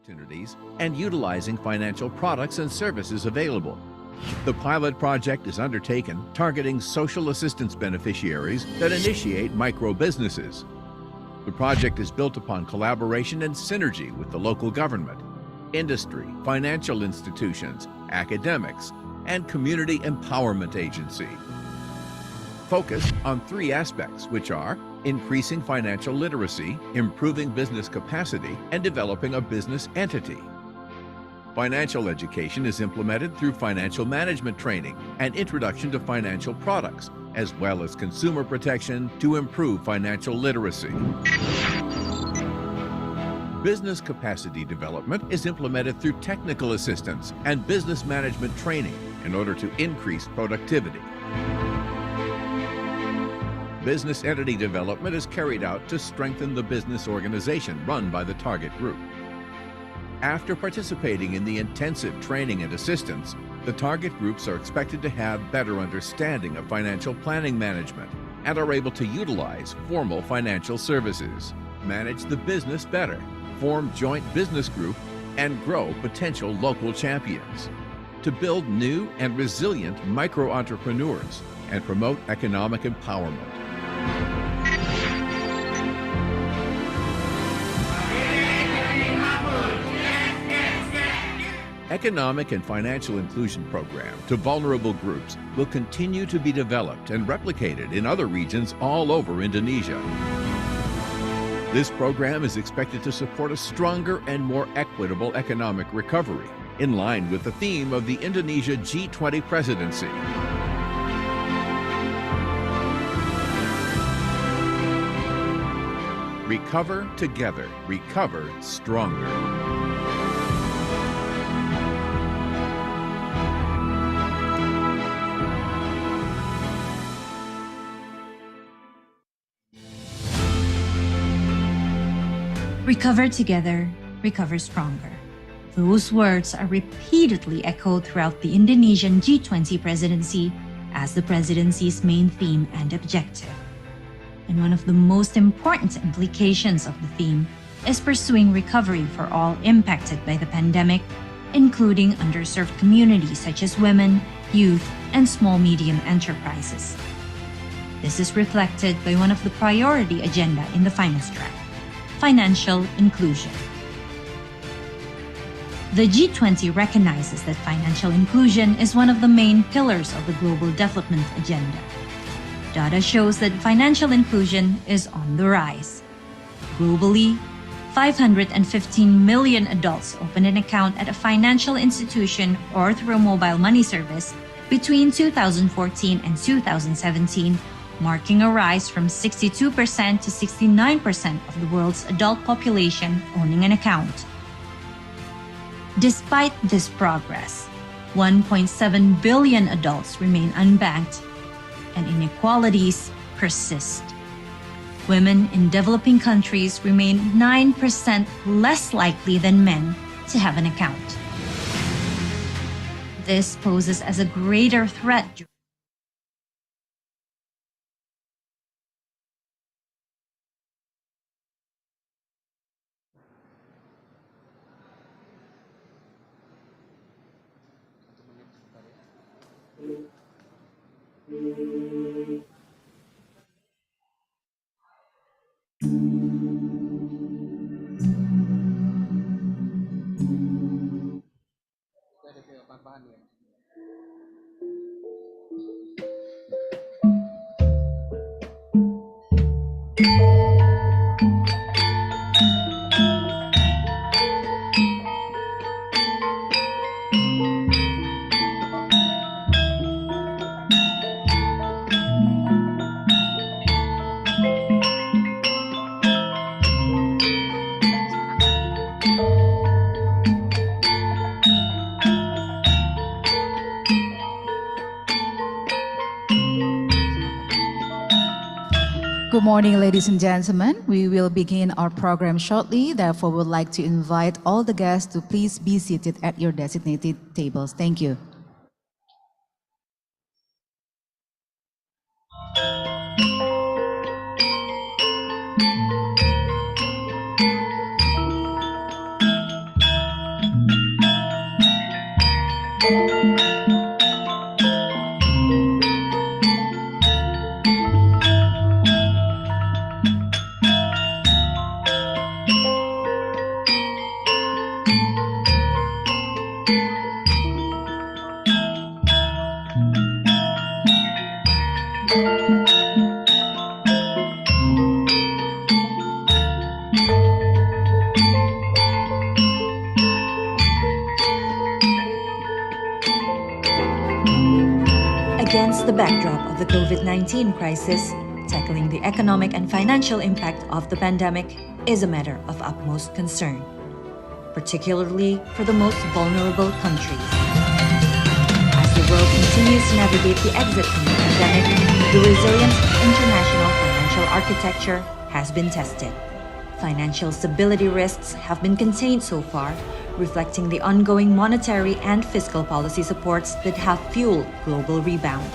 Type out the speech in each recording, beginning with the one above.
opportunities and utilizing financial products and services available. The pilot project is undertaken targeting social assistance beneficiaries that initiate micro-businesses. The project is built upon collaboration and synergy with the local government, industry, financial institutions, academics, and community empowerment agency. Focused on three aspects, which are increasing financial literacy, improving business capacity, and developing a business entity. Financial education is implemented through financial management training and introduction to financial products, as well as consumer protection to improve financial literacy. Business capacity development is implemented through technical assistance and business management training in order to increase productivity. Business entity development is carried out to strengthen the business organization run by the target group. After participating in the intensive training and assistance, the target groups are expected to have better understanding of financial planning management and are able to utilize formal financial services, manage the business better, form joint business group, and grow potential local champions, to build new and resilient micro-entrepreneurs and promote economic empowerment. Economic and financial inclusion program to vulnerable groups will continue to be developed and replicated in other regions all over Indonesia. This program is expected to support a stronger and more equitable economic recovery, in line with the theme of the Indonesia G20 presidency. Recover together, recover stronger. Recover together, recover stronger. Those words are repeatedly echoed throughout the Indonesian G20 presidency as the presidency's main theme and objective. And one of the most important implications of the theme is pursuing recovery for all impacted by the pandemic, including underserved communities such as women, youth, and small-medium enterprises. This is reflected by one of the priority agenda in the finance track: financial inclusion. The G20 recognizes that financial inclusion is one of the main pillars of the global development agenda. Data shows that financial inclusion is on the rise. Globally, 515 million adults opened an account at a financial institution or through a mobile money service between 2014 and 2017, marking a rise from 62% to 69% of the world's adult population owning an account. Despite this progress, 1.7 billion adults remain unbanked, and inequalities persist. Women in developing countries remain 9% less likely than men to have an account. This poses as a greater threat. Good morning, ladies and gentlemen. We will begin our program shortly. Therefore, we would like to invite all the guests to please be seated at your designated tables. Thank you. Against the backdrop of the COVID-19 crisis, tackling the economic and financial impact of the pandemic is a matter of utmost concern, particularly for the most vulnerable countries. As the world continues to navigate the exit from the pandemic, the resilient international financial architecture has been tested. Financial stability risks have been contained so far, reflecting the ongoing monetary and fiscal policy supports that have fueled global rebound.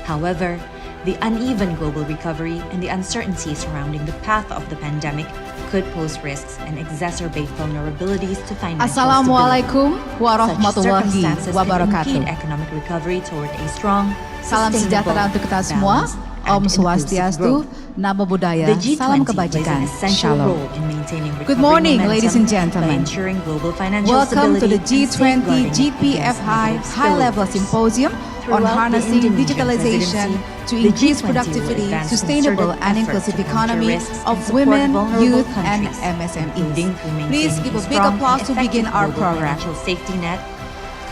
However, the uneven global recovery and the uncertainty surrounding the path of the pandemic could pose risks and exacerbate vulnerabilities to financial Assalamualaikum stability. warahmatullahi Such circumstances can wabarakatuh. impede economic recovery toward a strong, Salam sejahtera untuk kita semua. balanced, Om and Swastiastu, inclusive growth. Namo Buddhaya, The G20 Salam plays an Kebajikan, essential Shalom. role in maintaining Good recovery morning, momentum ladies and by gentlemen. ensuring global financial Welcome to stability the and G20 safeguarding Gpfi against negative High-Level spillovers. Symposium on Throughout the harnessing Indonesian digitalization presidency, to the increase G20 will productivity, advance sustainable concerted and efforts inclusive to counter economy risks of and support women, vulnerable youth, and countries, MSMEs. including through Please maintaining give a a big strong applause and to begin effective our global program. financial safety net,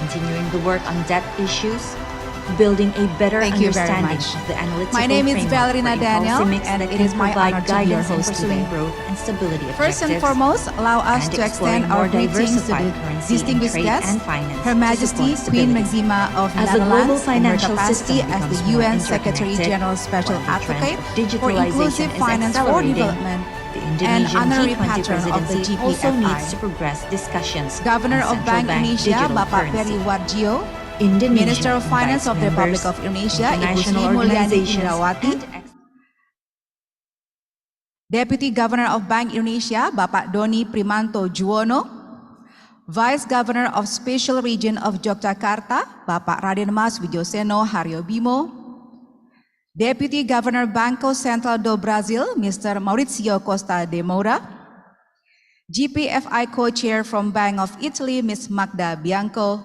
continuing the work on debt issues, building a better Thank you very understanding much. of the analytical My name is framework Valerina for a Daniel, policy mix and that it can is my provide honor to be your guidance in host pursuing today. growth and stability objectives. First and foremost, allow us and to extend exploring our more greetings to the diversified currency distinguished in trade guest, and finance Her to Majesty support Queen stability. Maxima of As the global Netherlands in her financial capacity system as the becomes more UN Secretary interconnected, General Special while the trend Advocate of for digitalization Inclusive is Finance for accelerating, Development the and Indonesian honorary G20 patron of the presidency also needs to Gpfi. progress discussions Governor on of central Bank bank Indonesia, digital Bapak currency. Peri Warjio, Indonesia Minister of Finance invites of the Republic members, of Indonesia, Ibu international Sri Mulyani organizations, Indrawati, and Deputy Governor of Bank Indonesia, Bapak Doni Primanto Juwono, Vice Governor of Special Region of Yogyakarta, Bapak Raden Mas Wijoseno Haryobimo, Deputy Governor Banco Central do Brasil, Mr. Maurizio Costa de Moura, GPFI Co-Chair from Bank of Italy, Ms. Magda Bianco,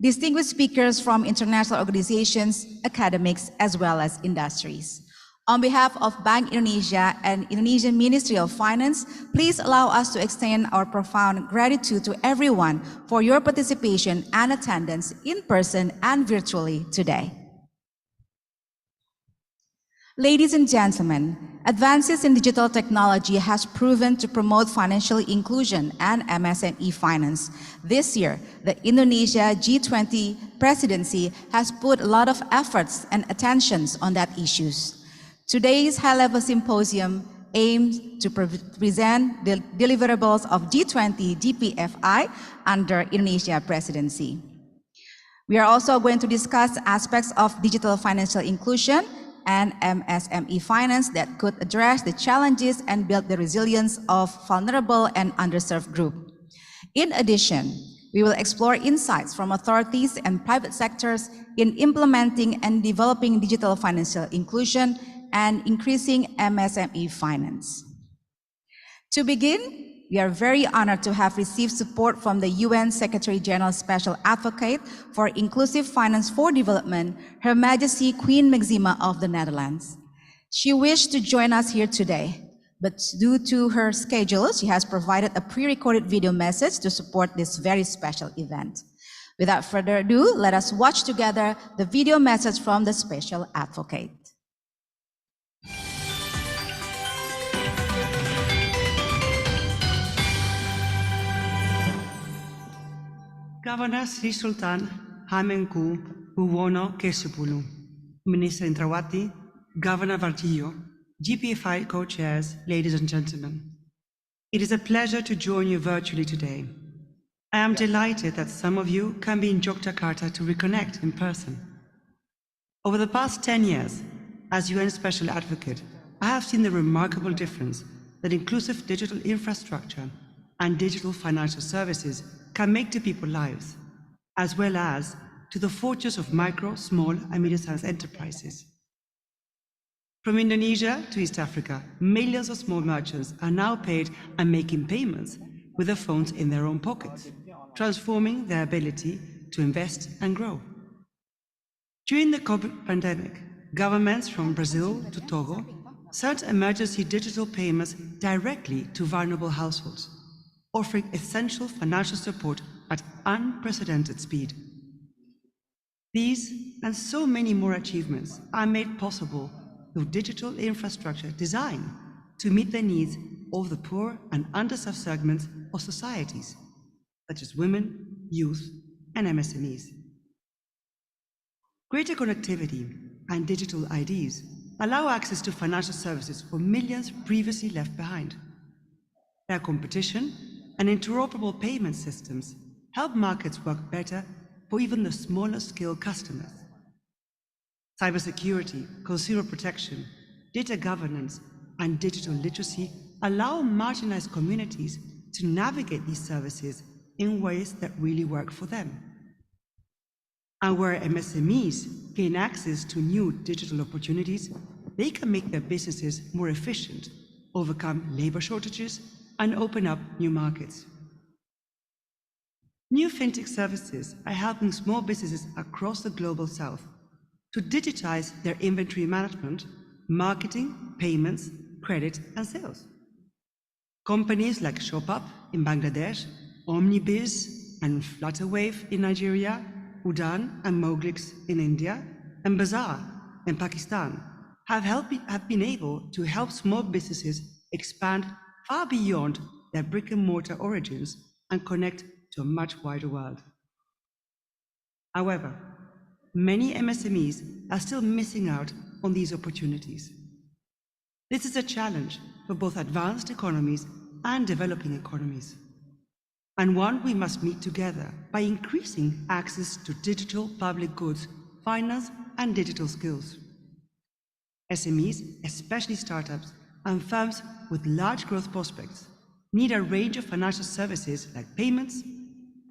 distinguished speakers from international organizations, academics, as well as industries. On behalf of Bank Indonesia and Indonesian Ministry of Finance, please allow us to extend our profound gratitude to everyone for your participation and attendance in person and virtually today. Ladies and gentlemen, advances in digital technology has proven to promote financial inclusion and MSME finance. This year, the Indonesia G20 presidency has put a lot of efforts and attentions on that issues. Today's high-level symposium aims to present the deliverables of G20 Gpfi under Indonesia presidency. We are also going to discuss aspects of digital financial inclusion and MSME finance that could address the challenges and build the resilience of vulnerable and underserved groups. In addition, we will explore insights from authorities and private sectors in implementing and developing digital financial inclusion and increasing MSME finance. To begin, we are very honored to have received support from the UN Secretary General Special Advocate for Inclusive Finance for Development, Her Majesty Queen Maxima of the Netherlands. She wished to join us here today, but due to her schedule, she has provided a pre-recorded video message to support this very special event. Without further ado, let us watch together the video message from the Special Advocate. Governor Sri Sultan Hamengku Buwono Kesupulu, Minister Indrawati, Governor Varjio, GPFI co-chairs, ladies and gentlemen. It is a pleasure to join you virtually today. I am delighted that some of you can be in Yogyakarta to reconnect in person. Over the past 10 years, as UN Special Advocate, I have seen the remarkable difference that inclusive digital infrastructure and digital financial services can make to people's lives. as well as to the fortunes of micro, small, and medium-sized enterprises. From Indonesia to East Africa, millions of small merchants are now paid and making payments with their phones in their own pockets, transforming their ability to invest and grow. During the COVID pandemic, governments from Brazil to Togo sent emergency digital payments directly to vulnerable households, offering essential financial support at unprecedented speed. These and so many more achievements are made possible through digital infrastructure designed to meet the needs of the poor and underserved segments of societies, such as women, youth, and MSMEs. Greater connectivity and digital IDs allow access to financial services for millions previously left behind. Fair competition and interoperable payment systems help markets work better for even the smallest scale customers. Cybersecurity, consumer protection, data governance, and digital literacy allow marginalized communities to navigate these services in ways that really work for them. And where MSMEs gain access to new digital opportunities, they can make their businesses more efficient, overcome labor shortages, and open up new markets. New fintech services are helping small businesses across the global south to digitize their inventory management, marketing, payments, credit, and sales. Companies like ShopUp in Bangladesh, OmniBiz and Flutterwave in Nigeria, Udaan and Moglix in India, and Besar in Pakistan have been able to help small businesses expand far beyond their brick-and-mortar origins and connect to a much wider world. However, many MSMEs are still missing out on these opportunities. This is a challenge for both advanced economies and developing economies, and one we must meet together by increasing access to digital public goods, finance, and digital skills. SMEs, especially startups and firms with large growth prospects, need a range of financial services like payments,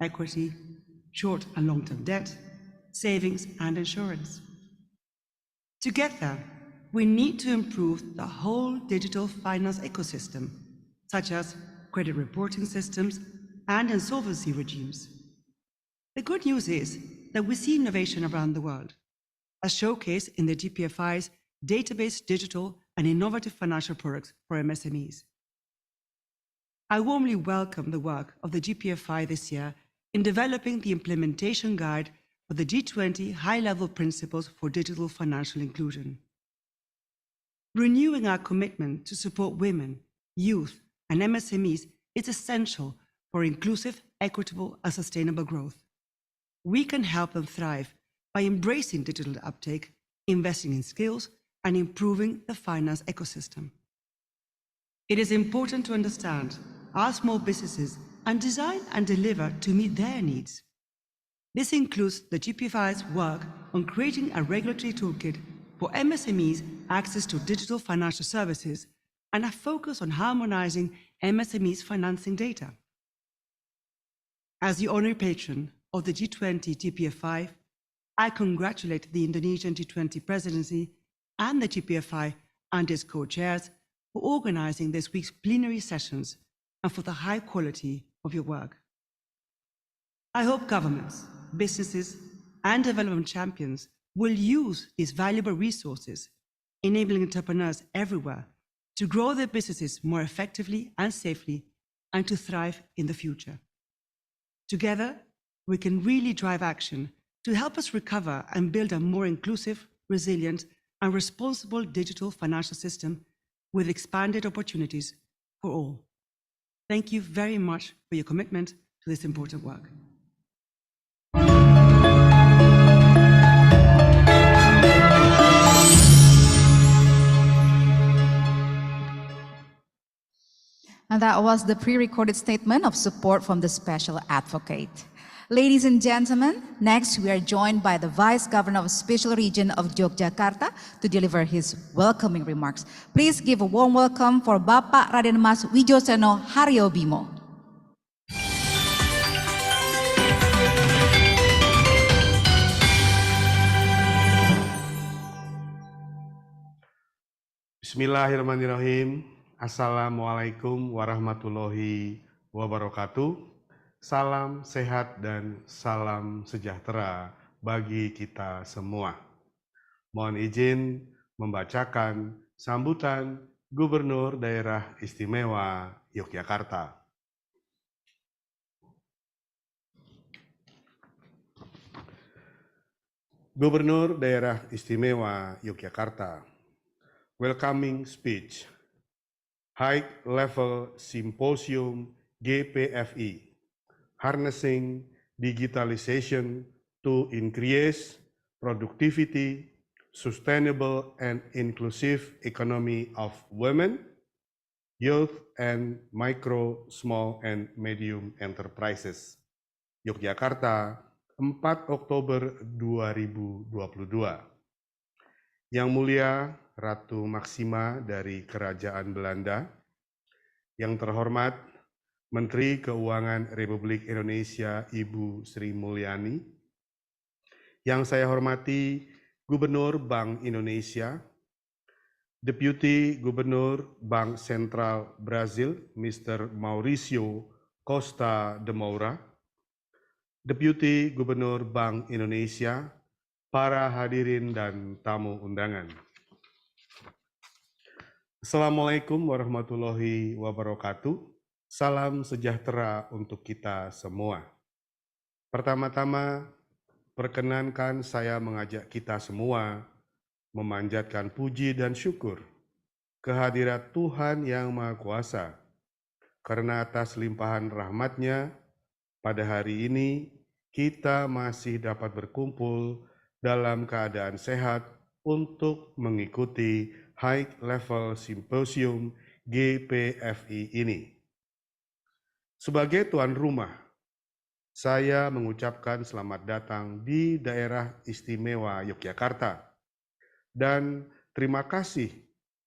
equity, short and long-term debt, savings, and insurance. To get there, we need to improve the whole digital finance ecosystem, such as credit reporting systems and insolvency regimes. The good news is that we see innovation around the world, as showcased in the Gpfi's database digital and innovative financial products for MSMEs. I warmly welcome the work of the Gpfi this year in developing the implementation guide for the G20 high-level principles for digital financial inclusion. Renewing our commitment to support women, youth, and MSMEs is essential for inclusive, equitable, and sustainable growth. We can help them thrive by embracing digital uptake, investing in skills, and improving the finance ecosystem. It is important to understand our small businesses and design and deliver to meet their needs. This includes the Gpfi's work on creating a regulatory toolkit for MSMEs access to digital financial services and a focus on harmonizing MSMEs financing data. As the honorary patron of the G20 Gpfi, I congratulate the Indonesian G20 presidency and the Gpfi and its co-chairs for organizing this week's plenary sessions and for the high quality of your work. I hope governments, businesses, and development champions will use these valuable resources, enabling entrepreneurs everywhere to grow their businesses more effectively and safely and to thrive in the future. Together, we can really drive action to help us recover and build a more inclusive, resilient, and responsible digital financial system with expanded opportunities for all. Thank you very much for your commitment to this important work. And that was the pre-recorded statement of support from the special advocate. Ladies and gentlemen, next we are joined by the Vice Governor of Special Region of Yogyakarta to deliver his welcoming remarks. Please give a warm welcome for Bapak Raden Mas Wijoseno Haryobimo. Bismillahirrahmanirrahim. Assalamualaikum warahmatullahi wabarakatuh. Salam sehat dan salam sejahtera bagi kita semua. Mohon izin membacakan sambutan Gubernur Daerah Istimewa Yogyakarta. Gubernur Daerah Istimewa Yogyakarta. Welcoming speech. High Level Symposium Gpfi. Harnessing digitalization to increase productivity, sustainable and inclusive economy of women, youth, and micro, small, and medium enterprises. Yogyakarta, 4 Oktober 2022. Yang mulia Ratu Maksima dari Kerajaan Belanda, yang terhormat Menteri Keuangan Republik Indonesia Ibu Sri Mulyani, yang saya hormati Gubernur Bank Indonesia, Deputi Gubernur Bank Sentral Brazil, Mr. Mauricio Costa de Moura, Deputi Gubernur Bank Indonesia, para hadirin dan tamu undangan. Assalamualaikum warahmatullahi wabarakatuh. Salam sejahtera untuk kita semua. Pertama-tama, perkenankan saya mengajak kita semua memanjatkan puji dan syukur kehadirat Tuhan Yang Maha Kuasa, karena atas limpahan rahmat-Nya, pada hari ini kita masih dapat berkumpul dalam keadaan sehat untuk mengikuti High Level Symposium Gpfi ini. Sebagai tuan rumah, saya mengucapkan selamat datang di Daerah Istimewa Yogyakarta dan terima kasih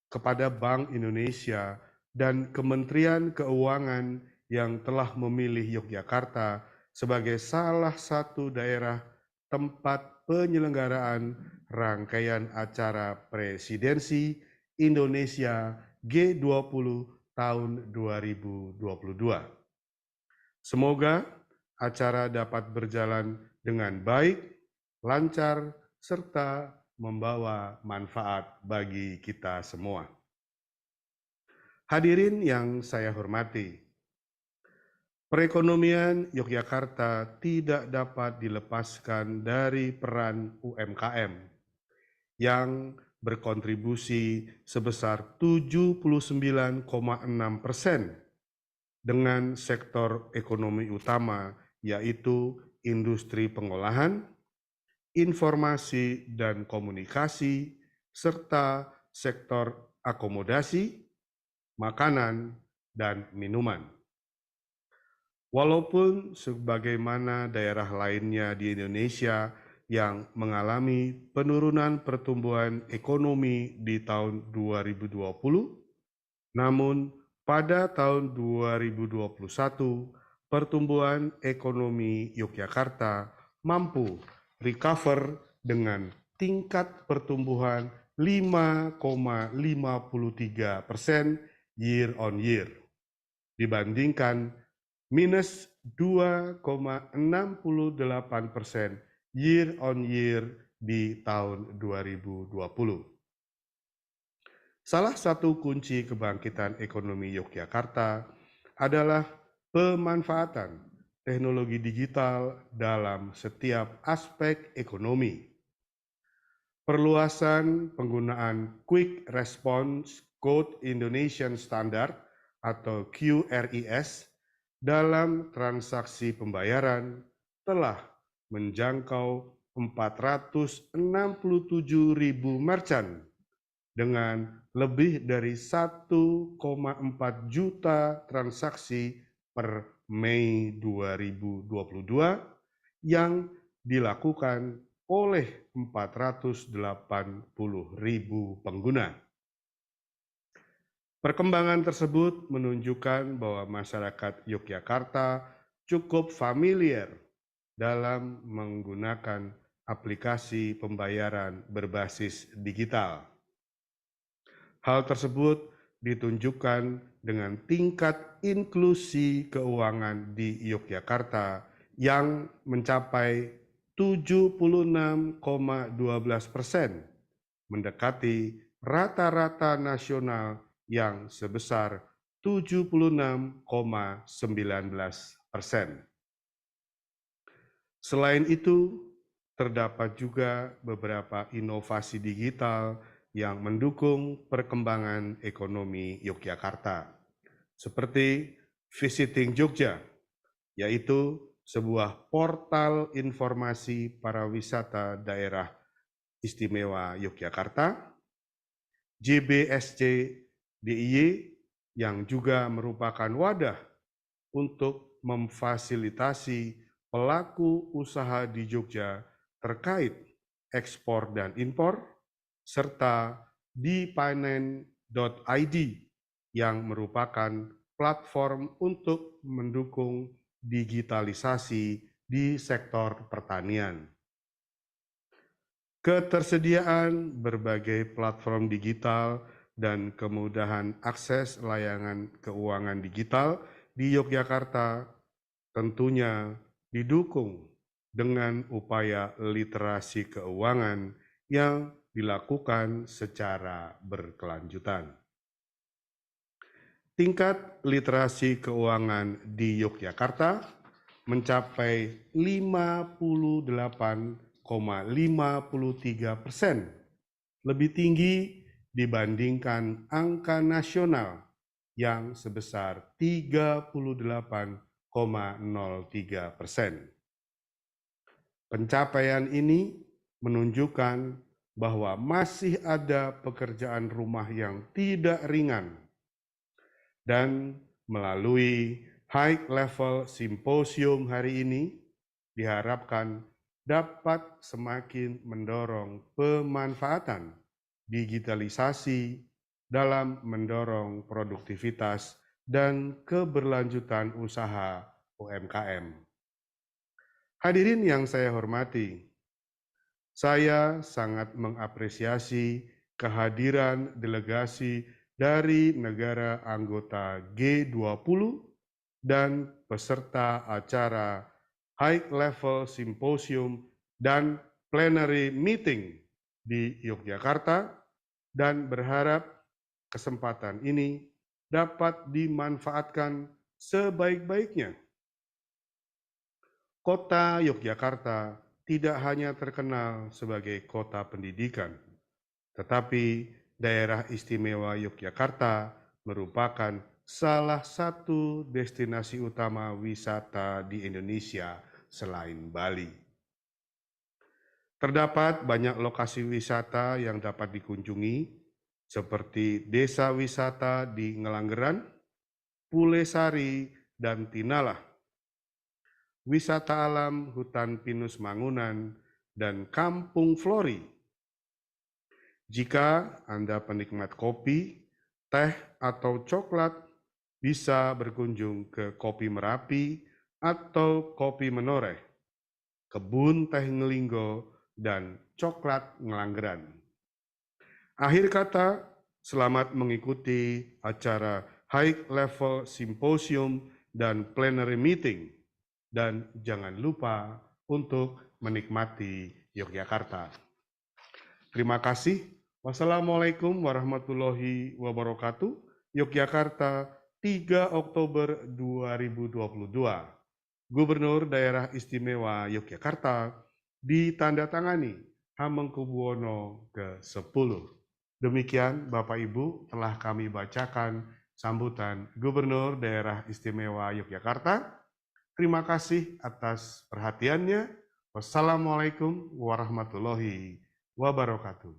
kepada Bank Indonesia dan Kementerian Keuangan yang telah memilih Yogyakarta sebagai salah satu daerah tempat penyelenggaraan rangkaian acara Presidensi Indonesia G20 tahun 2022. Semoga acara dapat berjalan dengan baik, lancar, serta membawa manfaat bagi kita semua. Hadirin yang saya hormati, perekonomian Yogyakarta tidak dapat dilepaskan dari peran UMKM yang berkontribusi sebesar 79,6% dengan sektor ekonomi utama, yaitu industri pengolahan, informasi dan komunikasi, serta sektor akomodasi, makanan, dan minuman. Walaupun sebagaimana daerah lainnya di Indonesia yang mengalami penurunan pertumbuhan ekonomi di tahun 2020, namun pada tahun 2021, pertumbuhan ekonomi Yogyakarta mampu recover dengan tingkat pertumbuhan 5,53% year on year, dibandingkan minus 2,68% year on year di tahun 2020. Salah satu kunci kebangkitan ekonomi Yogyakarta adalah pemanfaatan teknologi digital dalam setiap aspek ekonomi. Perluasan penggunaan Quick Response Code Indonesian Standard atau QRIS dalam transaksi pembayaran telah menjangkau 467.000 merchant dengan lebih dari 1,4 juta transaksi per Mei 2022 yang dilakukan oleh 480.000 pengguna. Perkembangan tersebut menunjukkan bahwa masyarakat Yogyakarta cukup familiar dalam menggunakan aplikasi pembayaran berbasis digital. Hal tersebut ditunjukkan dengan tingkat inklusi keuangan di Yogyakarta yang mencapai 76,12%, mendekati rata-rata nasional yang sebesar 76,19%. Selain itu, terdapat juga beberapa inovasi digital yang mendukung perkembangan ekonomi Yogyakarta, seperti Visiting Jogja, yaitu sebuah portal informasi pariwisata daerah istimewa Yogyakarta, JBSC DIY yang juga merupakan wadah untuk memfasilitasi pelaku usaha di Jogja terkait ekspor dan impor, serta dpanen.id yang merupakan platform untuk mendukung digitalisasi di sektor pertanian. Ketersediaan berbagai platform digital dan kemudahan akses layanan keuangan digital di Yogyakarta tentunya didukung dengan upaya literasi keuangan yang dilakukan secara berkelanjutan. Tingkat literasi keuangan di Yogyakarta mencapai 58,53%, lebih tinggi dibandingkan angka nasional yang sebesar 38,03%. Pencapaian ini menunjukkan bahwa masih ada pekerjaan rumah yang tidak ringan, dan melalui high level Symposium hari ini diharapkan dapat semakin mendorong pemanfaatan digitalisasi dalam mendorong produktivitas dan keberlanjutan usaha UMKM. Hadirin yang saya hormati, saya sangat mengapresiasi kehadiran delegasi dari negara anggota G20 dan peserta acara High Level Symposium dan Plenary Meeting di Yogyakarta, dan berharap kesempatan ini dapat dimanfaatkan sebaik-baiknya. Kota Yogyakarta tidak hanya terkenal sebagai kota pendidikan, tetapi daerah istimewa Yogyakarta merupakan salah satu destinasi utama wisata di Indonesia selain Bali. Terdapat banyak lokasi wisata yang dapat dikunjungi, seperti desa wisata di Ngelanggeran, Pulesari, dan Tinalah, wisata alam hutan pinus Mangunan, dan Kampung Flori. Jika Anda penikmat kopi, teh, atau coklat, bisa berkunjung ke Kopi Merapi atau Kopi Menoreh, Kebun Teh Ngelinggo, dan Coklat Ngelanggeran. Akhir kata, selamat mengikuti acara High Level Symposium dan Plenary Meeting, dan jangan lupa untuk menikmati Yogyakarta. Terima kasih. Wassalamualaikum warahmatullahi wabarakatuh. Yogyakarta, 3 Oktober 2022. Gubernur Daerah Istimewa Yogyakarta ditandatangani Hamengkubuwono ke-10. Demikian Bapak Ibu telah kami bacakan sambutan Gubernur Daerah Istimewa Yogyakarta. Terima kasih atas perhatiannya. Wassalamualaikum warahmatullahi wabarakatuh.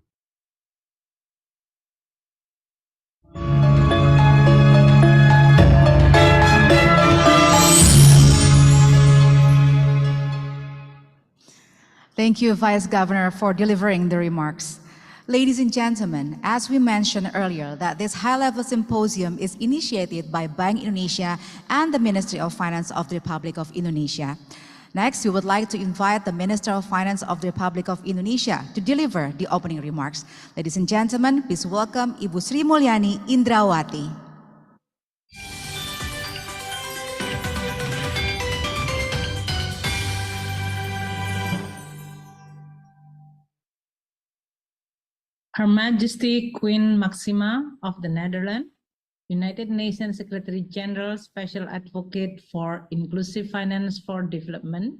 Thank you, Vice Governor, for delivering the remarks. Ladies and gentlemen, as we mentioned earlier, that this high-level symposium is initiated by Bank Indonesia and the Ministry of Finance of the Republic of Indonesia. Next, we would like to invite the Minister of Finance of the Republic of Indonesia to deliver the opening remarks. Ladies and gentlemen, please welcome Ibu Sri Mulyani Indrawati. Her Majesty Queen Maxima of the Netherlands, United Nations Secretary General Special Advocate for Inclusive Finance for Development,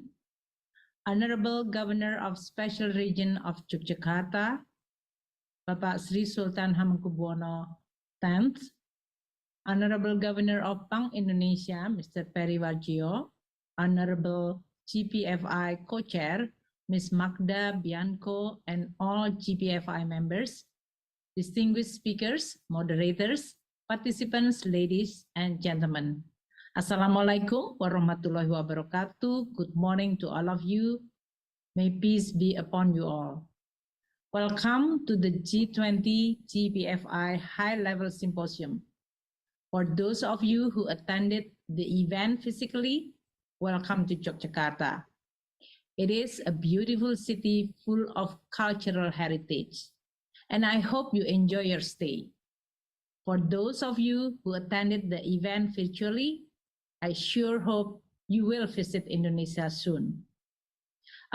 Honorable Governor of Special Region of Yogyakarta, Bapak Sri Sultan Hamengkubuwono X, Honorable Governor of Bank Indonesia, Mr. Peri Warjio, Honorable Gpfi Co-Chair, Ms. Magda Bianco, and all Gpfi members, distinguished speakers, moderators, participants, ladies and gentlemen. Assalamualaikum warahmatullahi wabarakatuh. Good morning to all of you. May peace be upon you all. Welcome to the G20 Gpfi High-Level Symposium. For those of you who attended the event physically, welcome to Yogyakarta. It is a beautiful city full of cultural heritage, and I hope you enjoy your stay. For those of you who attended the event virtually, I sure hope you will visit Indonesia soon.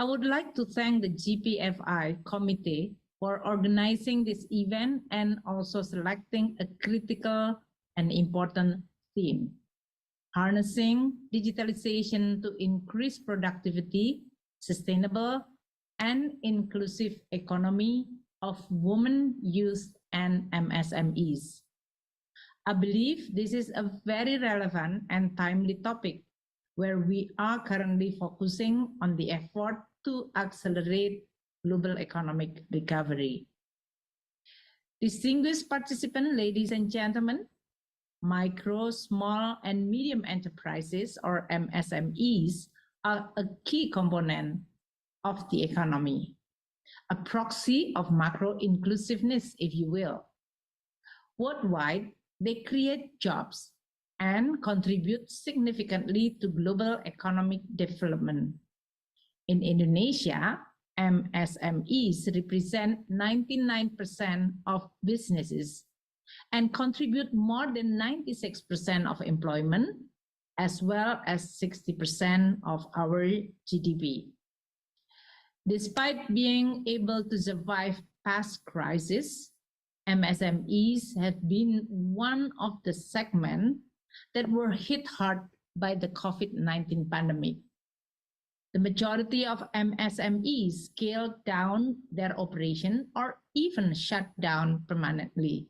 I would like to thank the Gpfi committee for organizing this event and also selecting a critical and important theme: harnessing digitalization to increase productivity, sustainable and inclusive economy of women, youth, and MSMEs. I believe this is a very relevant and timely topic where we are currently focusing on the effort to accelerate global economic recovery. Distinguished participants, ladies and gentlemen, micro, small, and medium enterprises, or MSMEs, are a key component of the economy, a proxy of macro inclusiveness, if you will. Worldwide, they create jobs and contribute significantly to global economic development. In Indonesia, MSMEs represent 99% of businesses and contribute more than 96% of employment, as well as 60% of our GDP. Despite being able to survive past crises, MSMEs have been one of the segments that were hit hard by the COVID-19 pandemic. The majority of MSMEs scaled down their operation or even shut down permanently.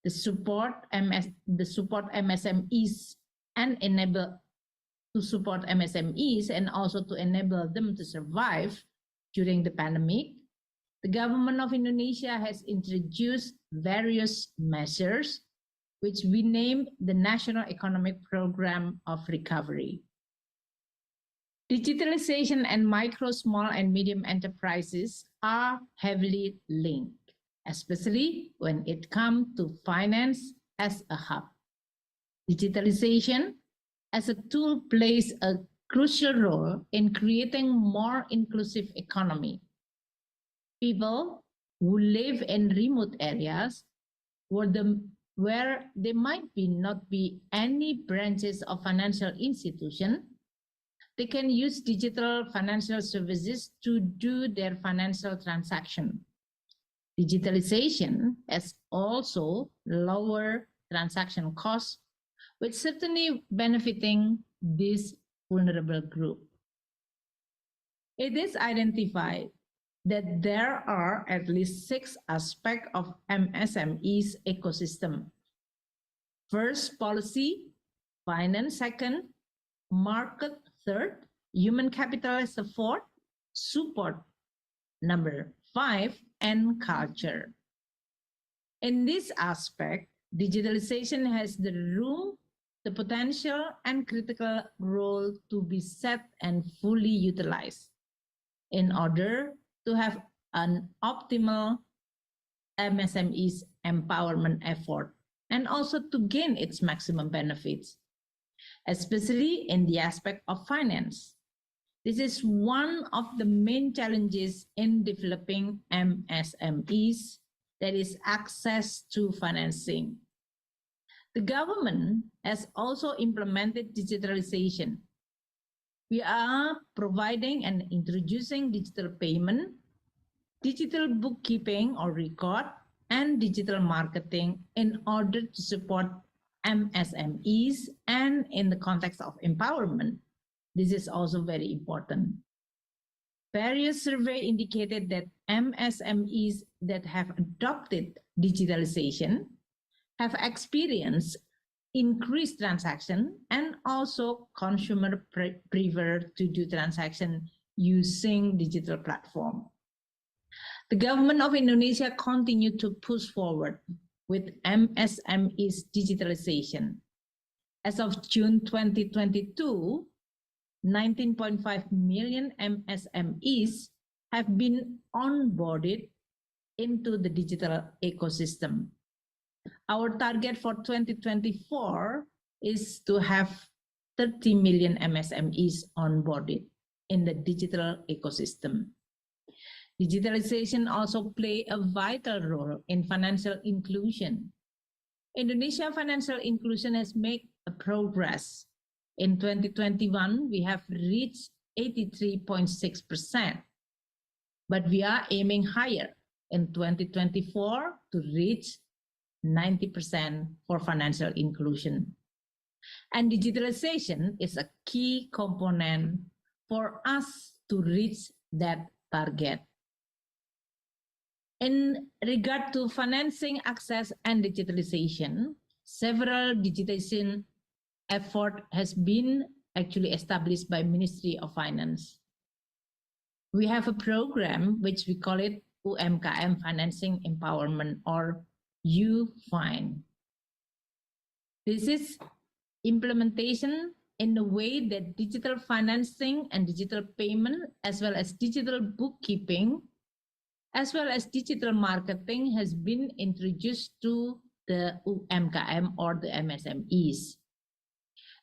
To support MSMEs and also to enable them to survive during the pandemic, the government of Indonesia has introduced various measures, which we named the National Economic Program of Recovery. Digitalization and micro, small, and medium enterprises are heavily linked, especially when it comes to finance as a hub. Digitalization as a tool plays a crucial role in creating more inclusive economy. People who live in remote areas where there might not be any branches of financial institution, they can use digital financial services to do their financial transaction. Digitalization has also lower transaction costs, which certainly benefiting this vulnerable group. It is identified that there are at least 6 aspects of MSME's ecosystem. First, policy; finance second; market third; human capital as a fourth; support number 5; and culture. In this aspect, digitalization has the room, the potential, and critical role to be set and fully utilized in order to have an optimal MSME's empowerment effort and also to gain its maximum benefits, especially in the aspect of finance. This is one of the main challenges in developing MSMEs, that is access to financing. The government has also implemented digitalization. We are providing and introducing digital payment, digital bookkeeping or record, and digital marketing in order to support MSMEs, and in the context of empowerment, this is also very important. Various surveys indicated that MSMEs that have adopted digitalization have experienced increased transaction, and also consumer prefer to do transaction using digital platform. The government of Indonesia continued to push forward with MSMEs digitalization. As of June 2022, 19.5 million MSMEs have been onboarded into the digital ecosystem. Our target for 2024 is to have 30 million MSMEs onboarded in the digital ecosystem. Digitalization also plays a vital role in financial inclusion. Indonesia financial inclusion has made a progress. In 2021, we have reached 83.6%, but we are aiming higher in 2024 to reach 90% for financial inclusion. And digitalization is a key component for us to reach that target. In regard to financing access and digitalization, several digitalization effort has been actually established by Ministry of Finance. We have a program which we call it UMKM Financing Empowerment, or UFINE. This is implementation in the way that digital financing and digital payment, as well as digital bookkeeping, as well as digital marketing has been introduced to the UMKM or the MSMEs.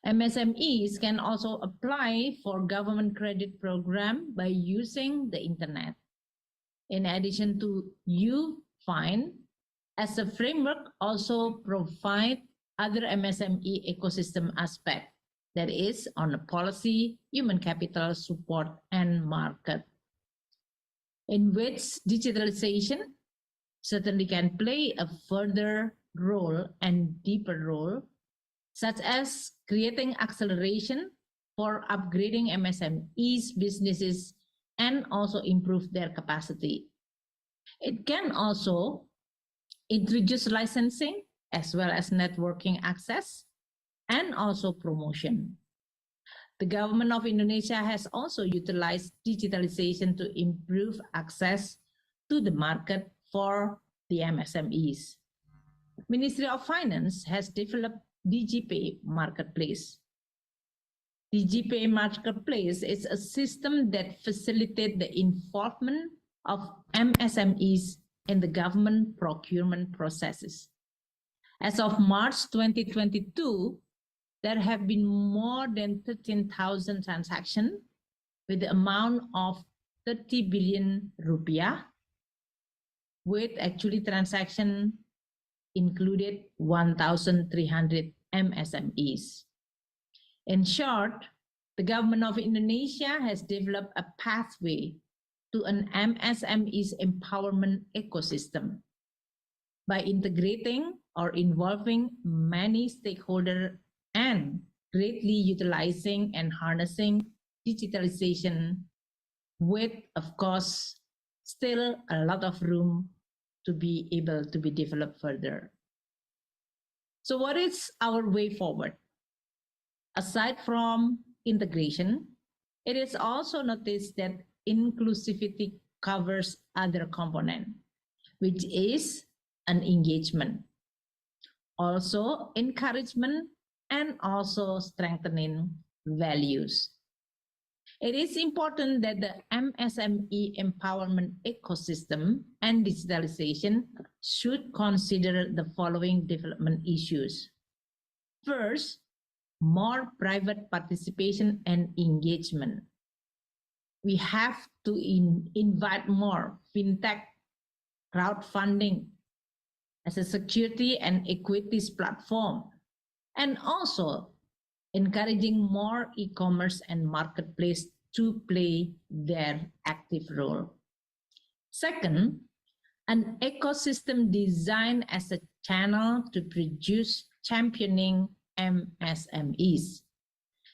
MSMEs can also apply for government credit program by using the internet. In addition to UFINE, as a framework also provide other MSME ecosystem aspect, that is on the policy, human capital, support, and market, in which digitalization certainly can play a further role and deeper role, such as creating acceleration for upgrading MSMEs businesses and also improve their capacity. It can also introduce licensing as well as networking access and also promotion. The government of Indonesia has also utilized digitalization to improve access to the market for the MSMEs. Ministry of Finance has developed DGPay Marketplace. DGPay Marketplace is a system that facilitates the involvement of MSMEs in the government procurement processes. As of March 2022, there have been more than 13,000 transactions with the amount of 30 billion rupiah, with actually transaction included 1,300 MSMEs. In short, the government of Indonesia has developed a pathway to an MSMEs empowerment ecosystem by integrating or involving many stakeholders and greatly utilizing and harnessing digitalization, with, of course, still a lot of room to be able to be developed further. So what is our way forward? Aside from integration, it is also noticed that inclusivity covers other component, which is an engagement, also encouragement, and also strengthening values. It is important that the MSME empowerment ecosystem and digitalization should consider the following development issues. First, more private participation and engagement. we have to invite more fintech crowdfunding as a security and equities platform, and also encouraging more e-commerce and marketplace to play their active role. Second, an ecosystem designed as a channel to produce championing MSMEs.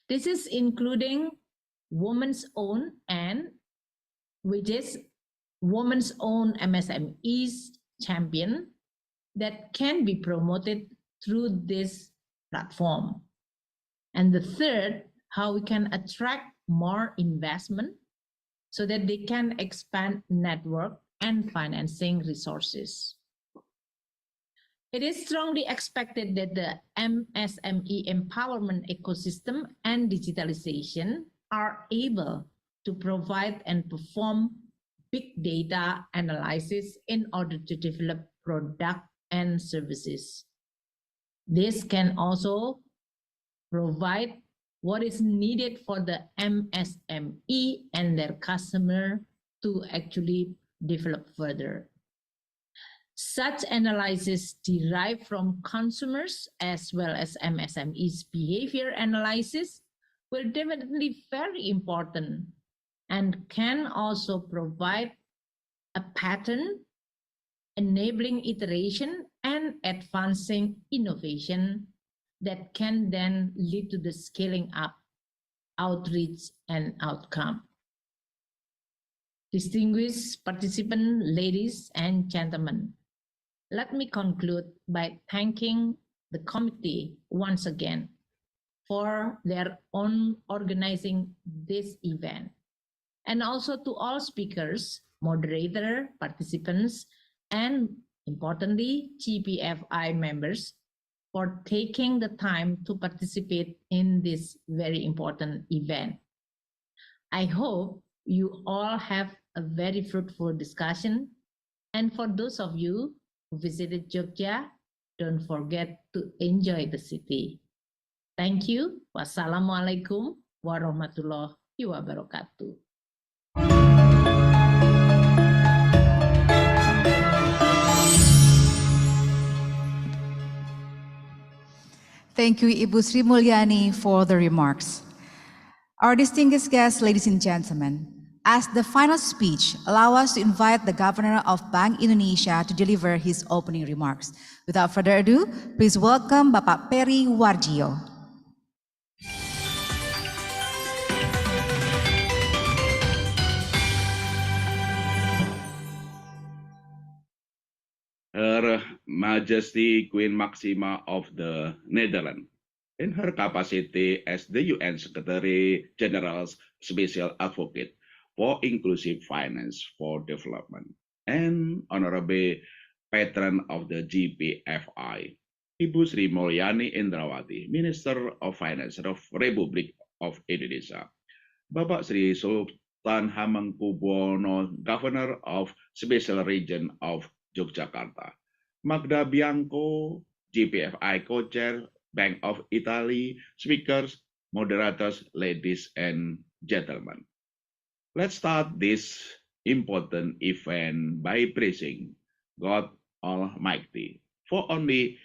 This is including women's own and which is women's own MSMEs champion that can be promoted through this platform. And the third, how we can attract more investment so that they can expand network and financing resources. It is strongly expected that the MSME empowerment ecosystem and digitalization are able to provide and perform big data analysis in order to develop product and services. This can also provide what is needed for the MSME and their customer to actually develop further. Such analysis derived from consumers as well as MSMEs behavior analysis will definitely very important and can also provide a pattern enabling iteration and advancing innovation that can then lead to the scaling up, outreach, and outcome. Distinguished participants, ladies and gentlemen, let me conclude by thanking the committee once again for their own organizing this event, and also to all speakers, moderator, participants, and importantly, Gpfi members for taking the time to participate in this very important event. I hope you all have a very fruitful discussion. And for those of you who visited Jogja, don't forget to enjoy the city. Thank you. Wassalamualaikum warahmatullahi wabarakatuh. Thank you, Ibu Sri Mulyani, for the remarks. Our distinguished guests, ladies and gentlemen, as the final speech, allow us to invite the Governor of Bank Indonesia to deliver his opening remarks. Without further ado, please welcome Bapak Peri Warjio. Her Majesty Queen Maxima of the Netherlands, in her capacity as the UN Secretary General's Special Advocate for Inclusive Finance for Development, and Honorable Patron of the Gpfi, Ibu Sri Mulyani Indrawati, Minister of Finance of Republik of Indonesia, Bapak Sri Sultan Hamengkubuwono, Governor of Special Region of Yogyakarta, Magda Bianco, Gpfi Co-Chair, Bank of Italy, speakers, moderators, ladies and gentlemen. Let's start this important event by praising God Almighty, for only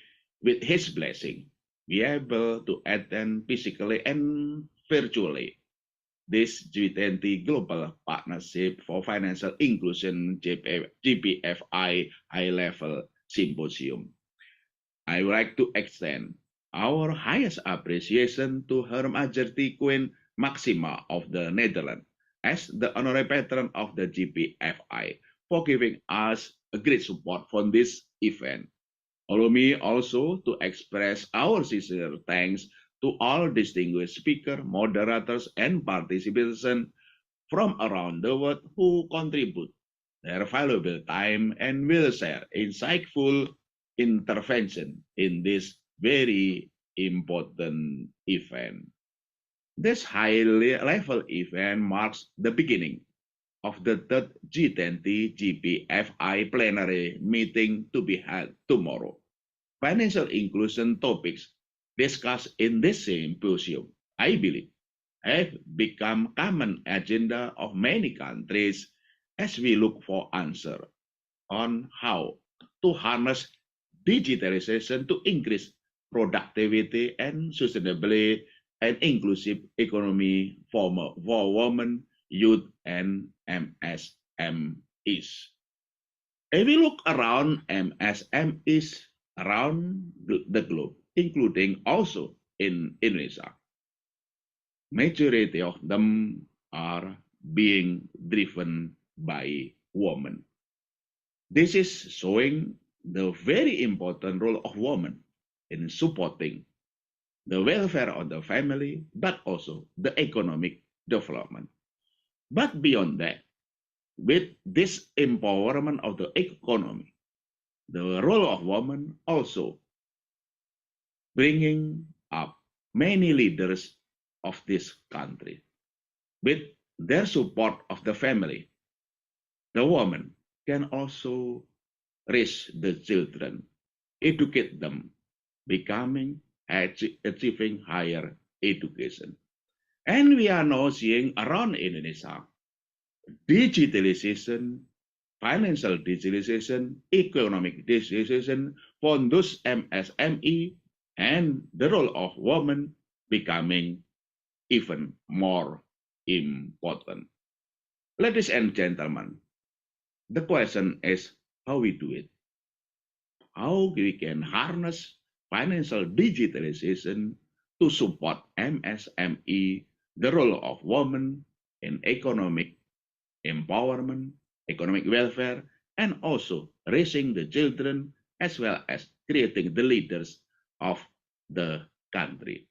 with His blessing we are able to attend physically and virtually this G20 Global Partnership for Financial Inclusion Gpfi High-Level Symposium. I would like to extend our highest appreciation to Her Majesty Queen Maxima of the Netherlands as the honorary patron of the Gpfi for giving us a great support for this event. Allow me also to express our sincere thanks to all distinguished speakers, moderators, and participants from around the world who contribute their valuable time and will share insightful intervention in this very important event. This high-level event marks the beginning of the third G20 Gpfi plenary meeting to be held tomorrow. Financial inclusion topics discussed in this symposium, I believe, have become common agenda of many countries as we look for answer on how to harness digitalization to increase productivity and sustainability and inclusive economy for women, youth, and MSMEs. If we look around MSMEs around the globe, including also in Indonesia, majority of them are being driven by women. This is showing the very important role of women in supporting the welfare of the family, but also the economic development. But beyond that, with this empowerment of the economy, the role of women also bringing up many leaders of this country. With their support of the family, the woman can also raise the children, educate them, becoming achieving higher education. And we are now seeing around Indonesia, digitalization, financial digitalization, economic digitalization for those MSME, and the role of women becoming even more important. Ladies and gentlemen, the question is how we do it. How we can harness financial digitalization to support MSME, the role of women in economic empowerment, economic welfare, and also raising the children as well as creating the leaders of the country.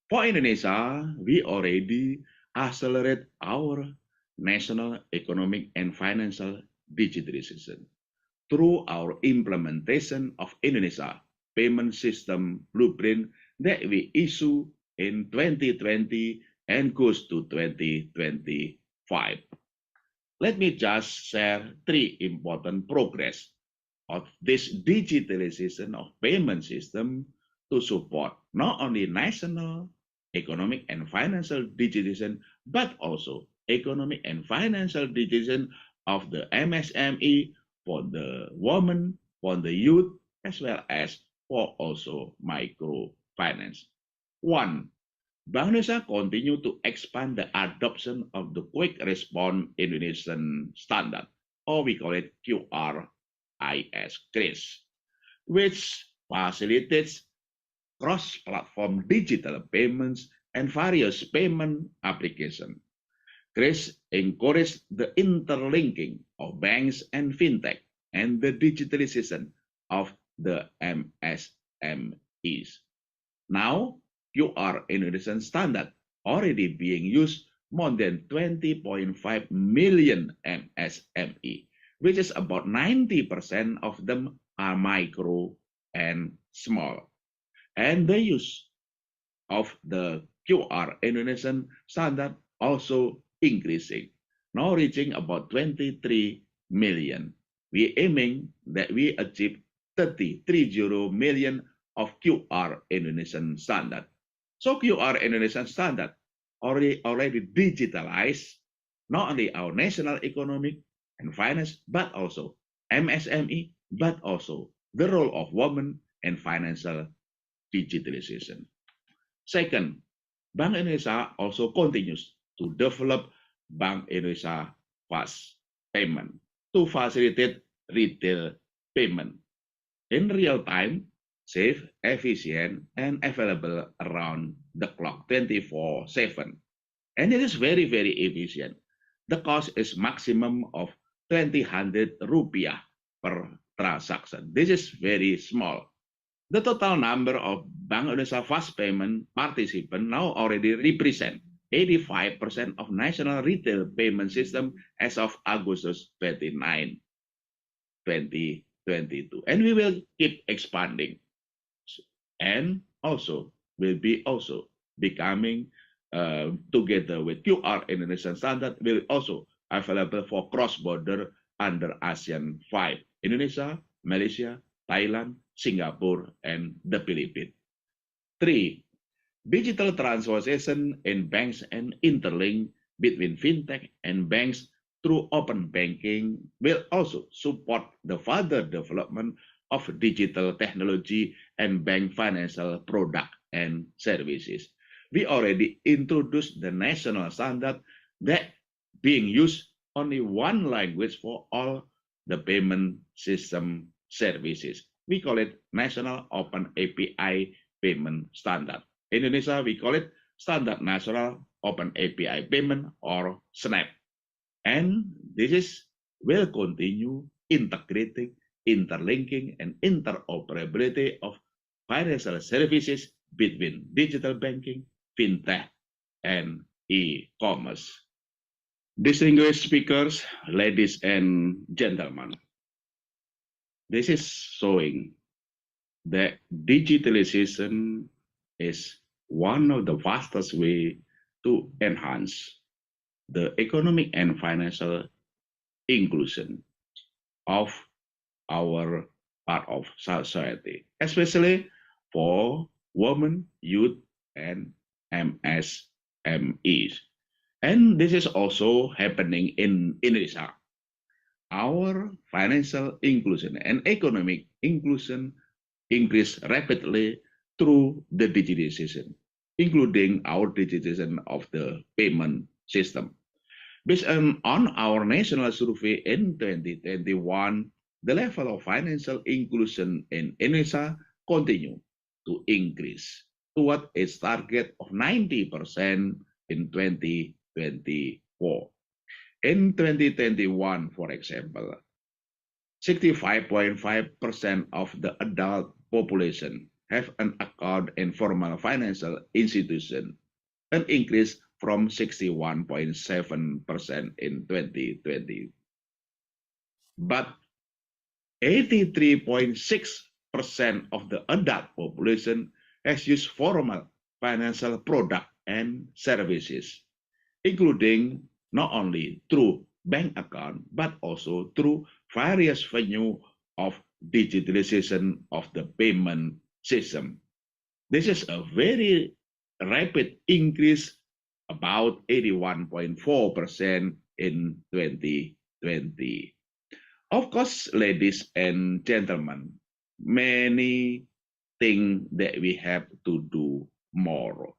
For Indonesia, we already accelerate our national economic and financial digitalization through our implementation of Indonesia Payment System Blueprint that we issue in 2020 and goes to 2025. Let me just share three important progress of this digitalization of payment system to support not only national economic and financial digitalization, but also economic and financial digitalization of the MSME for the women, for the youth, as well as for also microfinance. One, Bank Indonesia continue to expand the adoption of the Quick Response Indonesian Standard, or we call it QRIS, which facilitates cross-platform digital payments and various payment applications. CRIS encouraged the interlinking of banks and fintech and the digitalization of the MSMEs. Now, QR Indonesian Standard already being used more than 20.5 million MSME, which is about 90% of them are micro and small. And the use of the QR Indonesian Standard also increasing, now reaching about 23 million. We aiming that we achieve 30 million of QR Indonesian Standard. So QR Indonesian Standard already digitalized not only our national economic and finance, but also MSME, but also the role of women and financial digitalization. Second, Bank Indonesia also continues to develop Bank Indonesia Fast Payment to facilitate retail payment in real time, safe, efficient, and available around the clock 24/7. And it is very, very efficient. The cost is maximum of 200 rupiah per transaction. This is very small. The total number of Bank Indonesia Fast Payment participants now already represent 85% of national retail payment system as of August 29, 2022. And we will keep expanding. And also will be also becoming together with QR Indonesian Standard will also available for cross-border under ASEAN 5. Indonesia, Malaysia, Thailand, Singapore, and the Philippines. 3. Digital transformation in banks and interlink between fintech and banks through open banking will also support the further development of digital technology and bank financial product and services. We already introduced the national standard that being used only one language for all the payment system services. We call it National Open API Payment Standard. In Indonesia, we call it Standard National Open API Payment or SNAP. And this will continue integrating, interlinking, and interoperability of financial services between digital banking, fintech, and e-commerce. Distinguished speakers, ladies and gentlemen, this is showing that digitalization is one of the fastest way to enhance the economic and financial inclusion of our part of society, especially for women, youth, and MSMEs. And this is also happening in Indonesia. Our financial inclusion and economic inclusion increase rapidly through the digitization, including our digitization of the payment system. Based on our national survey in 2021, the level of financial inclusion in Indonesia continue to increase toward its target of 90% in 2024. In 2021, for example, 65.5% of the adult population have an account in formal financial institution, an increase from 61.7% in 2020. But 83.6% of the adult population has used formal financial product and services, including not only through bank account, but also through various venues of digitalization of the payment system. This is a very rapid increase, about 81.4% in 2020. Of course, ladies and gentlemen, many things that we have to do more.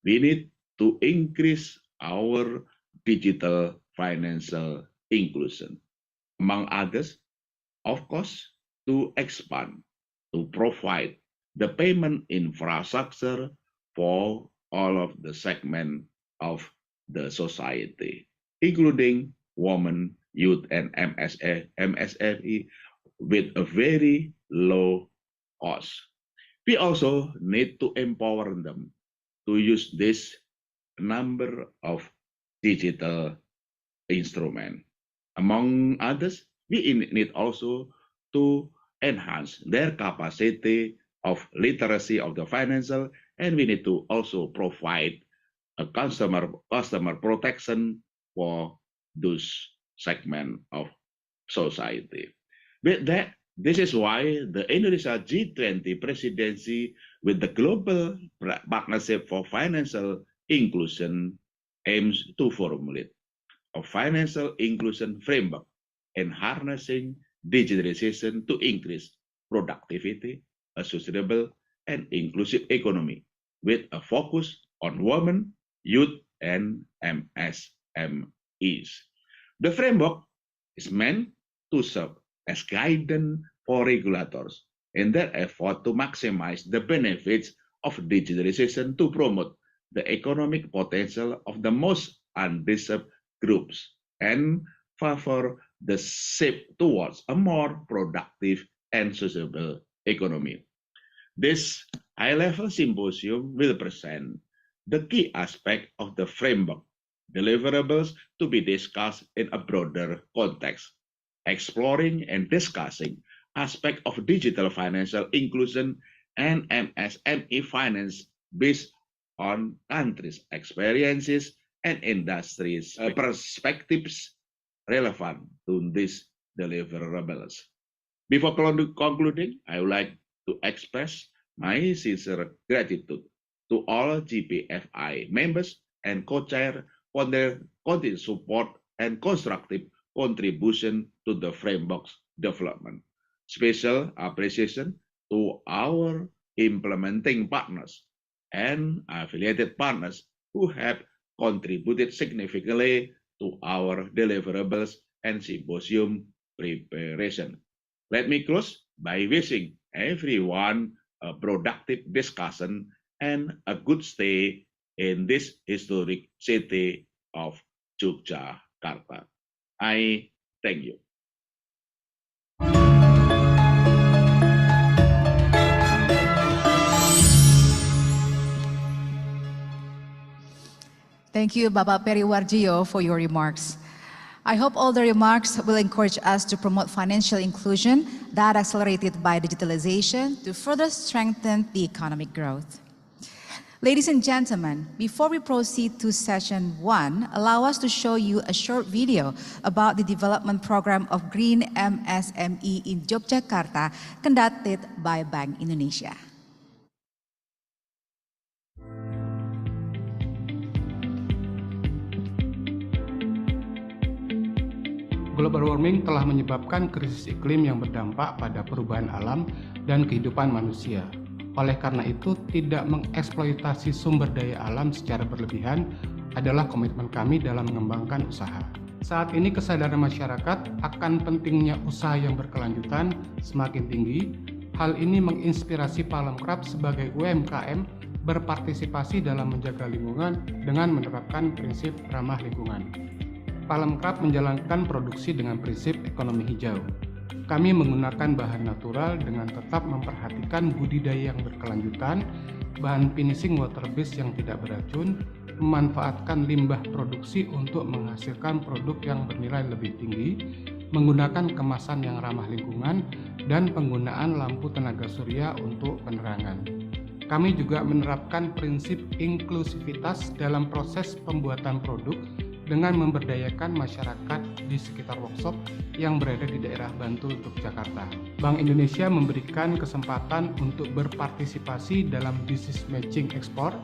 We need to increase our digital financial inclusion. Among others, of course, to expand, to provide the payment infrastructure for all of the segments of the society, including women, youth, and MSME with a very low cost. We also need to empower them to use this number of digital instruments. Among others, we need also to enhance their capacity of literacy of the financial, and we need to also provide a customer protection for those segments of society. With that, this is why the Indonesia G20 presidency with the Global Partnership for Financial Inclusion aims to formulate a financial inclusion framework and harnessing digitalization to increase productivity, a sustainable and inclusive economy with a focus on women, youth, and MSMEs. The framework is meant to serve as guidance for regulators in their effort to maximize the benefits of digitalization to promote the economic potential of the most undeserved groups and favor the shift towards a more productive and sustainable economy. This high-level symposium will present the key aspect of the framework, deliverables to be discussed in a broader context, exploring and discussing aspects of digital financial inclusion and MSME finance based on countries' experiences and industries' perspectives relevant to these deliverables. Before concluding, I would like to express my sincere gratitude to all GPFI members and co-chair for their continued support and constructive contribution to the framework's development. Special appreciation to our implementing partners and affiliated partners who have contributed significantly to our deliverables and symposium preparation. Let me close by wishing everyone a productive discussion and a good stay in this historic city of Yogyakarta. I thank you. Thank you, Bapak Periwarjio, for your remarks. I hope all the remarks will encourage us to promote financial inclusion that accelerated by digitalization to further strengthen the economic growth. Ladies and gentlemen, before we proceed to session 1, allow us to show you a short video about the development program of Green MSME in Yogyakarta conducted by Bank Indonesia. Global warming telah menyebabkan krisis iklim yang berdampak pada perubahan alam dan kehidupan manusia. Oleh karena itu, tidak mengeksploitasi sumber daya alam secara berlebihan adalah komitmen kami dalam mengembangkan usaha. Saat ini kesadaran masyarakat akan pentingnya usaha yang berkelanjutan semakin tinggi. Hal ini menginspirasi Palemkrab sebagai UMKM berpartisipasi dalam menjaga lingkungan dengan menerapkan prinsip ramah lingkungan. Palemkrab menjalankan produksi dengan prinsip ekonomi hijau. Kami menggunakan bahan natural dengan tetap memperhatikan budidaya yang berkelanjutan, bahan finishing water based yang tidak beracun, memanfaatkan limbah produksi untuk menghasilkan produk yang bernilai lebih tinggi, menggunakan kemasan yang ramah lingkungan, dan penggunaan lampu tenaga surya untuk penerangan. Kami juga menerapkan prinsip inklusivitas dalam proses pembuatan produk dengan memberdayakan masyarakat di sekitar workshop yang berada di daerah Bantul, Yogyakarta. Bank Indonesia memberikan kesempatan untuk berpartisipasi dalam business matching ekspor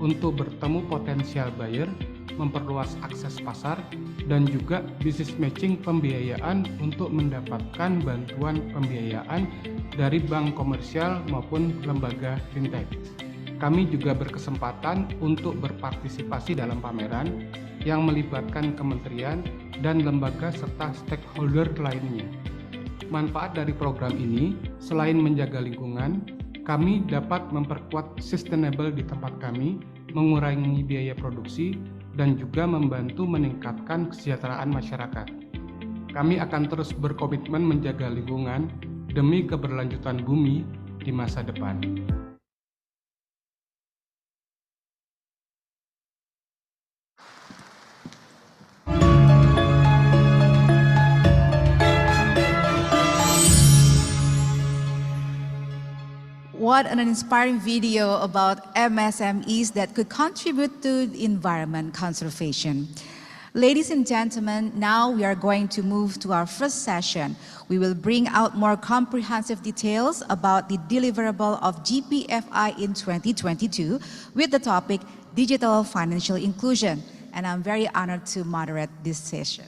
untuk bertemu potensial buyer, memperluas akses pasar, dan juga business matching pembiayaan untuk mendapatkan bantuan pembiayaan dari bank komersial maupun lembaga fintech. Kami juga berkesempatan untuk berpartisipasi dalam pameran yang melibatkan kementerian dan lembaga serta stakeholder lainnya. Manfaat dari program ini, selain menjaga lingkungan, kami dapat memperkuat sustainable di tempat kami, mengurangi biaya produksi, dan juga membantu meningkatkan kesejahteraan masyarakat. Kami akan terus berkomitmen menjaga lingkungan demi keberlanjutan bumi di masa depan. What an inspiring video about MSMEs that could contribute to the environment conservation. Ladies and gentlemen, now we are going to move to our first session. We will bring out more comprehensive details about the deliverable of Gpfi in 2022 with the topic Digital Financial Inclusion. And I'm very honored to moderate this session.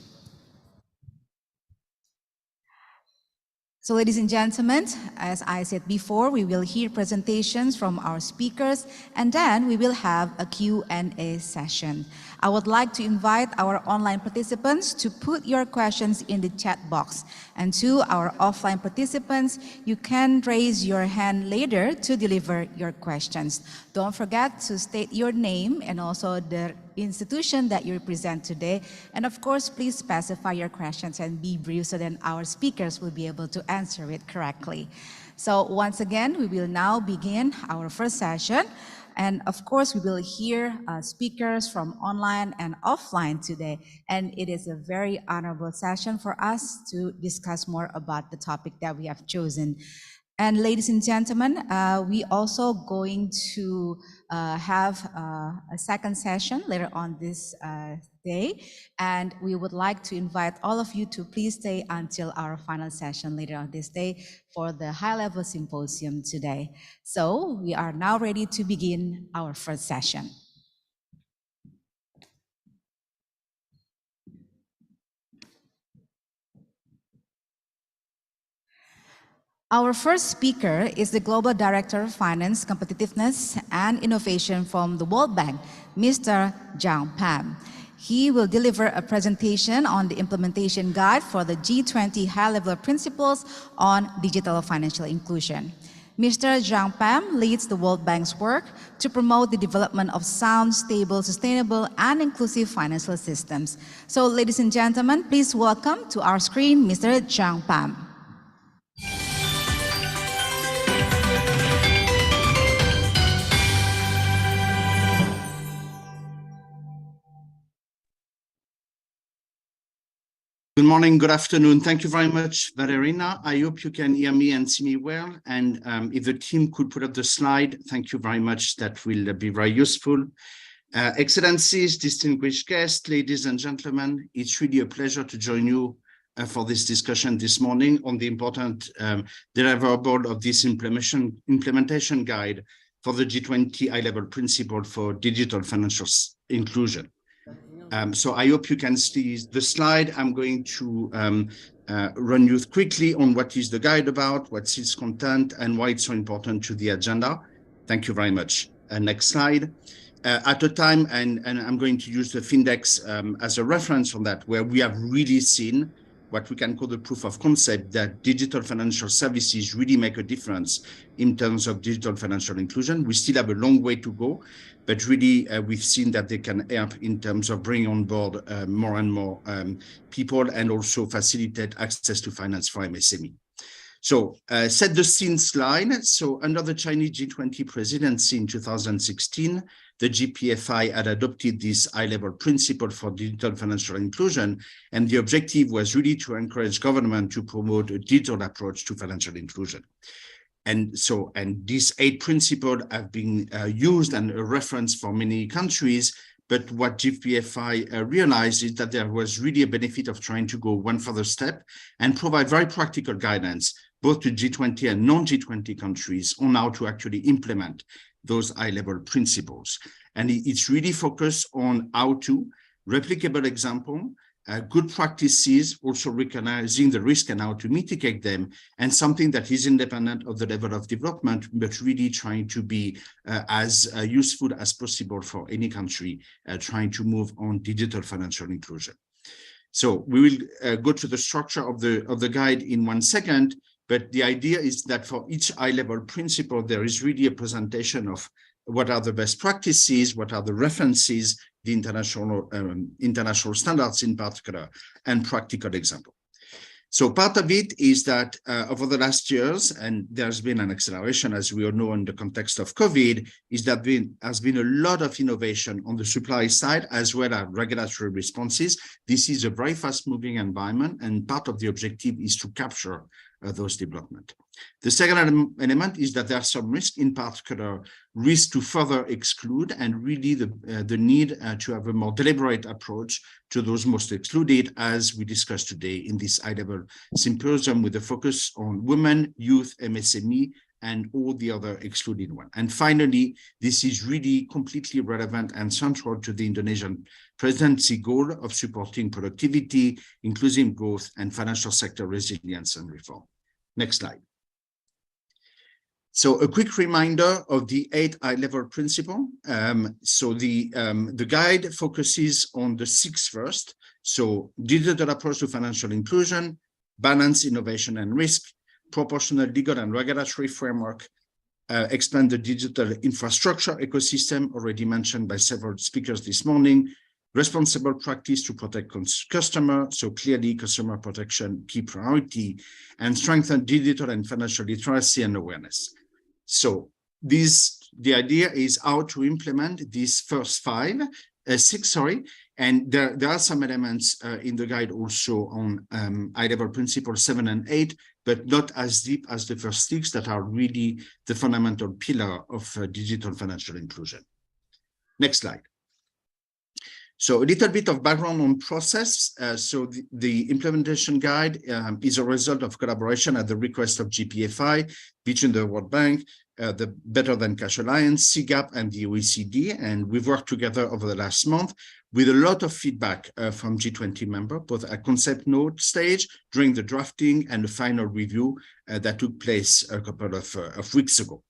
So ladies and gentlemen, as I said before, we will hear presentations from our speakers and then we will have a Q&A session. I would like to invite our online participants to put your questions in the chat box. And to our offline participants, you can raise your hand later to deliver your questions. Don't forget to state your name and also the institution that you represent today. And of course, please specify your questions and be brief so then our speakers will be able to answer it correctly. So once again, we will now begin our first session. And of course, we will hear speakers from online and offline today. And it is a very honorable session for us to discuss more about the topic that we have chosen. And ladies and gentlemen, we also going to have a second session later on this day, and we would like to invite all of you to please stay until our final session later on this day for the high-level symposium today. So we are now ready to begin our first session. Our first speaker is the Global Director of Finance, Competitiveness and Innovation from the World Bank, Mr. Zhang Pam. He will deliver a presentation on the implementation guide for the G20 high-level principles on digital financial inclusion. Mr. Zhang Pam leads the World Bank's work to promote the development of sound, stable, sustainable, and inclusive financial systems. So, ladies and gentlemen, please welcome to our screen Mr. Zhang Pam. Good morning, good afternoon. Thank you very much, Valerina. I hope you can hear me and see me well. And if the team could put up the slide, thank you very much. That will be very useful. Excellencies, distinguished guests, ladies and gentlemen, it's really a pleasure to join you for this discussion this morning on the important deliverable of this implementation guide for the G20 high-level principle for digital financial inclusion. So I hope you can see the slide. I'm going to run you quickly on what is the guide about, what's its content, and why it's so important to the agenda. Thank you very much. Next slide. At a time, and I'm going to use the Findex as a reference on that, where we have really seen what we can call the proof of concept that digital financial services really make a difference in terms of digital financial inclusion. We still have a long way to go, but really we've seen that they can help in terms of bringing on board more and more people and also facilitate access to finance for MSME. So set the scene slide. So under the Chinese G20 presidency in 2016, the Gpfi had adopted this high-level principle for digital financial inclusion, and the objective was really to encourage government to promote a digital approach to financial inclusion. And these 8 principles have been used and a reference for many countries, but what Gpfi realized is that there was really a benefit of trying to go one further step and provide very practical guidance, both to G20 and non-G20 countries, on how to actually implement those high-level principles. And it's really focused on how to, replicable example, good practices, also recognizing the risk and how to mitigate them, and something that is independent of the level of development, but really trying to be as useful as possible for any country trying to move on digital financial inclusion. So we will go to the structure of the guide in 1 second, but the idea is that for each high-level principle, there is really a presentation of what are the best practices, what are the references, the international standards in particular, and practical example. So part of it is that over the last years, and there's been an acceleration, as we all know, in the context of COVID, is that there has been a lot of innovation on the supply side, as well as regulatory responses. This is a very fast-moving environment, and part of the objective is to capture those development. The second element is that there are some risk, in particular, risk to further exclude, and really the need to have a more deliberate approach to those most excluded, as we discussed today in this high-level symposium, with a focus on women, youth, MSME, and all the other excluded ones. And finally, this is really completely relevant and central to the Indonesian presidency goal of supporting productivity, inclusive growth, and financial sector resilience and reform. Next slide. So a quick reminder of the 8 high-level principles. So the guide focuses on the 6 first. So digital approach to financial inclusion, balance innovation and risk, proportional legal and regulatory framework, expand the digital infrastructure ecosystem, already mentioned by several speakers this morning, responsible practice to protect customer, so clearly customer protection, key priority, and strengthen digital and financial literacy and awareness. So the idea is how to implement these first 6, And there are some elements in the guide also on high-level principles 7 and 8, but not as deep as the first 6 that are really the fundamental pillar of digital financial inclusion. Next slide. So a little bit of background on process. So the implementation guide is a result of collaboration at the request of Gpfi between the World Bank, the Better Than Cash Alliance, CGAP, and the OECD. And we've worked together over the last month with a lot of feedback from G20 members, both at concept note stage, during the drafting, and the final review that took place a couple of weeks ago.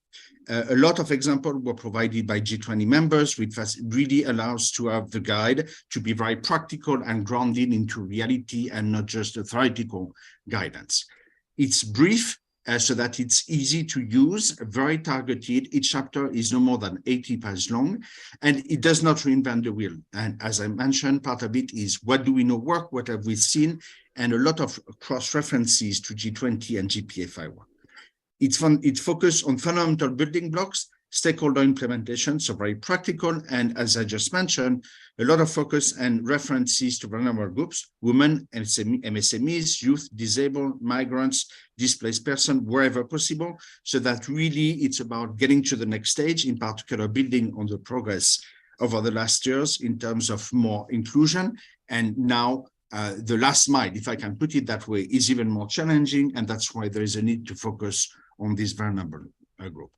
A lot of examples were provided by G20 members, which really allows to have the guide to be very practical and grounded into reality and not just a theoretical guidance. It's brief so that it's easy to use, very targeted. Each chapter is no more than 80 pages long, and it does not reinvent the wheel. And as I mentioned, part of it is what do we know work, what have we seen, and a lot of cross-references to G20 and Gpfi work. It's focused on fundamental building blocks, stakeholder implementation, so very practical, and as I just mentioned, a lot of focus and references to vulnerable groups, women, MSMEs, youth, disabled, migrants, displaced persons, wherever possible, so that really it's about getting to the next stage, in particular building on the progress over the last years in terms of more inclusion, and now the last mile, if I can put it that way, is even more challenging, and that's why there is a need to focus on this vulnerable group.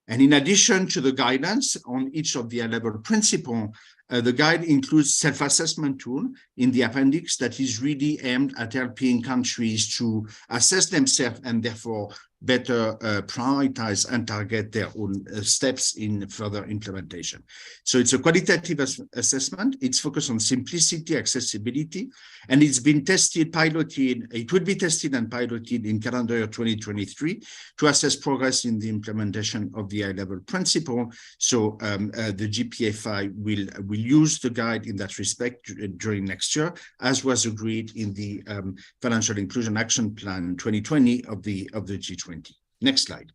And in addition to the guidance on each of the high-level principles, the guide includes self-assessment tool in the appendix that is really aimed at helping countries to assess themselves and therefore better prioritize and target their own steps in further implementation. So it's a qualitative assessment. It's focused on simplicity, accessibility, and it's been tested, piloted. It will be tested and piloted in calendar year 2023 to assess progress in the implementation of the high-level principle. So the Gpfi will use the guide in that respect during next year, as was agreed in the Financial Inclusion Action Plan 2020 of the G20. Next slide.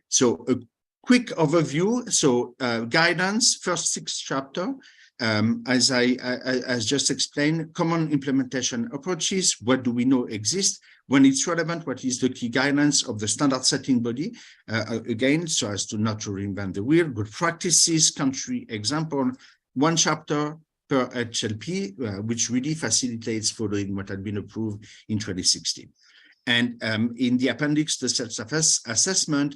So a quick overview. So guidance, first 6 chapters, as just explained, common implementation approaches. What do we know exist? When it's relevant, what is the key guidance of the standard setting body? Again, so as to not to reinvent the wheel, good practices, country example, 1 chapter per HLP, which really facilitates following what had been approved in 2016. And in the appendix, the self-assessment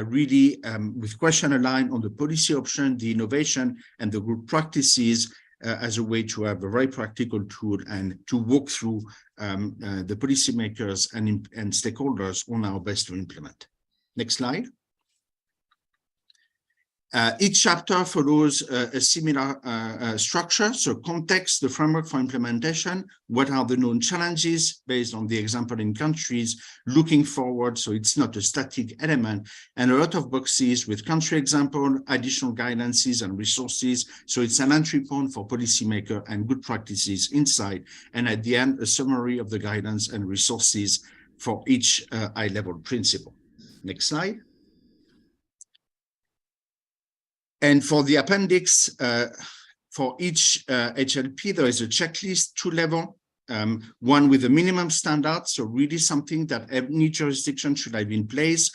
really with question aligned on the policy option, the innovation, and the group practices as a way to have a very practical tool and to walk through the policymakers and stakeholders on how best to implement. Next slide. Each chapter follows a similar structure. So context, the framework for implementation, what are the known challenges based on the example in countries, looking forward, so it's not a static element, and a lot of boxes with country example, additional guidances and resources. So it's an entry point for policymaker and good practices inside. And at the end, a summary of the guidance and resources for each high-level principle. Next slide. And for the appendix, for each HLP, there is a checklist, 2 levels, one with a minimum standard, so really something that any jurisdiction should have in place,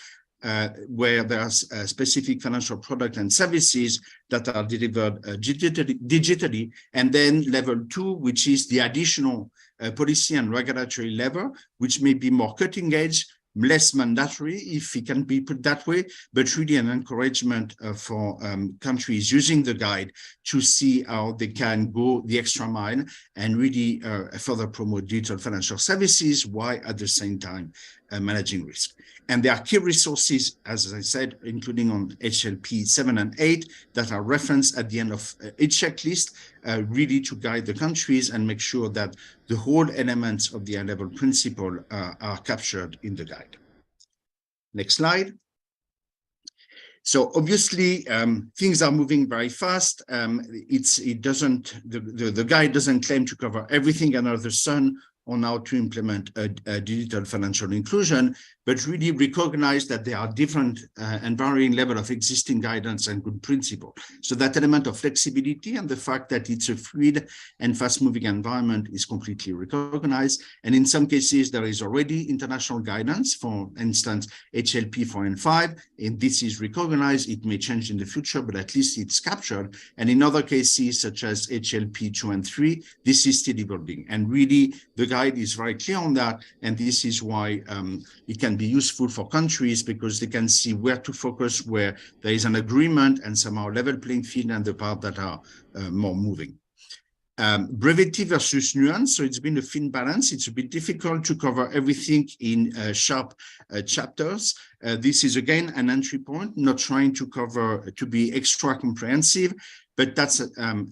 where there's specific financial products and services that are delivered digitally, and then level 2, which is the additional policy and regulatory level, which may be more cutting edge, less mandatory, if it can be put that way, but really an encouragement for countries using the guide to see how they can go the extra mile and really further promote digital financial services while at the same time managing risk. And there are key resources, as I said, including on HLP 7 and 8 that are referenced at the end of each checklist, really to guide the countries and make sure that the whole elements of the high-level principle are captured in the guide. Next slide. So obviously, things are moving very fast. The guide doesn't claim to cover everything under the sun on how to implement a digital financial inclusion, but really recognize that there are different and varying level of existing guidance and good principle. So that element of flexibility and the fact that it's a fluid and fast-moving environment is completely recognized. And in some cases, there is already international guidance, for instance, HLP 4 and 5, and this is recognized. It may change in the future, but at least it's captured. And in other cases, such as HLP 2 and 3, this is still evolving. And really, the guide is very clear on that. And this is why it can be useful for countries, because they can see where to focus, where there is an agreement and somehow level playing field, and the part that are more moving. Brevity versus nuance. So it's been a thin balance. It's a bit difficult to cover everything in sharp chapters. This is again an entry point, not trying to cover to be extra comprehensive, but that's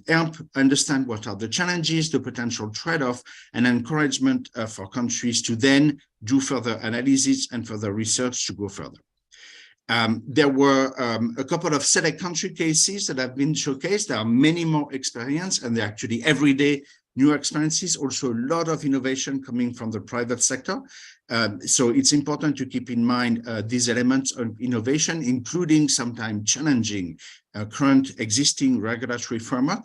help understand what are the challenges, the potential trade-off, and encouragement for countries to then do further analysis and further research to go further. There were a couple of select country cases that have been showcased. There are many more experience, and they're actually everyday new experiences, also a lot of innovation coming from the private sector. So it's important to keep in mind these elements of innovation, including sometimes challenging current existing regulatory framework.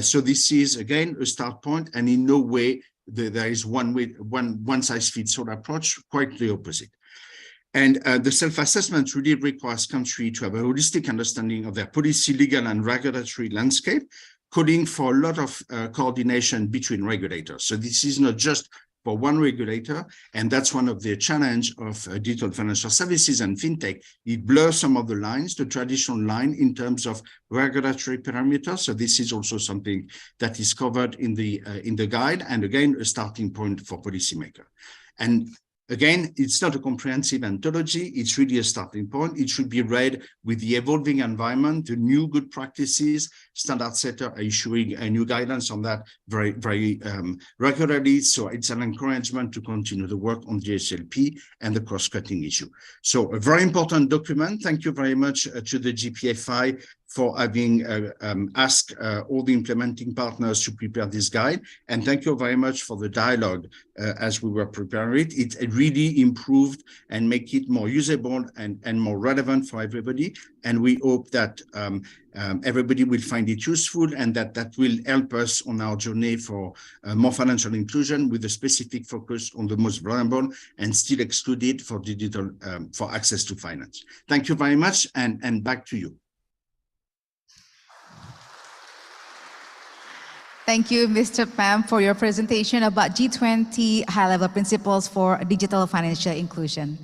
So this is, again, a start point, and in no way there is one size fits all approach, quite the opposite. And the self-assessment really requires countries to have a holistic understanding of their policy, legal, and regulatory landscape, calling for a lot of coordination between regulators. So this is not just for one regulator, and that's one of the challenge of digital financial services and fintech. It blurs some of the lines, the traditional line in terms of regulatory parameters. So this is also something that is covered in the guide, and again, a starting point for policymaker. And again, it's not a comprehensive anthology. It's really a starting point. It should be read with the evolving environment, the new good practices. Standard setter are issuing a new guidance on that very, very regularly. So it's an encouragement to continue the work on GSLP and the cross-cutting issue. So a very important document. Thank you very much to the Gpfi for having asked all the implementing partners to prepare this guide. And thank you very much for the dialogue as we were preparing it. It really improved and make it more usable and more relevant for everybody. And we hope that everybody will find it useful, and that will help us on our journey for more financial inclusion, with a specific focus on the most vulnerable and still excluded for digital, for access to finance. Thank you very much, and back to you. Thank you, Mr. Pam, for your presentation about G20 high-level principles for digital financial inclusion.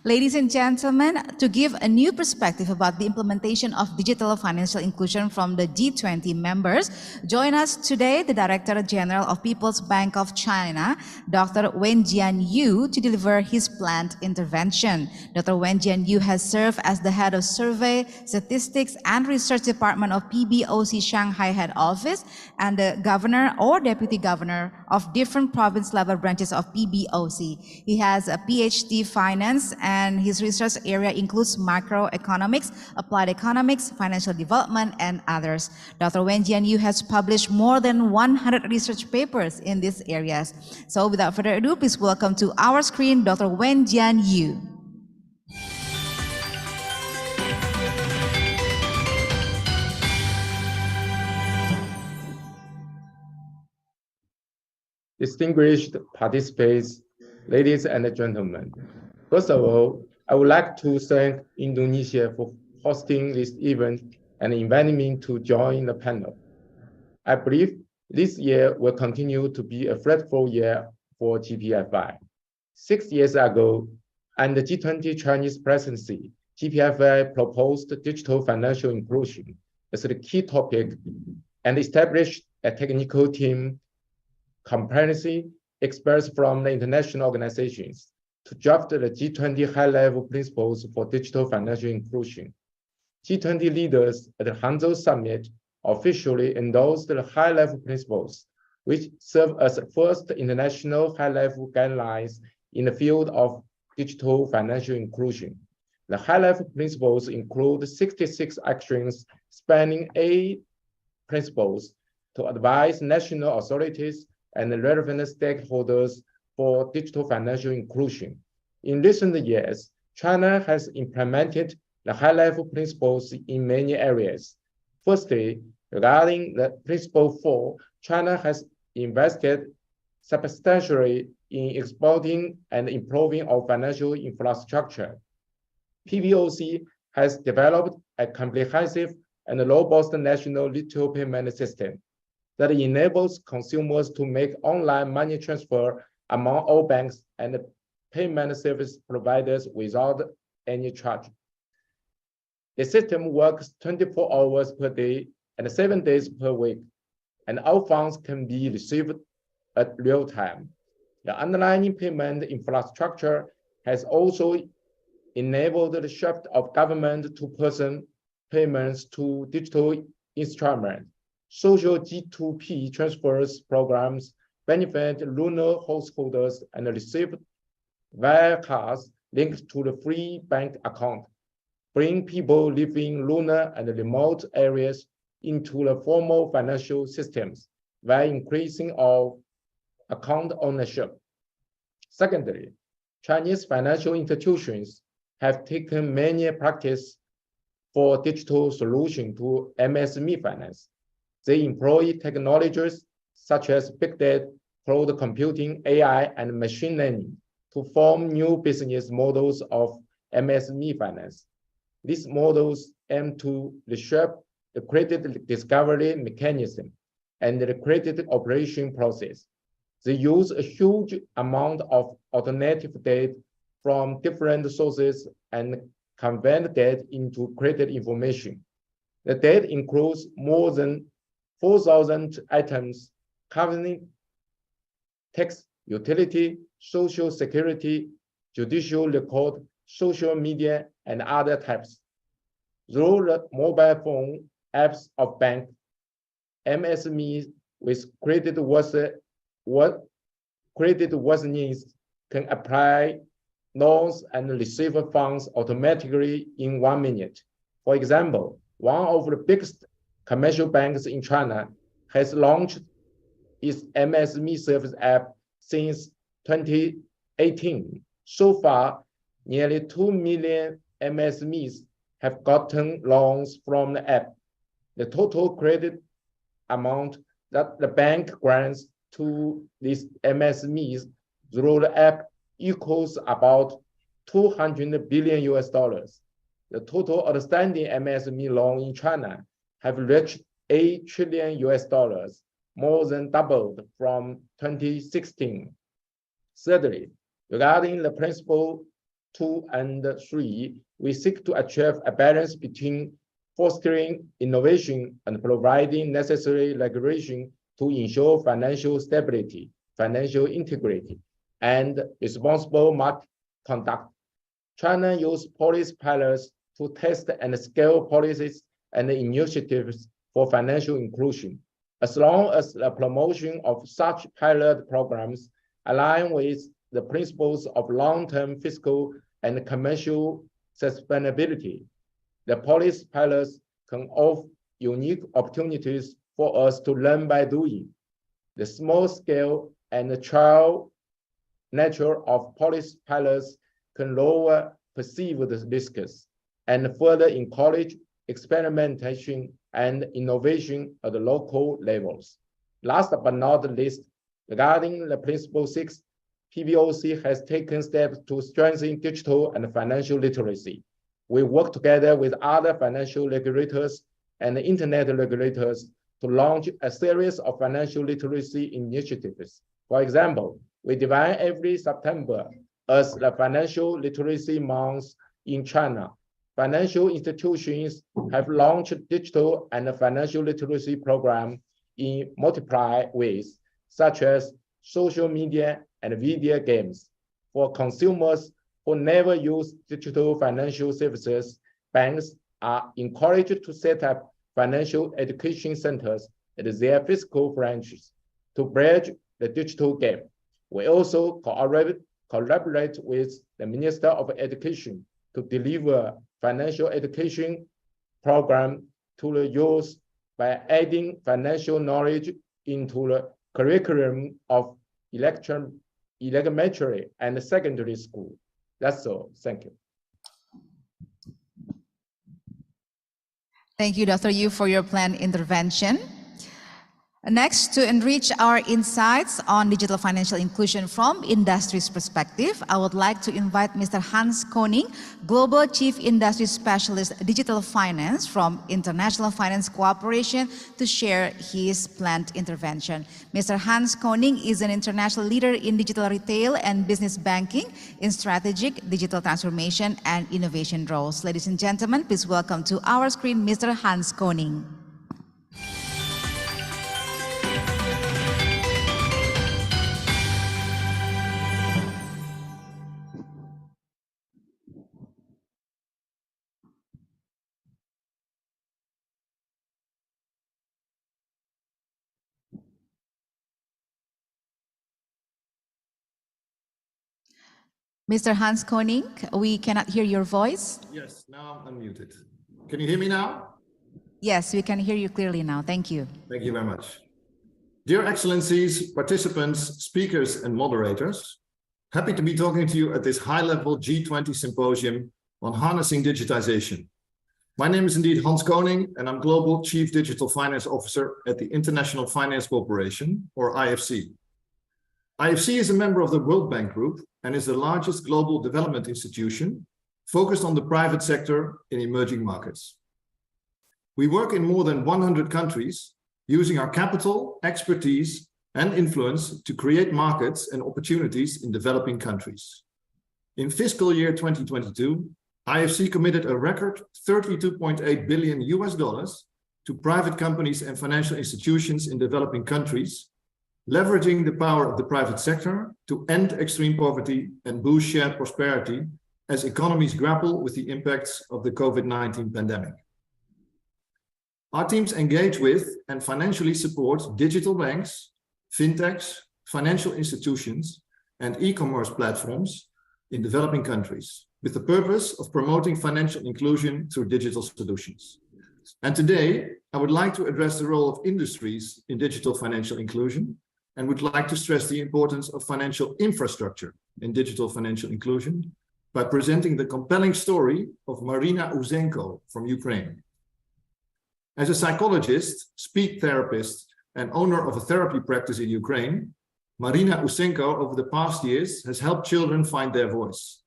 Ladies and gentlemen, to give a new perspective about the implementation of digital financial inclusion from the G20 members, join us today the Director General of People's Bank of China, Dr. Wenjian Yu, to deliver his planned intervention. Dr. Wenjian Yu has served as the head of Survey, Statistics, and Research Department of PBOC Shanghai Head Office, and the Governor or Deputy Governor of different province-level branches of PBOC. He has a PhD Finance, and his research area includes macroeconomics, applied economics, financial development, and others. Dr. Wenjian Yu has published more than 100 research papers in these areas. So without further ado, please welcome to our screen, Dr. Wenjian Yu. Distinguished participants, ladies and gentlemen. First of all, I would like to thank Indonesia for hosting this event and inviting me to join the panel. I believe this year will continue to be a fruitful year for Gpfi. 6 years ago, under the G20 Chinese presidency, Gpfi proposed digital financial inclusion as the key topic and established a technical team comprehensive experts from the international organizations to draft the G20 high-level principles for digital financial inclusion. G20 leaders at the Hangzhou Summit officially endorsed the high-level principles, which serve as the first international high-level guidelines in the field of digital financial inclusion. The high-level principles include 66 actions spanning 8 principles to advise national authorities and relevant stakeholders for digital financial inclusion. In recent years, China has implemented the high-level principles in many areas. Firstly, regarding the principle 4, China has invested substantially in exploiting and improving our financial infrastructure. PBOC has developed a comprehensive and robust national digital payment system that enables consumers to make online money transfer among all banks and payment service providers without any charge. The system works 24 hours per day and 7 days per week, and all funds can be received at real time. The underlying payment infrastructure has also enabled the shift of government-to-person payments to digital instruments. Social G2P transfers programs benefit lunar householders and receive via cards linked to the free bank account, bring people living in lunar and remote areas into the formal financial systems while increasing our account ownership. Secondly, Chinese financial institutions have taken many practices for digital solution to MSME finance. They employ technologies such as big data, cloud computing, AI, and machine learning to form new business models of MSME finance. These models aim to reshape the credit discovery mechanism and the credit operation process. They use a huge amount of alternative data from different sources and convert data into credit information. The data includes more than 4,000 items covering tax, utility, social security, judicial record, social media, and other types. Through the mobile phone apps of bank, MSMEs with creditworthiness can apply loans and receive funds automatically in 1 minute. For example, one of the biggest commercial banks in China has launched its MSME service app since 2018. So far, nearly 2 million MSMEs have gotten loans from the app. The total credit amount that the bank grants to these MSMEs through the app equals about 200 billion US dollars. The total outstanding MSME loan in China have reached 8 trillion US dollars, more than doubled from 2016. Thirdly, regarding the principle 2 and 3, we seek to achieve a balance between fostering innovation and providing necessary regulation to ensure financial stability, financial integrity, and responsible market conduct. China used policy pilots to test and scale policies and initiatives for financial inclusion. As long as the promotion of such pilot programs align with the principles of long-term fiscal and commercial sustainability, the policy pilots can offer unique opportunities for us to learn by doing. The small scale and the trial nature of policy pilots can lower perceived risks and further encourage experimentation and innovation at the local levels. Last but not least, regarding the principle 6, PBOC has taken steps to strengthen digital and financial literacy. We work together with other financial regulators and internet regulators to launch a series of financial literacy initiatives. For example, we define every September as the Financial Literacy Month in China. Financial institutions have launched digital and financial literacy programs in multiple ways, such as social media and video games. For consumers who never use digital financial services, banks are encouraged to set up financial education centers at their physical branches to bridge the digital gap. We also collaborate with the Minister of Education to deliver financial education program to the youth by adding financial knowledge into the curriculum of elementary and secondary school. That's all. Thank you. Thank you, Dr. Yu, for your planned intervention. Next, to enrich our insights on digital financial inclusion from industry's perspective, I would like to invite Mr. Hans Koning, Global Chief Industry Specialist Digital Finance from International Finance Cooperation, to share his planned intervention. Mr. Hans Koning is an international leader in digital retail and business banking in strategic digital transformation and innovation roles. Ladies and gentlemen, please welcome to our screen Mr. Hans Koning. Mr. Hans Koning, we cannot hear your voice. Yes, now I'm unmuted. Can you hear me now? Yes, we can hear you clearly now. Thank you. Thank you very much. Dear Excellencies, participants, speakers, and moderators, happy to be talking to you at this high-level G20 symposium on harnessing digitization. My name is indeed Hans Koning, and I'm Global Chief Digital Finance Officer at the International Finance Corporation, or IFC. IFC is a member of the World Bank Group and is the largest global development institution focused on the private sector in emerging markets. We work in more than 100 countries using our capital, expertise, and influence to create markets and opportunities in developing countries. In fiscal year 2022, IFC committed a record $32.8 billion to private companies and financial institutions in developing countries, leveraging the power of the private sector to end extreme poverty and boost shared prosperity as economies grapple with the impacts of the COVID-19 pandemic. Our teams engage with and financially support digital banks, fintechs, financial institutions, and e-commerce platforms in developing countries with the purpose of promoting financial inclusion through digital solutions. And today, I would like to address the role of industries in digital financial inclusion and would like to stress the importance of financial infrastructure in digital financial inclusion by presenting the compelling story of Marina Uzenko from Ukraine. As a psychologist, speech therapist, and owner of a therapy practice in Ukraine, Marina Uzenko over the past years has helped children find their voice.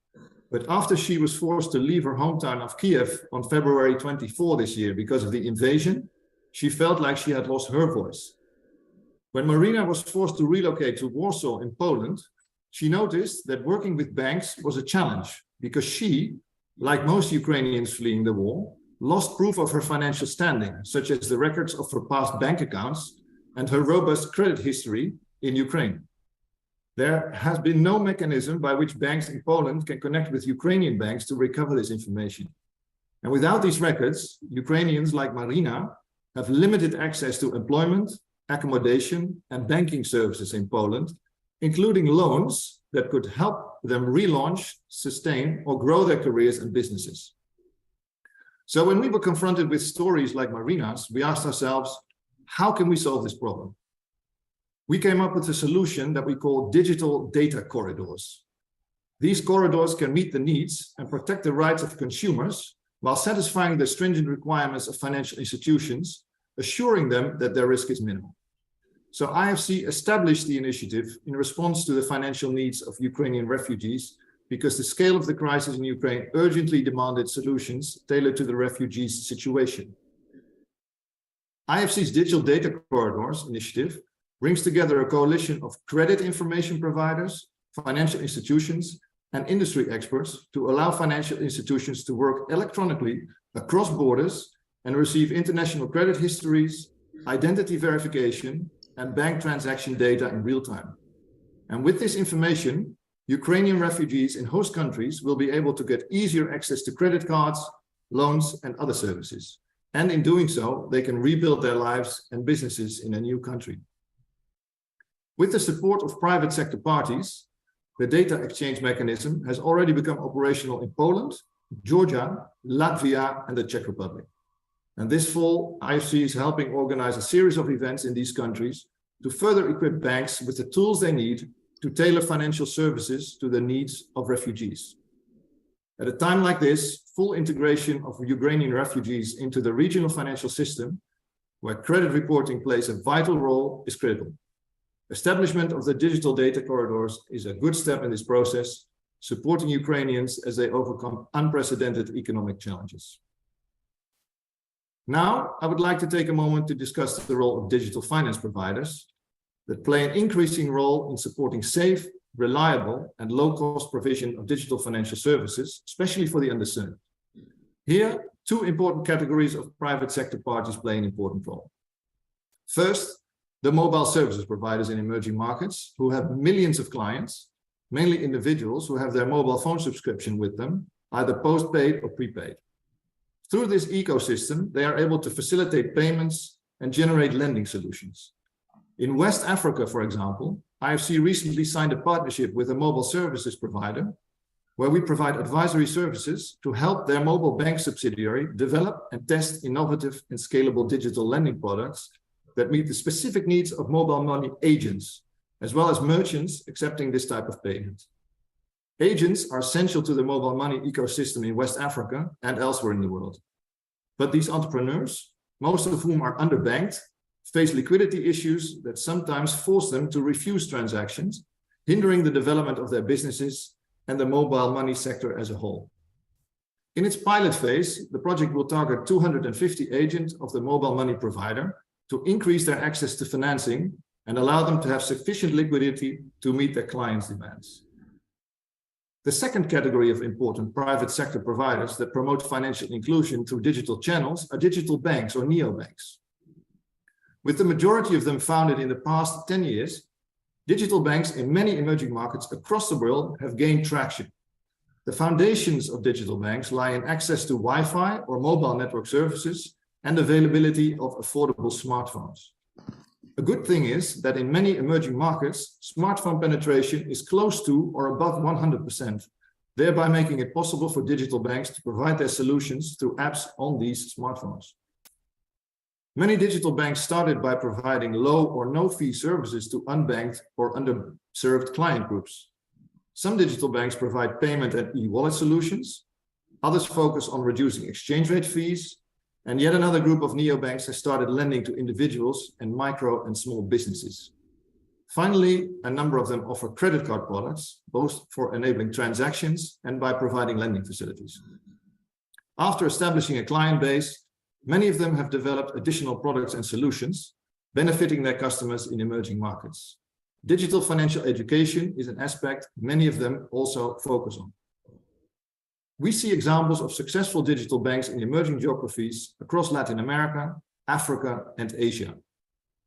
But after she was forced to leave her hometown of Kiev on February 24 this year because of the invasion, she felt like she had lost her voice. When Marina was forced to relocate to Warsaw in Poland, she noticed that working with banks was a challenge because she, like most Ukrainians fleeing the war, lost proof of her financial standing, such as the records of her past bank accounts and her robust credit history in Ukraine. There has been no mechanism by which banks in Poland can connect with Ukrainian banks to recover this information. And without these records, Ukrainians like Marina have limited access to employment, accommodation, and banking services in Poland, including loans that could help them relaunch, sustain, or grow their careers and businesses. So when we were confronted with stories like Marina's, we asked ourselves, how can we solve this problem? We came up with a solution that we call digital data corridors. These corridors can meet the needs and protect the rights of consumers while satisfying the stringent requirements of financial institutions, assuring them that their risk is minimal. So IFC established the initiative in response to the financial needs of Ukrainian refugees because the scale of the crisis in Ukraine urgently demanded solutions tailored to the refugees' situation. IFC's Digital Data Corridors initiative brings together a coalition of credit information providers, financial institutions, and industry experts to allow financial institutions to work electronically across borders and receive international credit histories, identity verification, and bank transaction data in real time. And with this information, Ukrainian refugees in host countries will be able to get easier access to credit cards, loans, and other services. And in doing so, they can rebuild their lives and businesses in a new country. With the support of private sector parties, the data exchange mechanism has already become operational in Poland, Georgia, Latvia, and the Czech Republic. And this fall, IFC is helping organize a series of events in these countries to further equip banks with the tools they need to tailor financial services to the needs of refugees. At a time like this, full integration of Ukrainian refugees into the regional financial system, where credit reporting plays a vital role, is critical. Establishment of the digital data corridors is a good step in this process, supporting Ukrainians as they overcome unprecedented economic challenges. Now, I would like to take a moment to discuss the role of digital finance providers that play an increasing role in supporting safe, reliable, and low-cost provision of digital financial services, especially for the underserved. Here, two important categories of private sector parties play an important role. First, the mobile services providers in emerging markets who have millions of clients, mainly individuals who have their mobile phone subscription with them, either postpaid or prepaid. Through this ecosystem, they are able to facilitate payments and generate lending solutions. In West Africa, for example, IFC recently signed a partnership with a mobile services provider where we provide advisory services to help their mobile bank subsidiary develop and test innovative and scalable digital lending products that meet the specific needs of mobile money agents, as well as merchants accepting this type of payment. Agents are essential to the mobile money ecosystem in West Africa and elsewhere in the world. But these entrepreneurs, most of whom are underbanked, face liquidity issues that sometimes force them to refuse transactions, hindering the development of their businesses and the mobile money sector as a whole. In its pilot phase, the project will target 250 agents of the mobile money provider to increase their access to financing and allow them to have sufficient liquidity to meet their clients' demands. The second category of important private sector providers that promote financial inclusion through digital channels are digital banks or neobanks. With the majority of them founded in the past 10 years, digital banks in many emerging markets across the world have gained traction. The foundations of digital banks lie in access to Wi-Fi or mobile network services and availability of affordable smartphones. A good thing is that in many emerging markets, smartphone penetration is close to or above 100%, thereby making it possible for digital banks to provide their solutions through apps on these smartphones. Many digital banks started by providing low or no fee services to unbanked or underserved client groups. Some digital banks provide payment and e-wallet solutions. Others focus on reducing exchange rate fees. And yet another group of neobanks has started lending to individuals and micro and small businesses. Finally, a number of them offer credit card products, both for enabling transactions and by providing lending facilities. After establishing a client base, many of them have developed additional products and solutions, benefiting their customers in emerging markets. Digital financial education is an aspect many of them also focus on. We see examples of successful digital banks in emerging geographies across Latin America, Africa, and Asia.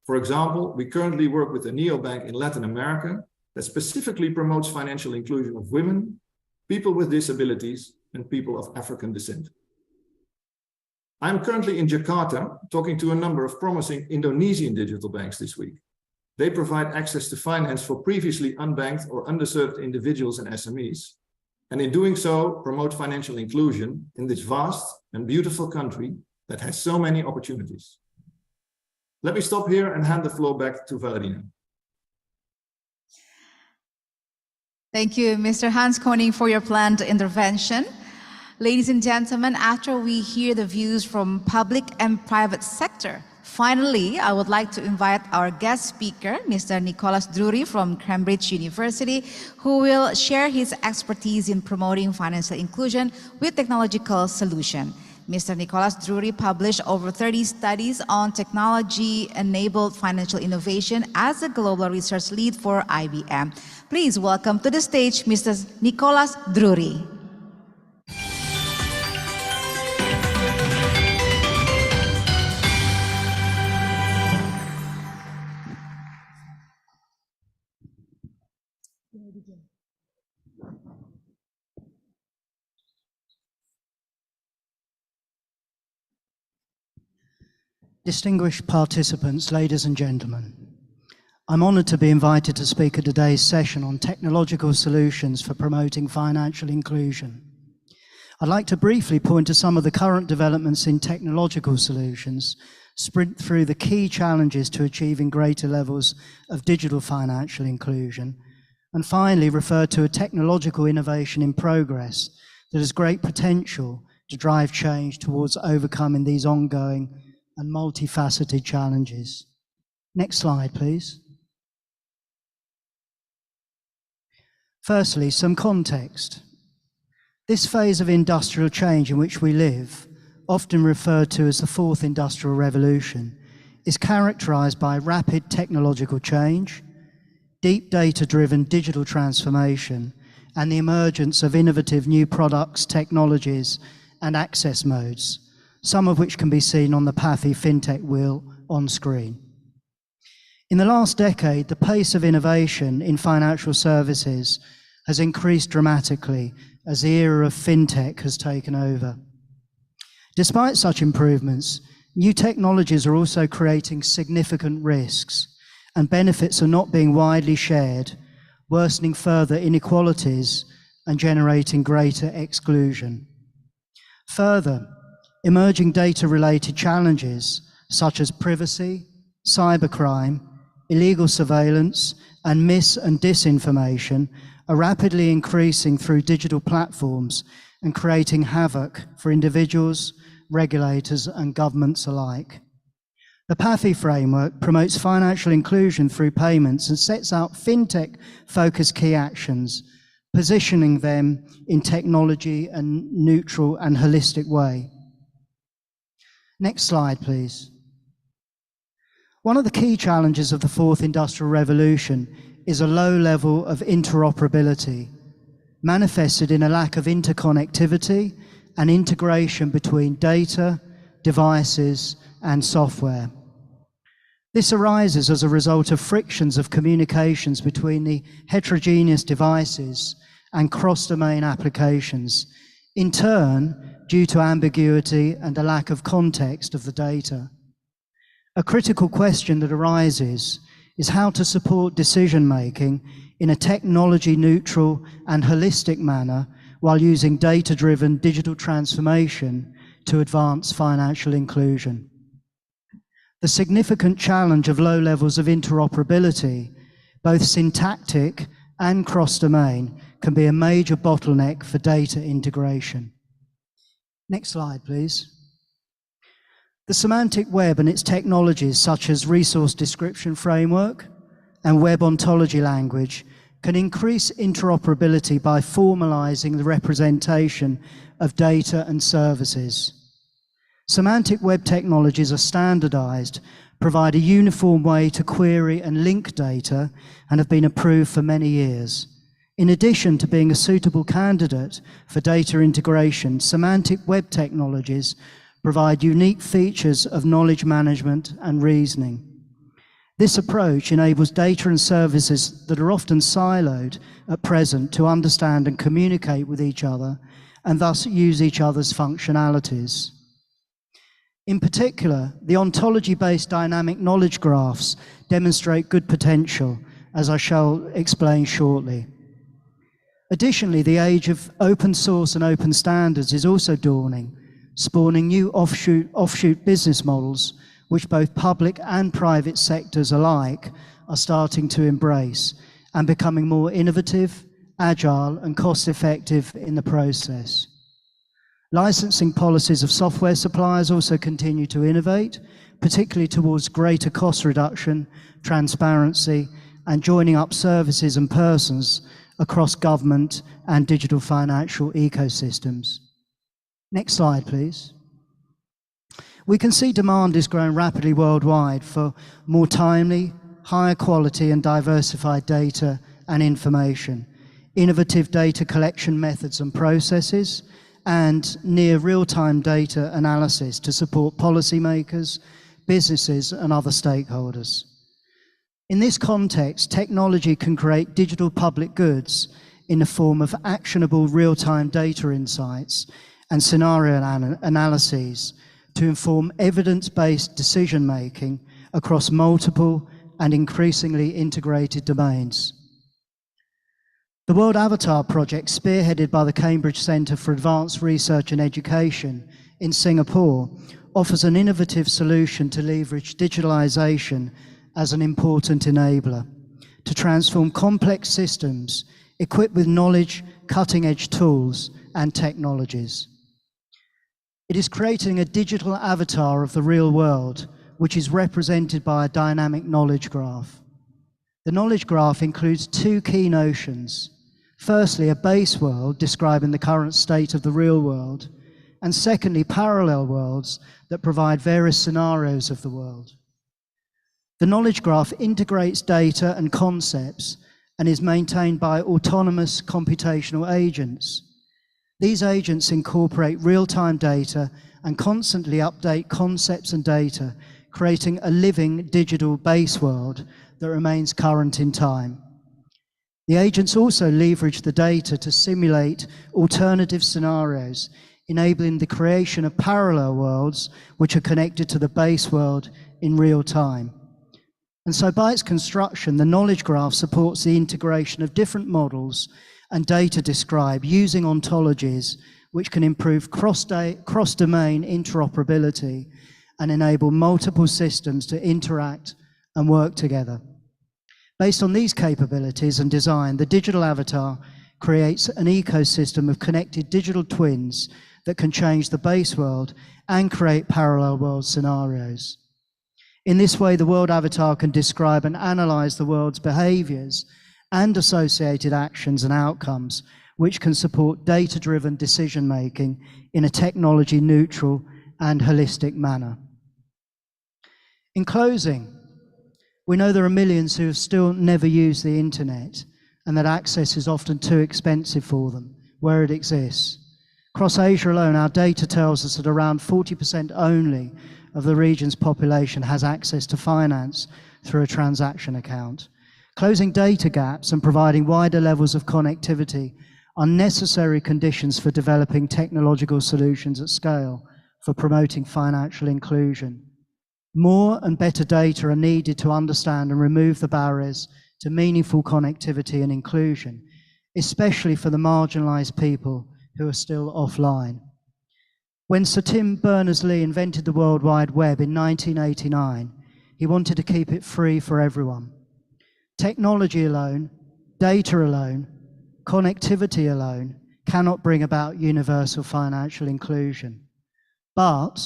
For example, we currently work with a neobank in Latin America that specifically promotes financial inclusion of women, people with disabilities, and people of African descent. I'm currently in Jakarta talking to a number of promising Indonesian digital banks this week. They provide access to finance for previously unbanked or underserved individuals and SMEs, and in doing so, promote financial inclusion in this vast and beautiful country that has so many opportunities. Let me stop here and hand the floor back to Valerina. Thank you, Mr. Hans Koning, for your planned intervention. Ladies and gentlemen, after we hear the views from public and private sector, finally, I would like to invite our guest speaker, Mr. Nicholas Drury from Cambridge University, who will share his expertise in promoting financial inclusion with technological solutions. Mr. Nicholas Drury published over 30 studies on technology-enabled financial innovation as a global research lead for IBM. Please welcome to the stage Mr. Nicholas Drury. Distinguished participants, ladies and gentlemen, I'm honored to be invited to speak at today's session on technological solutions for promoting financial inclusion. I'd like to briefly point to some of the current developments in technological solutions sprint through the key challenges to achieving greater levels of digital financial inclusion, and finally refer to a technological innovation in progress that has great potential to drive change towards overcoming these ongoing and multifaceted challenges. Next slide, please. Firstly, some context. This phase of industrial change in which we live, often referred to as the Fourth Industrial Revolution, is characterized by rapid technological change, deep data-driven digital transformation, and the emergence of innovative new products, technologies, and access modes, some of which can be seen on the Gpfi FinTech wheel on screen. In the last decade, the pace of innovation in financial services has increased dramatically as the era of FinTech has taken over. Despite such improvements, new technologies are also creating significant risks, and benefits are not being widely shared, worsening further inequalities and generating greater exclusion. Further, emerging data-related challenges such as privacy, cybercrime, illegal surveillance, and mis- and disinformation are rapidly increasing through digital platforms and creating havoc for individuals, regulators, and governments alike. The Gpfi framework promotes financial inclusion through payments and sets out fintech-focused key actions, positioning them in technology and neutral and holistic way. Next slide, please. One of the key challenges of the Fourth Industrial Revolution is a low level of interoperability, manifested in a lack of interconnectivity and integration between data, devices, and software. This arises as a result of frictions of communications between the heterogeneous devices and cross-domain applications, in turn due to ambiguity and a lack of context of the data. A critical question that arises is how to support decision-making in a technology-neutral and holistic manner while using data-driven digital transformation to advance financial inclusion. The significant challenge of low levels of interoperability, both syntactic and cross-domain, can be a major bottleneck for data integration. Next slide, please. The semantic web and its technologies such as resource description framework and web ontology language can increase interoperability by formalizing the representation of data and services. Semantic web technologies are standardized, provide a uniform way to query and link data, and have been approved for many years. In addition to being a suitable candidate for data integration, semantic web technologies provide unique features of knowledge management and reasoning. This approach enables data and services that are often siloed at present to understand and communicate with each other and thus use each other's functionalities. In particular, the ontology-based dynamic knowledge graphs demonstrate good potential, as I shall explain shortly. Additionally, the age of open source and open standards is also dawning, spawning new offshoot business models, which both public and private sectors alike are starting to embrace and becoming more innovative, agile, and cost-effective in the process. Licensing policies of software suppliers also continue to innovate, particularly towards greater cost reduction, transparency, and joining up services and persons across government and digital financial ecosystems. Next slide, please. We can see demand is growing rapidly worldwide for more timely, higher quality and diversified data and information, innovative data collection methods and processes, and near real-time data analysis to support policymakers, businesses, and other stakeholders. In this context, technology can create digital public goods in the form of actionable real-time data insights and scenario analyses to inform evidence-based decision-making across multiple and increasingly integrated domains. The World Avatar project, spearheaded by the Cambridge Centre for Advanced Research and Education in Singapore, offers an innovative solution to leverage digitalization as an important enabler to transform complex systems equipped with knowledge, cutting-edge tools, and technologies. It is creating a digital avatar of the real world, which is represented by a dynamic knowledge graph. The knowledge graph includes two key notions. Firstly, a base world describing the current state of the real world, and secondly, parallel worlds that provide various scenarios of the world. The knowledge graph integrates data and concepts and is maintained by autonomous computational agents. These agents incorporate real-time data and constantly update concepts and data, creating a living digital base world that remains current in time. The agents also leverage the data to simulate alternative scenarios, enabling the creation of parallel worlds which are connected to the base world in real time. And so by its construction, the knowledge graph supports the integration of different models and data described using ontologies which can improve cross-domain interoperability and enable multiple systems to interact and work together. Based on these capabilities and design, the digital avatar creates an ecosystem of connected digital twins that can change the base world and create parallel world scenarios. In this way, the world avatar can describe and analyze the world's behaviors and associated actions and outcomes, which can support data-driven decision-making in a technology-neutral and holistic manner. In closing, we know there are millions who have still never used the internet and that access is often too expensive for them where it exists. Across Asia alone, our data tells us that around 40% only of the region's population has access to finance through a transaction account. Closing data gaps and providing wider levels of connectivity are necessary conditions for developing technological solutions at scale for promoting financial inclusion. More and better data are needed to understand and remove the barriers to meaningful connectivity and inclusion, especially for the marginalized people who are still offline. When Sir Tim Berners-Lee invented the World Wide Web in 1989, he wanted to keep it free for everyone. Technology alone, data alone, connectivity alone cannot bring about universal financial inclusion. But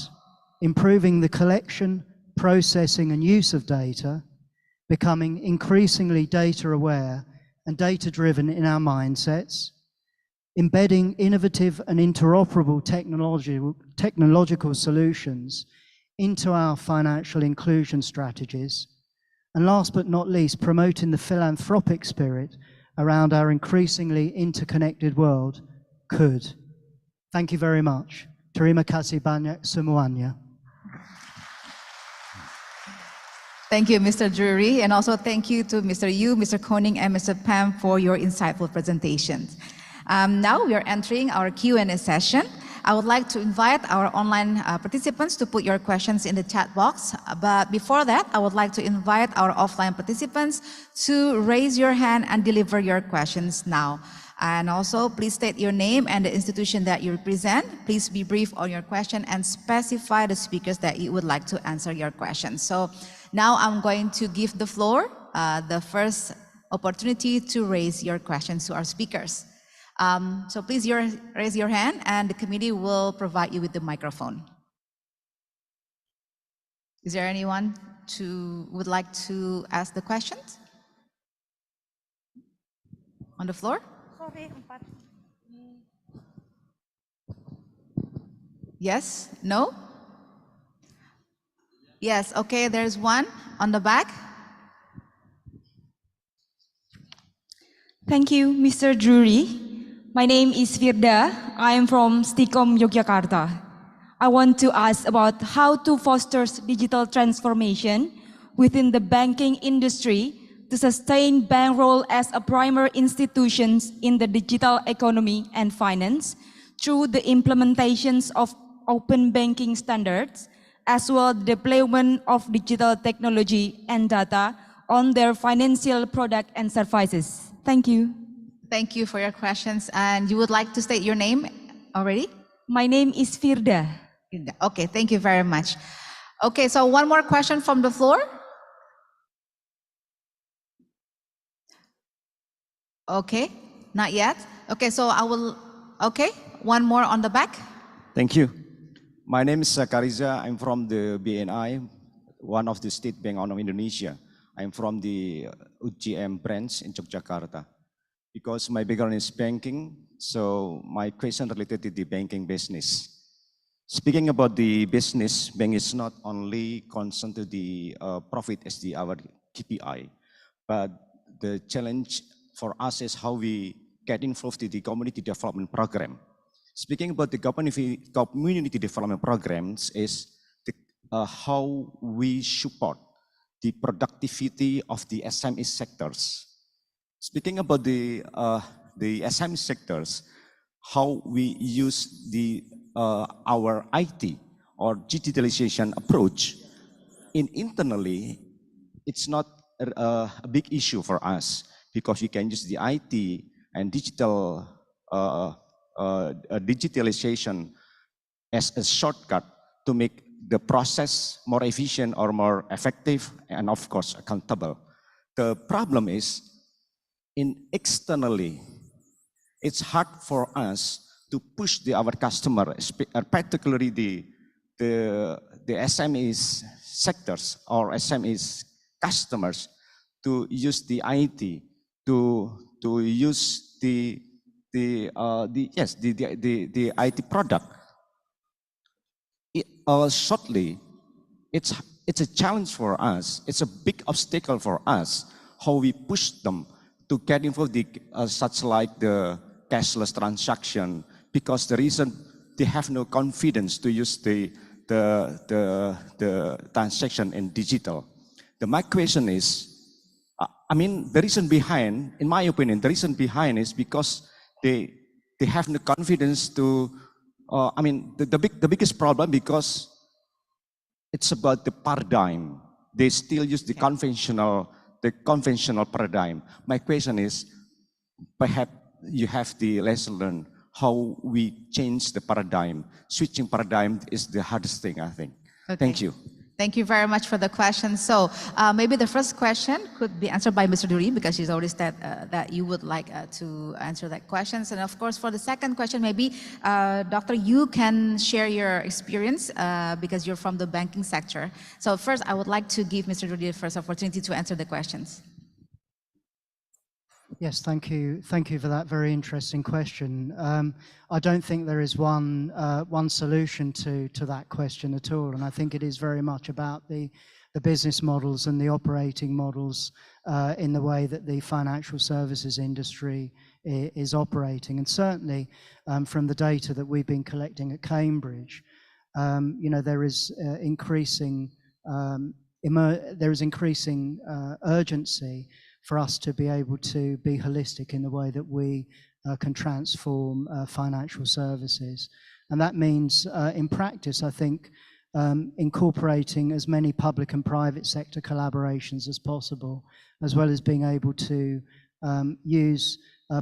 improving the collection, processing and use of data, becoming increasingly data aware and data driven in our mindsets, embedding innovative and interoperable technological solutions into our financial inclusion strategies, and last but not least, promoting the philanthropic spirit around our increasingly interconnected world could. Thank you very much. Terima kasih banyak semuanya. Thank you, Mr. Drury, and also thank you to Mr. Yu, Mr. Koning, and Mr. Pam for your insightful presentations. Now we are entering our Q&A session. I would like to invite our online participants to put your questions in the chat box. But before that, I would like to invite our offline participants to raise your hand and deliver your questions now. And also, please state your name and the institution that you represent. Please be brief on your question and specify the speakers that you would like to answer your questions. So now I'm going to give the floor, the first opportunity to raise your questions to our speakers. So please raise your hand and the committee will provide you with the microphone. Is there anyone who would like to ask the questions? On the floor? Yes? No? Yes, okay, there's one on the back. Thank you, Mr. Drury. My name is Firda. I am from Stikom, Yogyakarta. I want to ask about how to foster digital transformation within the banking industry to sustain bank role as a primary institution in the digital economy and finance through the implementations of open banking standards, as well as the deployment of digital technology and data on their financial product and services. Thank you. Thank you for your questions. And you would like to state your name already? My name is Firda. Okay, thank you very much. Okay, so one more question from the floor. Okay, not yet. Okay, so okay, one more on the back. Thank you. My name is Kariza. I'm from the BNI, one of the state bank of Indonesia. I'm from the UGM branch in Yogyakarta. Because my background is banking, so my question related to the banking business. Speaking about the business, bank is not only concerned to the profit as our Gpfi, but the challenge for us is how we get involved in the community development program. Speaking about the community development programs is how we support the productivity of the SME sectors. Speaking about the SME sectors, how we use our IT or digitalization approach internally, it's not a big issue for us because we can use the IT and digitalization as a shortcut to make the process more efficient or more effective and of course accountable. The problem is externally, it's hard for us to push our customer, particularly the SMEs sectors or SMEs customers, to use the IT, to use the IT product. Shortly, it's a challenge for us. It's a big obstacle for us how we push them to get involved such like the cashless transaction, because the reason they have no confidence to use the transaction in digital. My question is, the reason behind, in my opinion, the reason behind is because they have no confidence to. The biggest problem because it's about the paradigm. They still use the conventional paradigm. My question is, perhaps you have the lesson learned how we change the paradigm. Switching paradigm is the hardest thing, I think. Okay. Thank you. Thank you very much for the question. So maybe the first question could be answered by Mr. Duri, because she's already said that you would like to answer that question. And of course, for the second question, maybe Doctor, you can share your experience because you're from the banking sector. So first, I would like to give Mr. Duri the first opportunity to answer the questions. Yes, thank you. Thank you for that very interesting question. I don't think there is one solution to that question at all, and I think it is very much about the business models and the operating models in the way that the financial services industry is operating. And certainly, from the data that we've been collecting at Cambridge, there is increasing urgency for us to be able to be holistic in the way that we can transform financial services. And that means, in practice, I think, incorporating as many public and private sector collaborations as possible, as well as being able to use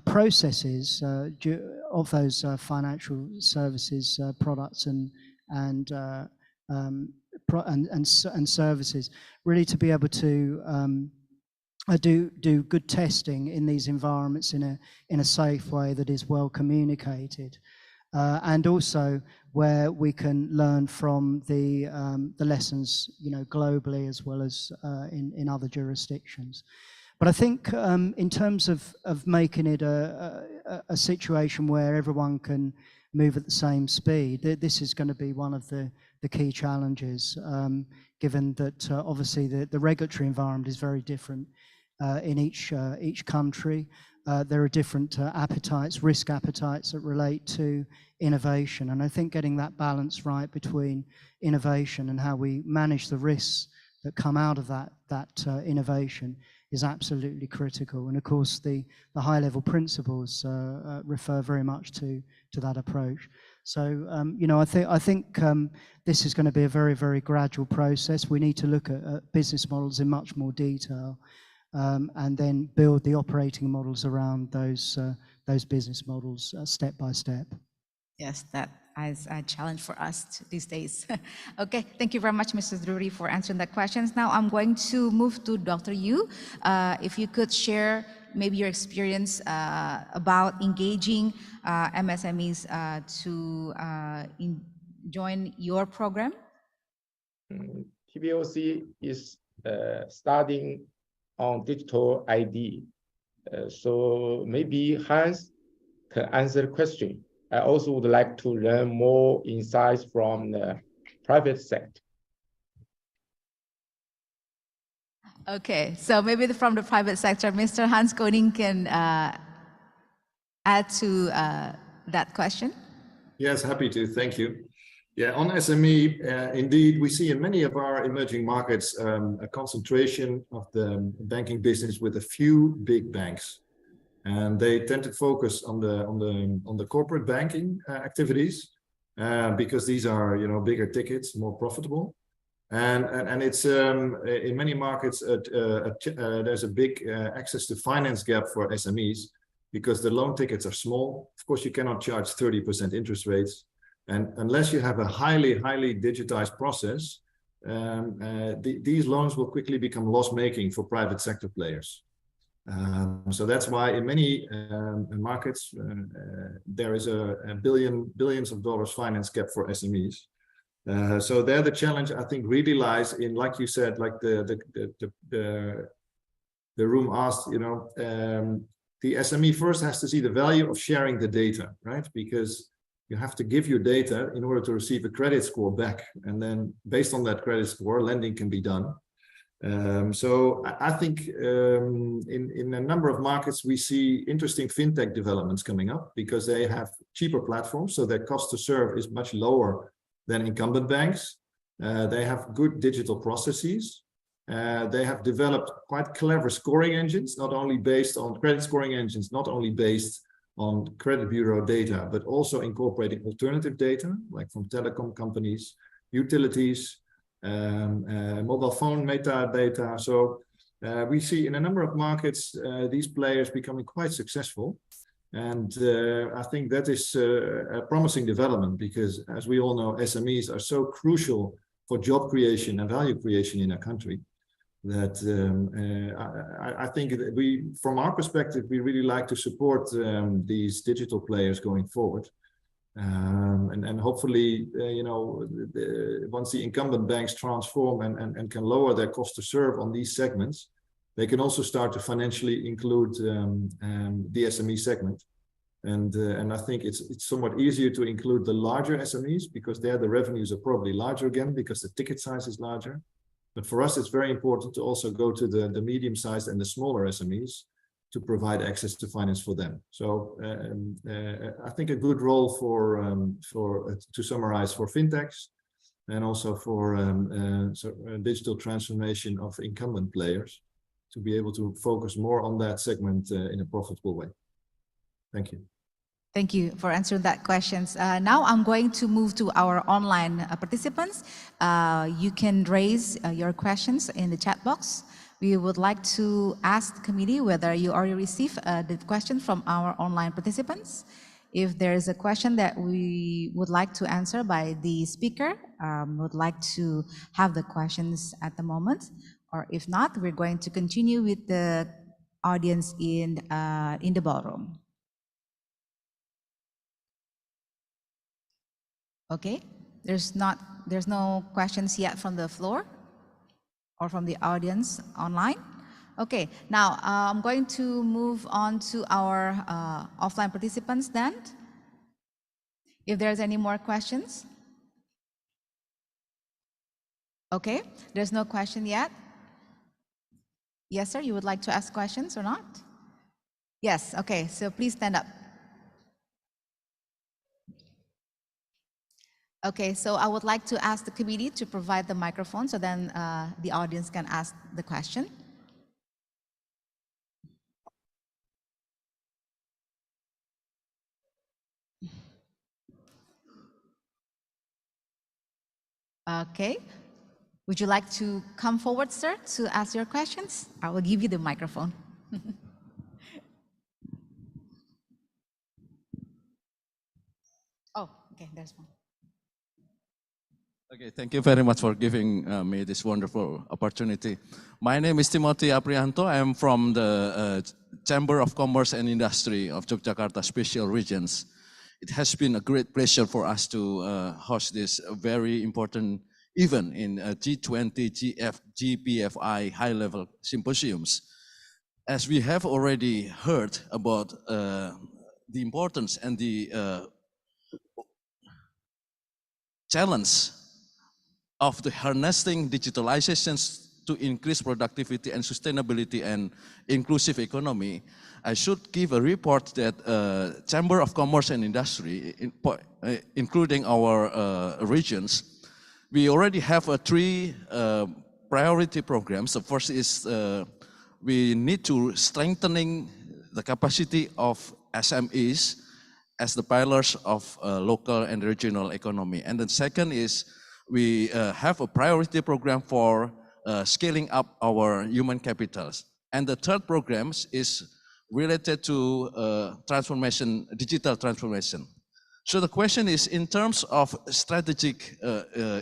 processes of those financial services products and services, really to be able to do good testing in these environments in a safe way that is well communicated, and also where we can learn from the lessons, globally as well as in other jurisdictions. But I think in terms of making it a situation where everyone can move at the same speed, this is going to be one of the key challenges, given that obviously the regulatory environment is very different in each country. There are different risk appetites that relate to innovation. And I think getting that balance right between innovation and how we manage the risks that come out of that innovation is absolutely critical. And of course, the high-level principles refer very much to that approach. So, I think this is going to be a very, very gradual process. We need to look at business models in much more detail, and then build the operating models around those business models step by step. Yes, as a challenge for us these days. Okay, thank you very much, Mr. Drury, for answering the questions. Now I'm going to move to Dr. Yu. If you could share maybe your experience about engaging MSMEs to join your program. TBOC is studying on digital ID. So maybe Hans can answer the question. I also would like to learn more insights from the private sector. Okay, so maybe from the private sector, Mr. Hans Koning can add to that question. Yes, happy to, thank you. Yeah, on SME, indeed, we see in many of our emerging markets a concentration of the banking business with a few big banks. And they tend to focus on the corporate banking activities because these are, you know, bigger tickets, more profitable. And it's in many markets there's a big access to finance gap for SMEs because the loan tickets are small. Of course, you cannot charge 30% interest rates, and unless you have a highly digitized process, these loans will quickly become loss-making for private sector players. So that's why in many markets there is a billions of dollars finance gap for SMEs. So there the challenge I think really lies in, like you said, like the room asked, you know, the SME first has to see the value of sharing the data, right? Because you have to give your data in order to receive a credit score back, and then based on that credit score, lending can be done. So I think in a number of markets, we see interesting fintech developments coming up because they have cheaper platforms, so their cost to serve is much lower than incumbent banks. They have good digital processes. They have developed quite clever scoring engines, not only based on credit scoring engines, not only based on credit bureau data, but also incorporating alternative data, like from telecom companies, utilities, mobile phone metadata. So we see in a number of markets these players becoming quite successful, and I think that is a promising development because, as we all know, SMEs are so crucial for job creation and value creation in a country that I think that we, from our perspective, we really like to support these digital players going forward. And hopefully, you know, once the incumbent banks transform and can lower their cost to serve on these segments, they can also start to financially include the SME segment. And I think it's somewhat easier to include the larger SMEs because there the revenues are probably larger again because the ticket size is larger. But for us, it's very important to also go to the medium-sized and the smaller SMEs to provide access to finance for them. So I think a good role to summarize, for fintechs and also for digital transformation of incumbent players to be able to focus more on that segment in a profitable way. Thank you. Thank you for answering that questions. Now I'm going to move to our online participants. You can raise your questions in the chat box. We would like to ask the committee whether you already received the question from our online participants. If there is a question that we would like to answer by the speaker, would like to have the questions at the moment, or if not, we're going to continue with the audience in the ballroom. Okay, there's no questions yet from the floor or from the audience online. Okay, now I'm going to move on to our offline participants then. If there's any more questions. Okay, there's no question yet. Yes, sir, you would like to ask questions or not? Yes, okay, so please stand up. Okay, so I would like to ask the committee to provide the microphone so then the audience can ask the question. Okay, would you like to come forward, sir, to ask your questions? I will give you the microphone. Oh, okay, there's one. Okay, thank you very much for giving me this wonderful opportunity. My name is Timothy Aprianto. I am from the Chamber of Commerce and Industry of Yogyakarta Special Regions. It has been a great pleasure for us to host this very important event in G20, Gpfi high-level symposiums. As we have already heard about the importance and the challenge of the harnessing digitalizations to increase productivity and sustainability and inclusive economy, I should give a report that Chamber of Commerce and Industry, including our regions, we already have three priority programs. The first is we need to strengthening the capacity of SMEs as the pillars of local and regional economy. And the second is we have a priority program for scaling up our human capitals. And the third program is related to transformation, digital transformation. So the question is, in terms of strategic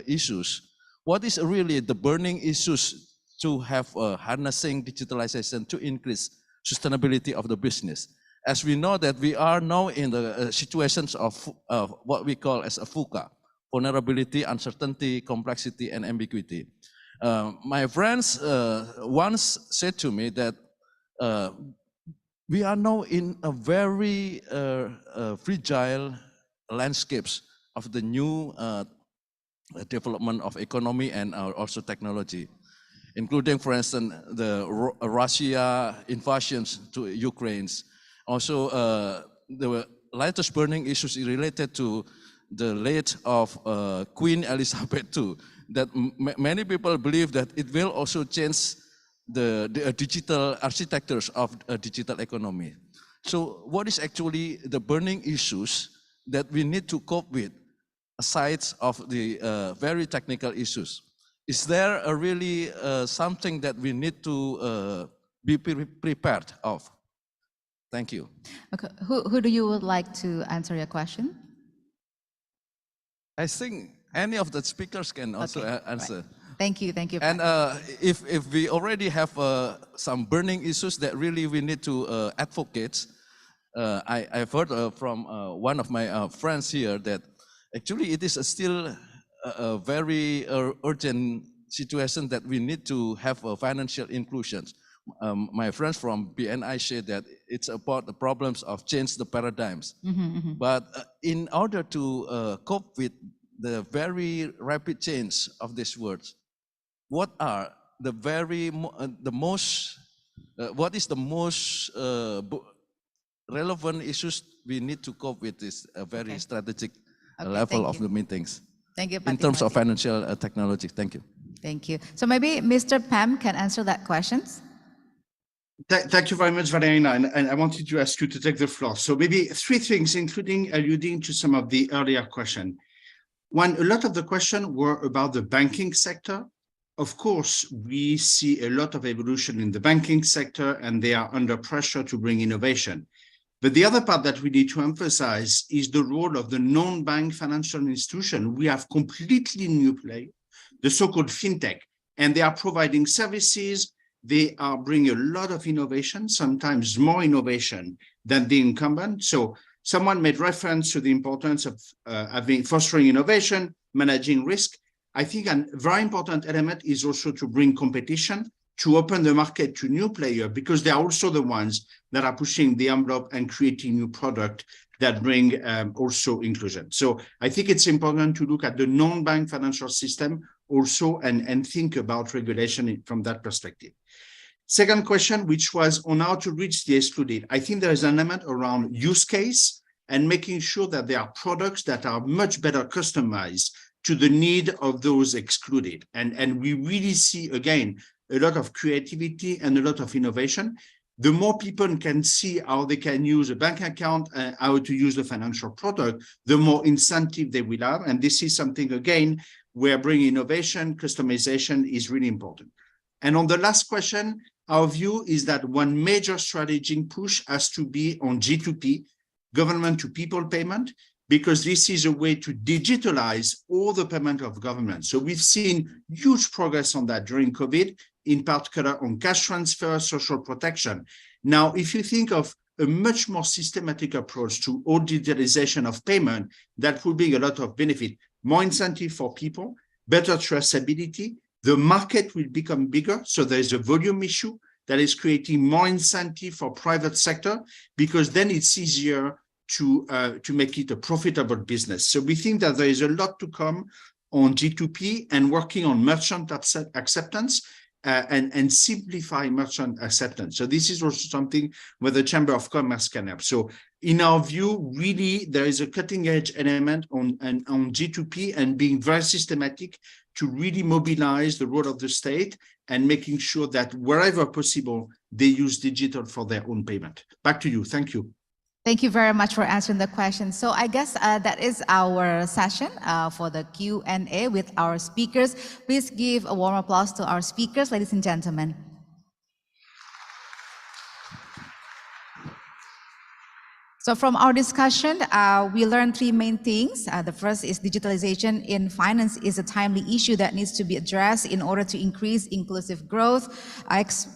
issues, what is really the burning issues to have harnessing digitalization to increase sustainability of the business? As we know that we are now in the situations of what we call as a VUCA, vulnerability, uncertainty, complexity, and ambiguity. My friends once said to me that we are now in a very fragile landscapes of the new development of economy and also technology, including, for instance, the Russia invasions to Ukraine. Also, the latest burning issues related to the late of Queen Elizabeth II, that many people believe that it will also change the digital architectures of a digital economy. So what is actually the burning issues that we need to cope with, aside of the very technical issues? Is there a really something that we need to be prepared of? Thank you. Okay, who do you would like to answer your question? I think any of the speakers can also answer. Right. Thank you. And if we already have some burning issues that really we need to advocate, I've heard from one of my friends here that actually it is still a very urgent situation that we need to have financial inclusion. My friends from BNI say that it's about the problems of change the paradigms. But in order to cope with the very rapid change of this world, what are the what is the most relevant issues we need to cope with this very strategic level of the meetings? Thank you, in terms of financial technology. Thank you. Thank you. So maybe Mr. Pam can answer that question. Thank you very much, Valerina, and I wanted to ask you to take the floor. So maybe three things, including alluding to some of the earlier question. One, a lot of the question were about the banking sector. Of course, we see a lot of evolution in the banking sector, and they are under pressure to bring innovation. But the other part that we need to emphasize is the role of the non-bank financial institution. We have completely new play, the so-called fintech, and they are providing services. They are bringing a lot of innovation, sometimes more innovation than the incumbent. So someone made reference to the importance of fostering innovation, managing risk. I think a very important element is also to bring competition, to open the market to new players, because they are also the ones that are pushing the envelope and creating new products that bring also inclusion. So I think it's important to look at the non-bank financial system also and think about regulation from that perspective. Second question, which was on how to reach the excluded. I think there is an element around use case and making sure that there are products that are much better customized to the need of those excluded. And we really see, again, a lot of creativity and a lot of innovation. The more people can see how they can use a bank account and how to use the financial product, the more incentive they will have. And this is something, again, where bringing innovation, customization is really important. And on the last question, our view is that one major strategic push has to be on G2P, government to people payment, because this is a way to digitalize all the payment of government. So we've seen huge progress on that during COVID, in particular on cash transfer, social protection. Now, if you think of a much more systematic approach to all digitalization of payment, that will bring a lot of benefit, more incentive for people, better traceability. The market will become bigger, so there's a volume issue that is creating more incentive for private sector, because then it's easier to make it a profitable business. So we think that there is a lot to come on G2P and working on merchant acceptance and simplify merchant acceptance. So this is also something where the Chamber of Commerce can help. So in our view, really, there is a cutting edge element on G2P and being very systematic to really mobilize the role of the state and making sure that wherever possible, they use digital for their own payment. Back to you. Thank you. Thank you very much for answering the question. So I guess that is our session for the Q&A with our speakers. Please give a warm applause to our speakers, ladies and gentlemen. So from our discussion, we learned three main things. The first is digitalization in finance is a timely issue that needs to be addressed in order to increase inclusive growth,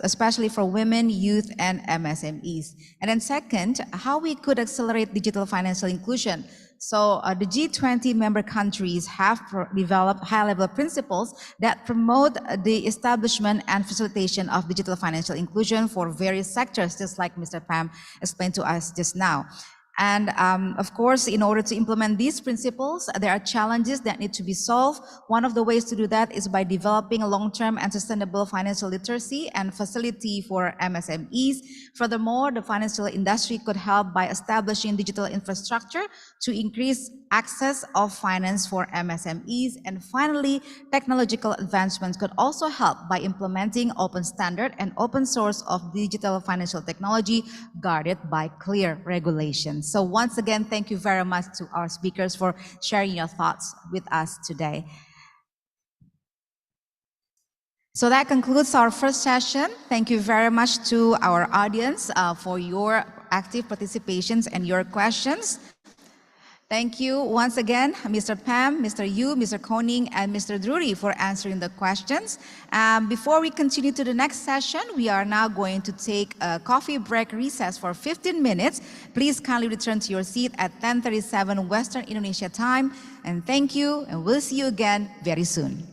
especially for women, youth, and MSMEs. And then second, how we could accelerate digital financial inclusion. So the G20 member countries have developed high-level principles that promote the establishment and facilitation of digital financial inclusion for various sectors, just like Mr. Pam explained to us just now. And of course, in order to implement these principles, there are challenges that need to be solved. One of the ways to do that is by developing a long-term and sustainable financial literacy and facility for MSMEs. Furthermore, the financial industry could help by establishing digital infrastructure to increase access of finance for MSMEs. And finally, technological advancements could also help by implementing open standard and open source of digital financial technology guarded by clear regulations. So once again, thank you very much to our speakers for sharing your thoughts with us today. So that concludes our first session. Thank you very much to our audience for your active participations and your questions. Thank you once again, Mr. Pam, Mr. Yu, Mr. Koning, and Mr. Drury for answering the questions. Before we continue to the next session, we are now going to take a coffee break recess for 15 minutes. Please kindly return to your seat at 10:37 Western Indonesia time. And thank you, and we'll see you again very soon.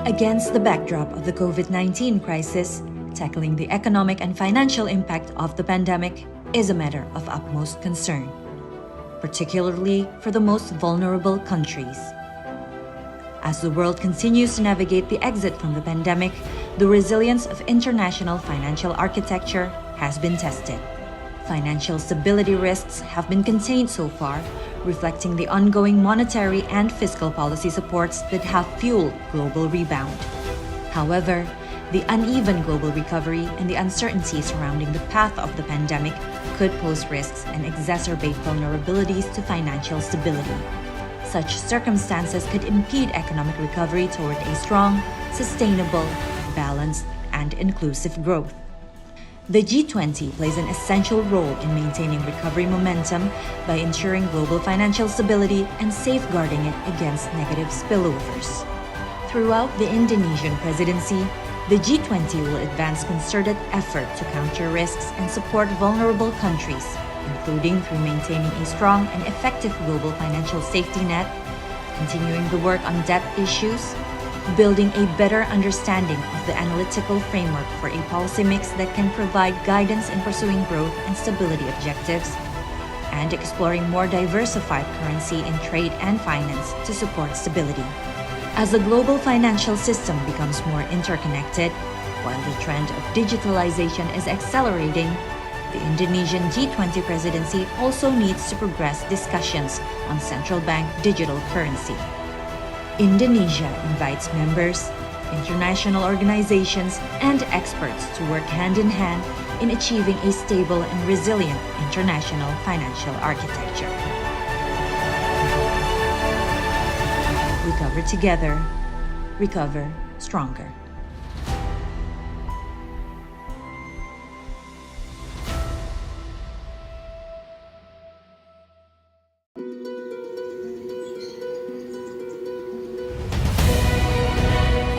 Against the backdrop of the COVID-19 crisis, tackling the economic and financial impact of the pandemic is a matter of utmost concern, particularly for the most vulnerable countries. As the world continues to navigate the exit from the pandemic, the resilience of international financial architecture has been tested. Financial stability risks have been contained so far, reflecting the ongoing monetary and fiscal policy supports that have fueled global rebound. However, the uneven global recovery and the uncertainty surrounding the path of the pandemic could pose risks and exacerbate vulnerabilities to financial stability. Such circumstances could impede economic recovery toward a strong, sustainable, balanced, and inclusive growth. The G20 plays an essential role in maintaining recovery momentum by ensuring global financial stability and safeguarding it against negative spillovers. Throughout the Indonesian presidency, the G20 will advance concerted effort to counter risks and support vulnerable countries, including through maintaining a strong and effective global financial safety net, continuing the work on debt issues, building a better understanding of the analytical framework for a policy mix that can provide guidance in pursuing growth and stability objectives, and exploring more diversified currency in trade and finance to support stability. As the global financial system becomes more interconnected, while the trend of digitalization is accelerating, the Indonesian G20 presidency also needs to progress discussions on central bank digital currency. Indonesia invites members, international organizations, and experts to work hand in hand in achieving a stable and resilient international financial architecture. Recover together, recover stronger.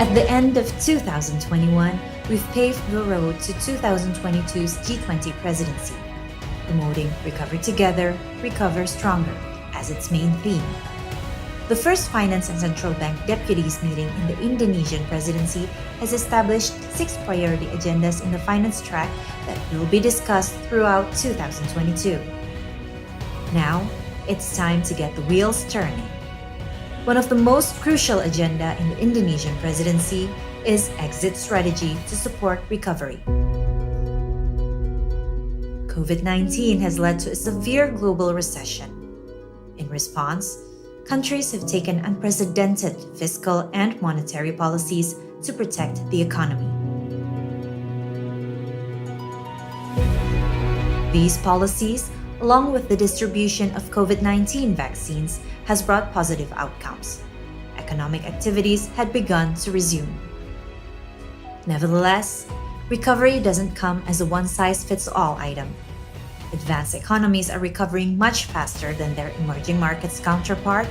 At the end of 2021, we've paved the road to 2022's G20 presidency, promoting Recover Together, Recover Stronger as its main theme. The first Finance and Central Bank Deputies meeting in the Indonesian presidency has established 6 priority agendas in the finance track that will be discussed throughout 2022. Now, it's time to get the wheels turning. One of the most crucial agenda in the Indonesian presidency is exit strategy to support recovery. COVID-19 has led to a severe global recession. In response, countries have taken unprecedented fiscal and monetary policies to protect the economy. These policies, along with the distribution of COVID-19 vaccines, has brought positive outcomes. Economic activities had begun to resume. Nevertheless, recovery doesn't come as a one-size-fits-all item. Advanced economies are recovering much faster than their emerging markets counterpart,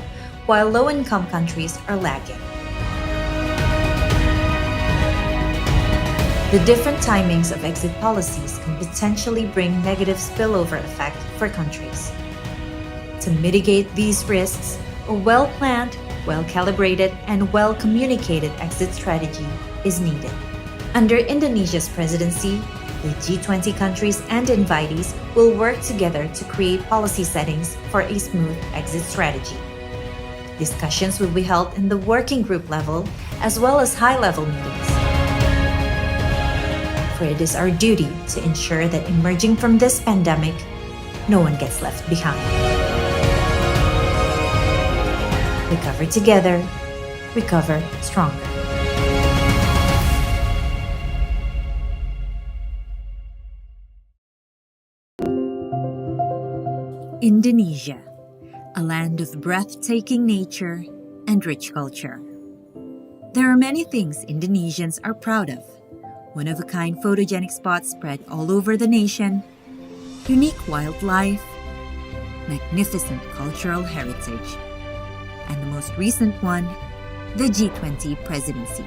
while low-income countries are lagging. The different timings of exit policies can potentially bring negative spillover effect for countries. To mitigate these risks, a well-planned, well-calibrated, and well-communicated exit strategy is needed. Under Indonesia's presidency, the G20 countries and invitees will work together to create policy settings for a smooth exit strategy. Discussions will be held in the working group level as well as high-level meetings. For it is our duty to ensure that emerging from this pandemic, no one gets left behind. Recover together, recover stronger. Indonesia, a land of breathtaking nature and rich culture. There are many things Indonesians are proud of. One-of-a-kind photogenic spots spread all over the nation, unique wildlife, magnificent cultural heritage, and the most recent one, the G20 presidency.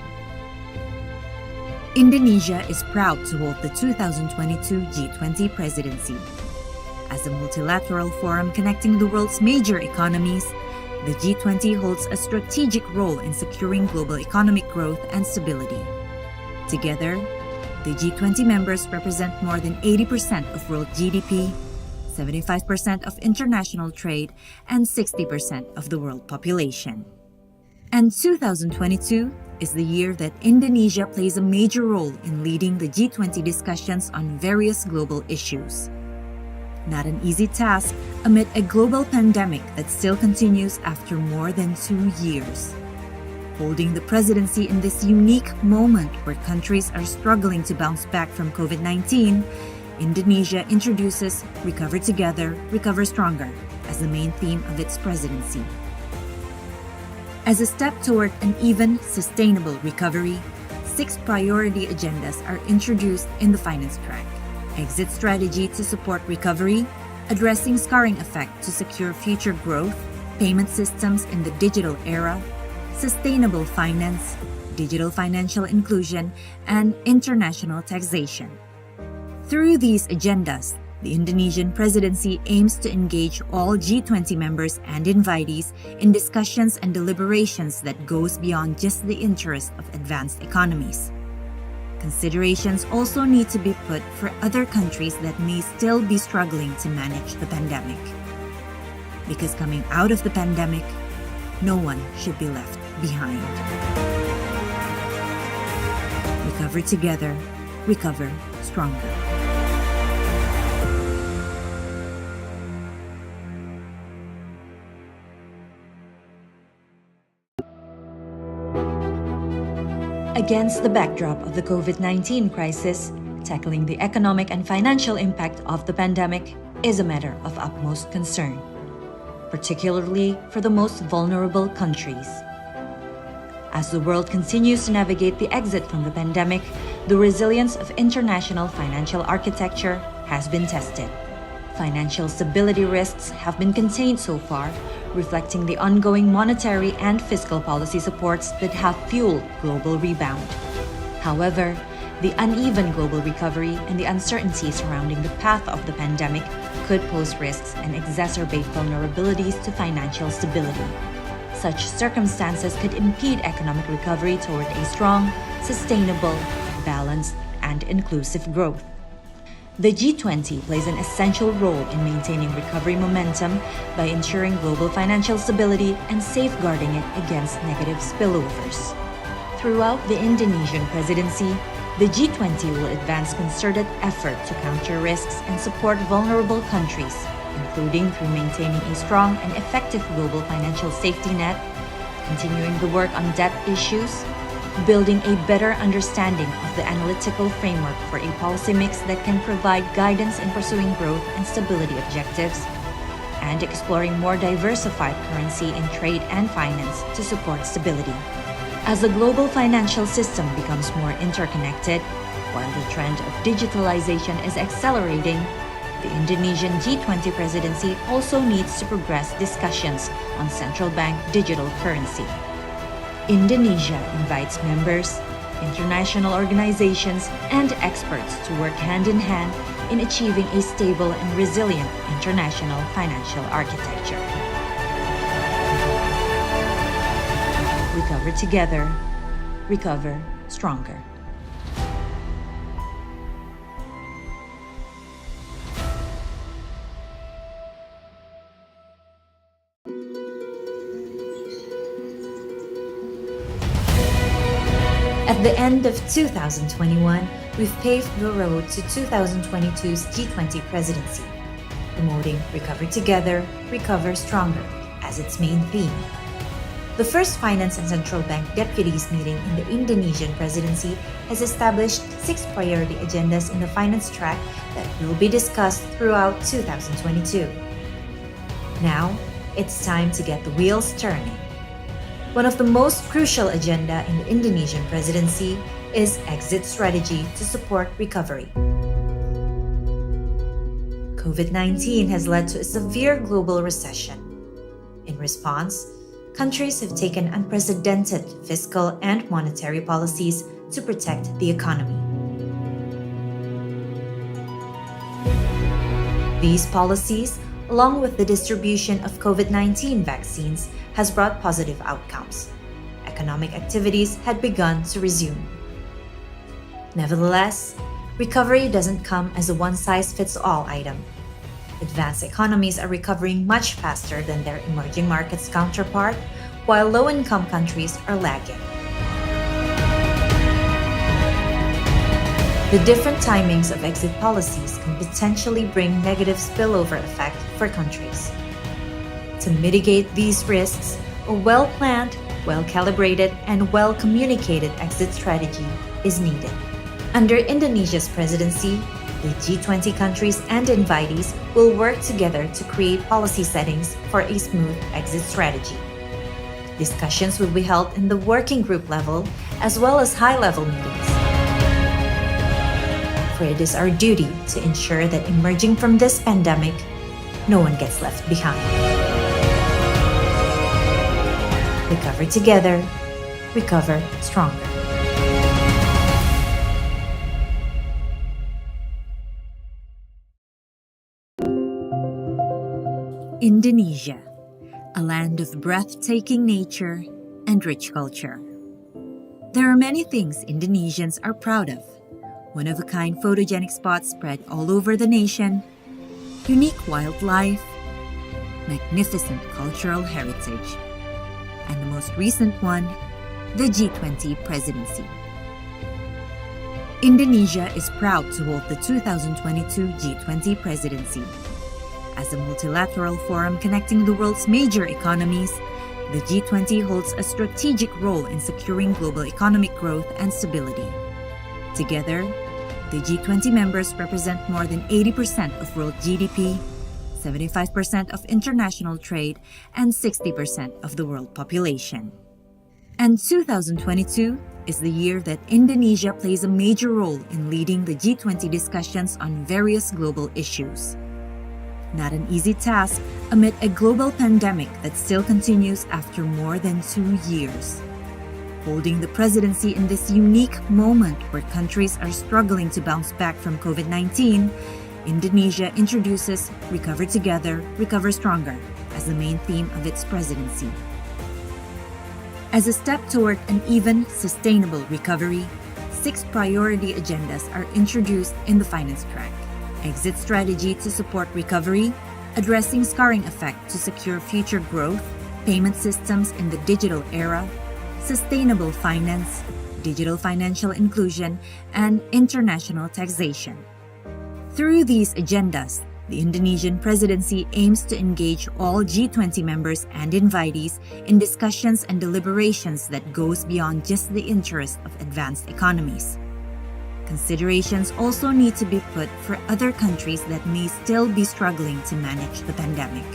Indonesia is proud to hold the 2022 G20 presidency. As a multilateral forum connecting the world's major economies, the G20 holds a strategic role in securing global economic growth and stability. Together, the G20 members represent more than 80% of world GDP, 75% of international trade, and 60% of the world population. And 2022 is the year that Indonesia plays a major role in leading the G20 discussions on various global issues. Not an easy task amid a global pandemic that still continues after more than 2 years. Holding the presidency in this unique moment where countries are struggling to bounce back from COVID-19, Indonesia introduces Recover Together, Recover Stronger as the main theme of its presidency. As a step toward an even, sustainable recovery, 6 priority agendas are introduced in the finance track. Exit strategy to support recovery, addressing scarring effect to secure future growth, payment systems in the digital era, sustainable finance, digital financial inclusion, and international taxation. Through these agendas, the Indonesian presidency aims to engage all G20 members and invitees in discussions and deliberations that goes beyond just the interest of advanced economies. Considerations also need to be put for other countries that may still be struggling to manage the pandemic. Because coming out of the pandemic, no one should be left behind. Recover together, recover stronger. Against the backdrop of the COVID-19 crisis, tackling the economic and financial impact of the pandemic is a matter of utmost concern, particularly for the most vulnerable countries. As the world continues to navigate the exit from the pandemic, the resilience of international financial architecture has been tested. Financial stability risks have been contained so far, reflecting the ongoing monetary and fiscal policy supports that have fueled global rebound. However, the uneven global recovery and the uncertainty surrounding the path of the pandemic could pose risks and exacerbate vulnerabilities to financial stability. Such circumstances could impede economic recovery toward a strong, sustainable, balanced, and inclusive growth. The G20 plays an essential role in maintaining recovery momentum by ensuring global financial stability and safeguarding it against negative spillovers. Throughout the Indonesian presidency, the G20 will advance concerted effort to counter risks and support vulnerable countries, including through maintaining a strong and effective global financial safety net, continuing the work on debt issues, building a better understanding of the analytical framework for a policy mix that can provide guidance in pursuing growth and stability objectives, and exploring more diversified currency in trade and finance to support stability. As the global financial system becomes more interconnected, while the trend of digitalization is accelerating, the Indonesian G20 presidency also needs to progress discussions on central bank digital currency. Indonesia invites members, international organizations, and experts to work hand in hand in achieving a stable and resilient international financial architecture. Recover together, recover stronger. At the end of 2021, we've paved the road to 2022's G20 presidency, promoting Recover Together, Recover Stronger as its main theme. The first Finance and Central Bank Deputies meeting in the Indonesian presidency has established 6 priority agendas in the finance track that will be discussed throughout 2022. Now, it's time to get the wheels turning. One of the most crucial agenda in the Indonesian presidency is exit strategy to support recovery. COVID-19 has led to a severe global recession. In response, countries have taken unprecedented fiscal and monetary policies to protect the economy. These policies, along with the distribution of COVID-19 vaccines, has brought positive outcomes. Economic activities had begun to resume. Nevertheless, recovery doesn't come as a one-size-fits-all item. Advanced economies are recovering much faster than their emerging markets counterpart, while low-income countries are lagging. The different timings of exit policies can potentially bring negative spillover effect for countries. To mitigate these risks, a well-planned, well-calibrated, and well-communicated exit strategy is needed. Under Indonesia's presidency, the G20 countries and invitees will work together to create policy settings for a smooth exit strategy. Discussions will be held in the working group level as well as high-level meetings. For it is our duty to ensure that emerging from this pandemic, no one gets left behind. Recover together, recover stronger. Indonesia, a land of breathtaking nature and rich culture. There are many things Indonesians are proud of. One-of-a-kind photogenic spots spread all over the nation, unique wildlife, magnificent cultural heritage, and the most recent one, the G20 presidency. Indonesia is proud to hold the 2022 G20 presidency. As a multilateral forum connecting the world's major economies, the G20 holds a strategic role in securing global economic growth and stability. Together, the G20 members represent more than 80% of world GDP, 75% of international trade, and 60% of the world population. And 2022 is the year that Indonesia plays a major role in leading the G20 discussions on various global issues. Not an easy task amid a global pandemic that still continues after more than 2 years. Holding the presidency in this unique moment where countries are struggling to bounce back from COVID-19, Indonesia introduces Recover Together, Recover Stronger as the main theme of its presidency. As a step toward an even, sustainable recovery, 6 priority agendas are introduced in the finance track. Exit strategy to support recovery, addressing scarring effect to secure future growth, payment systems in the digital era, sustainable finance, digital financial inclusion, and international taxation. Through these agendas, the Indonesian presidency aims to engage all G20 members and invitees in discussions and deliberations that goes beyond just the interest of advanced economies. Considerations also need to be put for other countries that may still be struggling to manage the pandemic.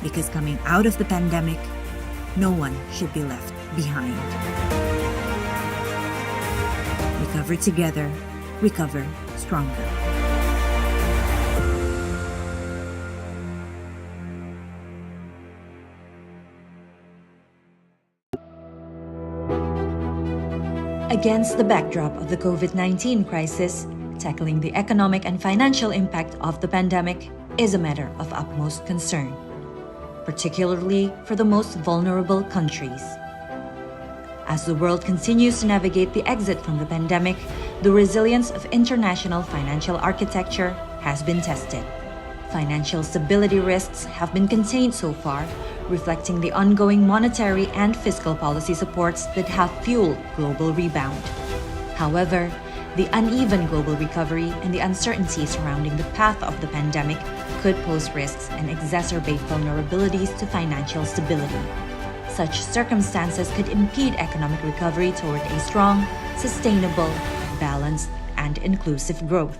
Because coming out of the pandemic, no one should be left behind. Recover together, recover stronger. Against the backdrop of the COVID-19 crisis, tackling the economic and financial impact of the pandemic is a matter of utmost concern, particularly for the most vulnerable countries. As the world continues to navigate the exit from the pandemic, the resilience of international financial architecture has been tested. Financial stability risks have been contained so far, reflecting the ongoing monetary and fiscal policy supports that have fueled global rebound. However, the uneven global recovery and the uncertainty surrounding the path of the pandemic could pose risks and exacerbate vulnerabilities to financial stability. Such circumstances could impede economic recovery toward a strong, sustainable, balanced, and inclusive growth.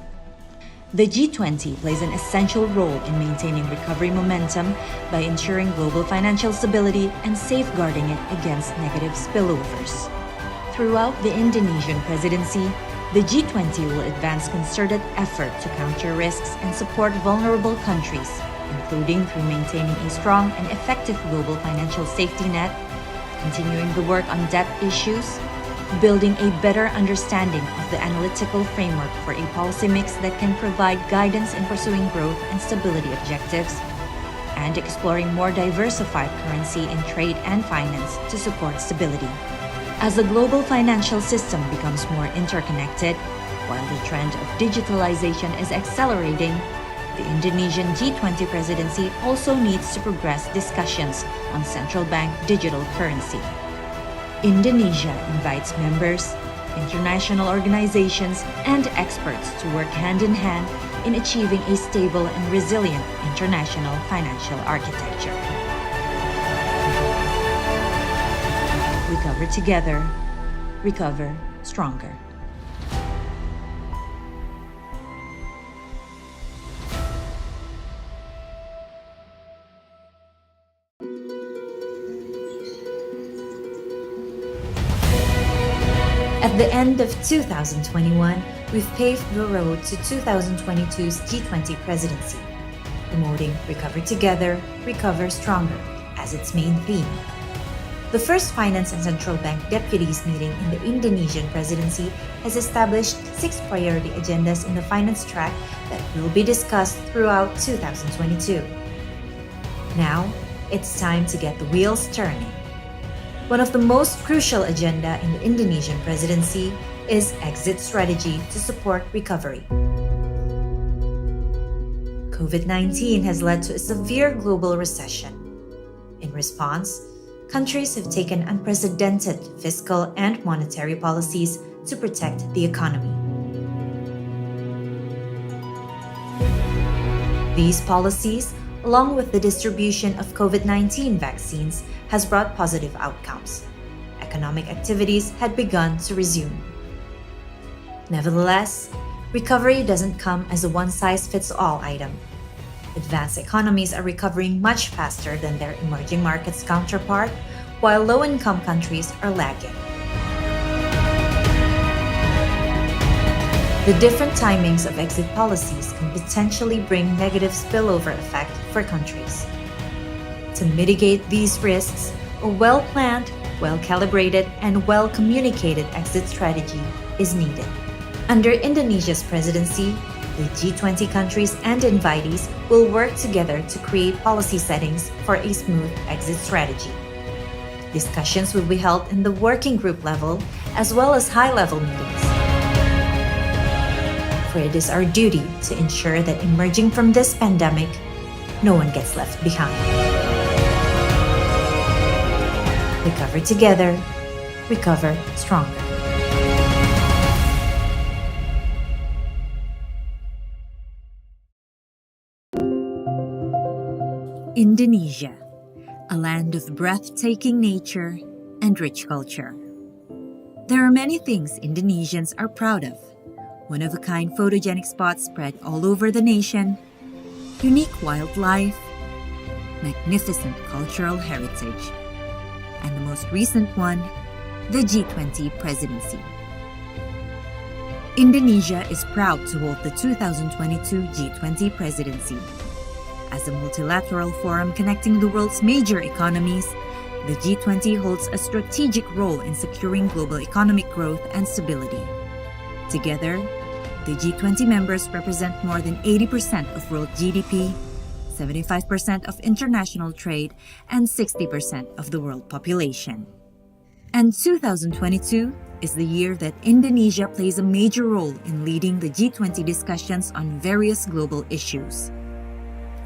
The G20 plays an essential role in maintaining recovery momentum by ensuring global financial stability and safeguarding it against negative spillovers. Throughout the Indonesian presidency, the G20 will advance concerted effort to counter risks and support vulnerable countries, including through maintaining a strong and effective global financial safety net, continuing the work on debt issues, building a better understanding of the analytical framework for a policy mix that can provide guidance in pursuing growth and stability objectives, and exploring more diversified currency in trade and finance to support stability. As the global financial system becomes more interconnected, while the trend of digitalization is accelerating, the Indonesian G20 presidency also needs to progress discussions on central bank digital currency. Indonesia invites members, international organizations, and experts to work hand in hand in achieving a stable and resilient international financial architecture. Recover together, recover stronger. At the end of 2021, we've paved the road to 2022's G20 presidency, promoting Recover Together, Recover Stronger as its main theme. The first Finance and Central Bank Deputies meeting in the Indonesian presidency has established 6 priority agendas in the finance track that will be discussed throughout 2022. Now, it's time to get the wheels turning. One of the most crucial agenda in the Indonesian presidency is exit strategy to support recovery. COVID-19 has led to a severe global recession. In response, countries have taken unprecedented fiscal and monetary policies to protect the economy. These policies, along with the distribution of COVID-19 vaccines, has brought positive outcomes. Economic activities had begun to resume. Nevertheless, recovery doesn't come as a one-size-fits-all item. Advanced economies are recovering much faster than their emerging markets counterpart, while low-income countries are lagging. The different timings of exit policies can potentially bring negative spillover effect for countries. To mitigate these risks, a well-planned, well-calibrated, and well-communicated exit strategy is needed. Under Indonesia's presidency, the G20 countries and invitees will work together to create policy settings for a smooth exit strategy. Discussions will be held in the working group level as well as high-level meetings. For it is our duty to ensure that emerging from this pandemic, no one gets left behind. Recover together, recover stronger. Indonesia, a land of breathtaking nature and rich culture. There are many things Indonesians are proud of. One-of-a-kind photogenic spots spread all over the nation, unique wildlife, magnificent cultural heritage, and the most recent one, the G20 presidency. Indonesia is proud to hold the 2022 G20 presidency. As a multilateral forum connecting the world's major economies, the G20 holds a strategic role in securing global economic growth and stability. Together, the G20 members represent more than 80% of world GDP, 75% of international trade, and 60% of the world population. And 2022 is the year that Indonesia plays a major role in leading the G20 discussions on various global issues.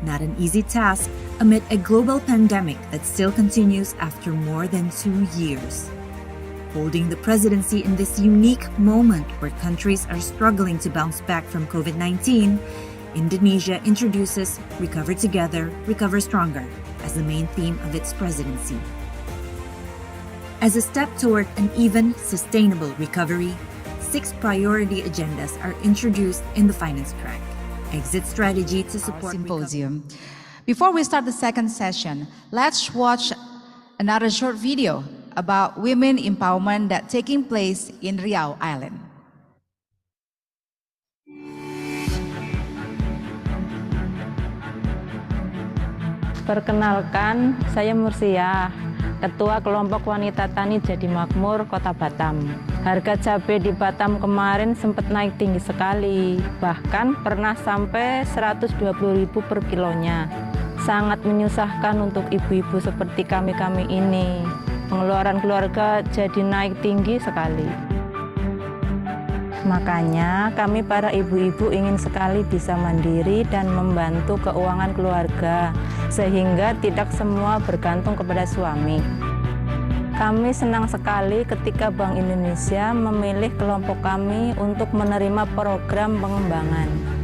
Not an easy task amid a global pandemic that still continues after more than 2 years. Holding the presidency in this unique moment where countries are struggling to bounce back from COVID-19, Indonesia introduces Recover Together, Recover Stronger as the main theme of its presidency. As a step toward an even, sustainable recovery, 6 priority agendas are introduced in the finance track. Exit strategy to support Symposium. Before we start the second session, let's watch another short video about women empowerment that's taking place in Riau Island. Perkenalkan, saya Mursia Ketua Kelompok Wanita Tani Jadi Makmur Kota Batam. Harga cabai di Batam kemarin sempat naik tinggi sekali, bahkan pernah sampai 120.000 per kilonya. Sangat menyusahkan untuk ibu-ibu seperti kami-kami ini. Pengeluaran keluarga jadi naik tinggi sekali. Makanya kami para ibu-ibu ingin sekali bisa mandiri dan membantu keuangan keluarga, sehingga tidak semua bergantung kepada suami. Kami senang sekali ketika Bank Indonesia memilih kelompok kami untuk menerima program pengembangan.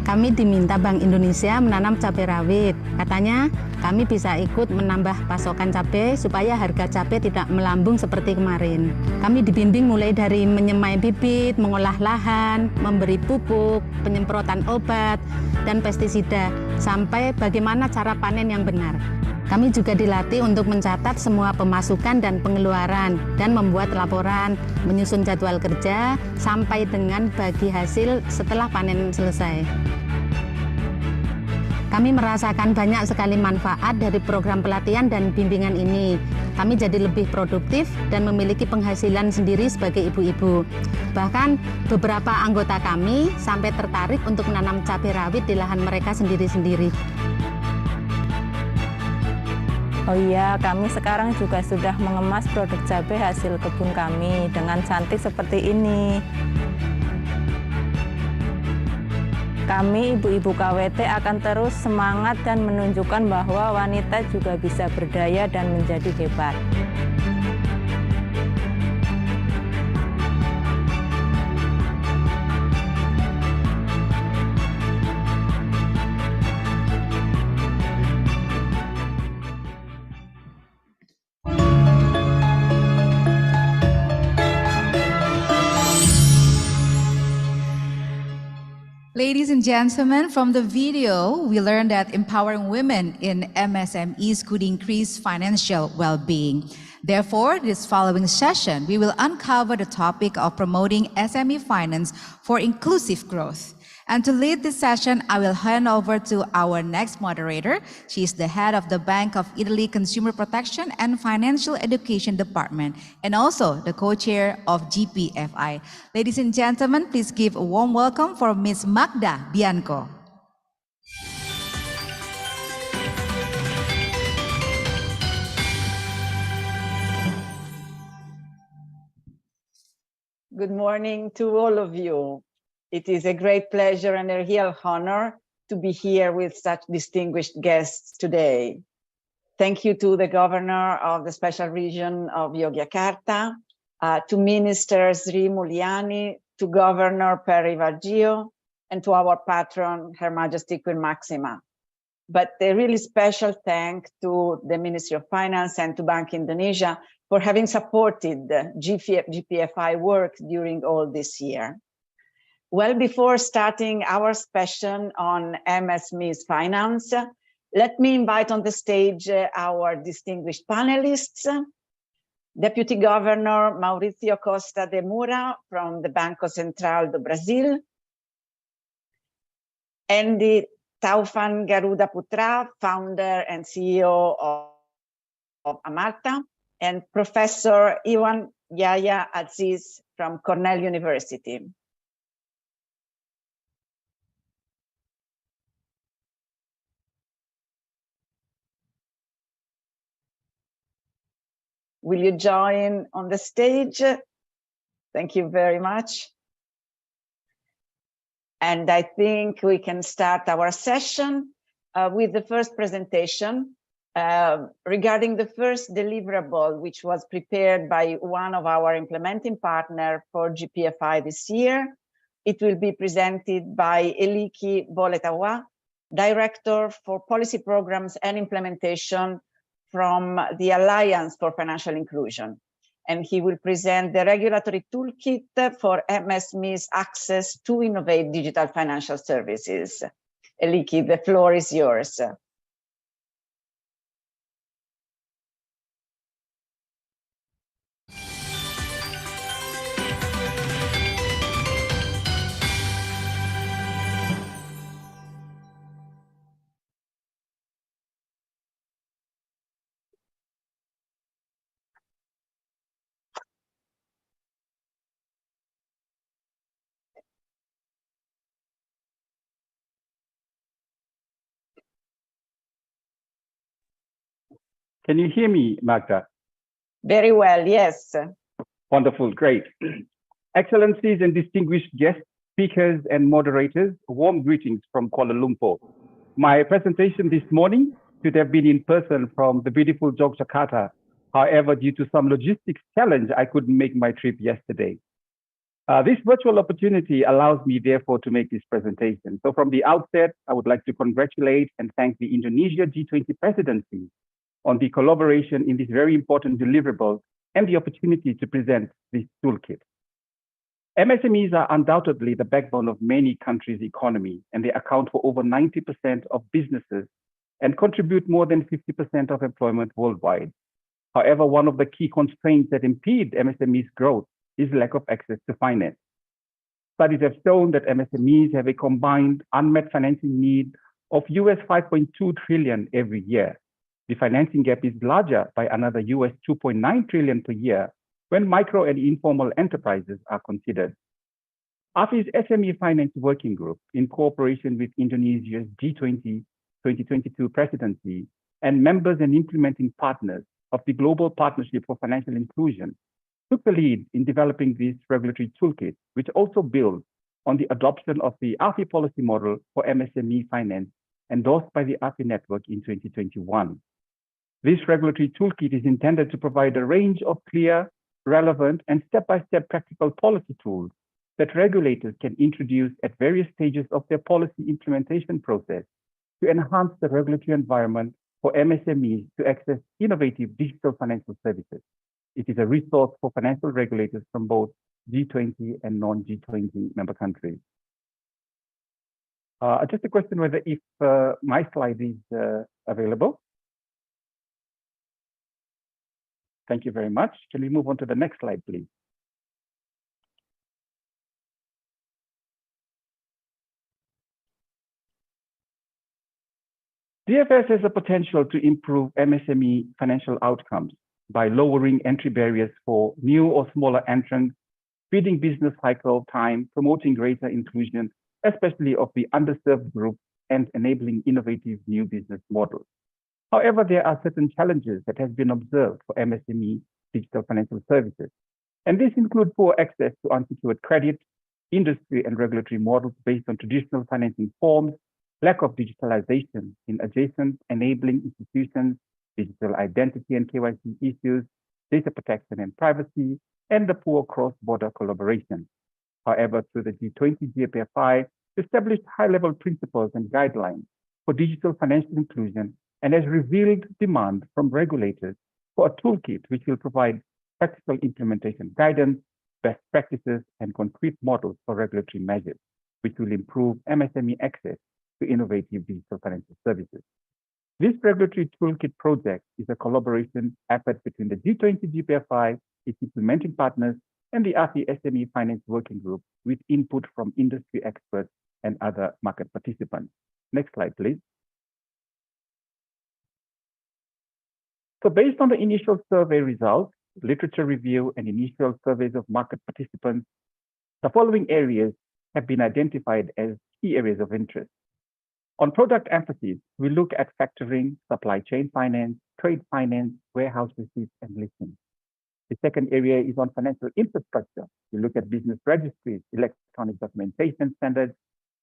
Kami diminta Bank Indonesia menanam cabai rawit. Katanya kami bisa ikut menambah pasokan cabai supaya harga cabai tidak melambung seperti kemarin. Kami dibimbing mulai dari menyemai bibit, mengolah lahan, memberi pupuk, penyemprotan obat, dan pestisida, sampai bagaimana cara panen yang benar. Kami juga dilatih untuk mencatat semua pemasukan dan pengeluaran dan membuat laporan, menyusun jadwal kerja, sampai dengan bagi hasil setelah panen selesai. Kami merasakan banyak sekali manfaat dari program pelatihan dan bimbingan ini. Kami jadi lebih produktif dan memiliki penghasilan sendiri sebagai ibu-ibu. Bahkan beberapa anggota kami sampai tertarik untuk menanam cabai rawit di lahan mereka sendiri-sendiri. Oh iya, kami sekarang juga sudah mengemas produk cabai hasil kebun kami dengan cantik seperti ini. Kami ibu-ibu KWT akan terus semangat dan menunjukkan bahwa wanita juga bisa berdaya dan menjadi hebat. Ladies and gentlemen, from the video, we learned that empowering women in MSMEs could increase financial well-being. Therefore, this following session, we will uncover the topic of promoting SME finance for inclusive growth. And to lead this session, I will hand over to our next moderator. She is the head of the Bank of Italy Consumer Protection and Financial Education Department, and also the co-chair of Gpfi. Ladies and gentlemen, please give a warm welcome for Ms. Magda Bianco. Good morning to all of you. It is a great pleasure and a real honor to be here with such distinguished guests today. Thank you to the governor of the special region of Yogyakarta, to Minister Sri Mulyani, to Governor Peri Vargio, and to our patron, Her Majesty Queen Maxima. But a really special thanks to the Ministry of Finance and to Bank Indonesia for having supported the Gpfi work during all this year. Well, before starting our session on MSMEs finance, let me invite on the stage our distinguished panelists, Deputy Governor Mauricio Costa de Moura from the Banco Central do Brasil, Andy Taufan Garuda Putra, founder and CEO of Amarta, and Professor Iwan Yahya Aziz from Cornell University. Will you join on the stage? Thank you very much. And I think we can start our session with the first presentation regarding the first deliverable, which was prepared by one of our implementing partners for Gpfi this year. It will be presented by Eliki Boletawa, Director for Policy Programs and Implementation from the Alliance for Financial Inclusion. And he will present the regulatory toolkit for MSMEs access to innovate digital financial services. Eliki, the floor is yours. Can you hear me, Magda? Very well, yes. Wonderful, great. Excellencies and distinguished guests, speakers and moderators, warm greetings from Kuala Lumpur. My presentation this morning should have been in person from the beautiful Yogyakarta. However, due to some logistics challenge, I couldn't make my trip yesterday. This virtual opportunity allows me, therefore, to make this presentation. So from the outset, I would like to congratulate and thank the Indonesia G20 presidency on the collaboration in this very important deliverable and the opportunity to present this toolkit. MSMEs are undoubtedly the backbone of many countries' economy, and they account for over 90% of businesses and contribute more than 50% of employment worldwide. However, one of the key constraints that impede MSMEs' growth is lack of access to finance. Studies have shown that MSMEs have a combined unmet financing need of US 5.2 trillion every year. The financing gap is larger by another US 2.9 trillion per year when micro and informal enterprises are considered. AFI's SME Finance Working Group, in cooperation with Indonesia's G20 2022 presidency and members and implementing partners of the Global Partnership for Financial Inclusion, took the lead in developing this regulatory toolkit, which also builds on the adoption of the AFI policy model for MSME finance endorsed by the AFI network in 2021. This regulatory toolkit is intended to provide a range of clear, relevant, and step-by-step practical policy tools that regulators can introduce at various stages of their policy implementation process to enhance the regulatory environment for MSMEs to access innovative digital financial services. It is a resource for financial regulators from both G20 and non-G20 member countries. Just a question whether if my slide is available. Thank you very much. Can we move on to the next slide, please? DFS has the potential to improve MSME financial outcomes by lowering entry barriers for new or smaller entrants, speeding business cycle time, promoting greater inclusion, especially of the underserved group, and enabling innovative new business models. However, there are certain challenges that have been observed for MSME digital financial services, and these include poor access to unsecured credit, industry and regulatory models based on traditional financing forms, lack of digitalization in adjacent enabling institutions, digital identity and KYC issues, data protection and privacy, and the poor cross-border collaboration. However, through the G20 Gpfi established high-level principles and guidelines for digital financial inclusion and has revealed demand from regulators for a toolkit which will provide practical implementation guidance, best practices, and concrete models for regulatory measures, which will improve MSME access to innovative digital financial services. This regulatory toolkit project is a collaboration effort between the G20 Gpfi, its implementing partners, and the AFI SME Finance Working Group with input from industry experts and other market participants. Next slide, please. So based on the initial survey results, literature review, and initial surveys of market participants, the following areas have been identified as key areas of interest. On product emphasis, we look at factoring, supply chain finance, trade finance, warehouse receipts, and listings. The second area is on financial infrastructure. We look at business registries, electronic documentation standards,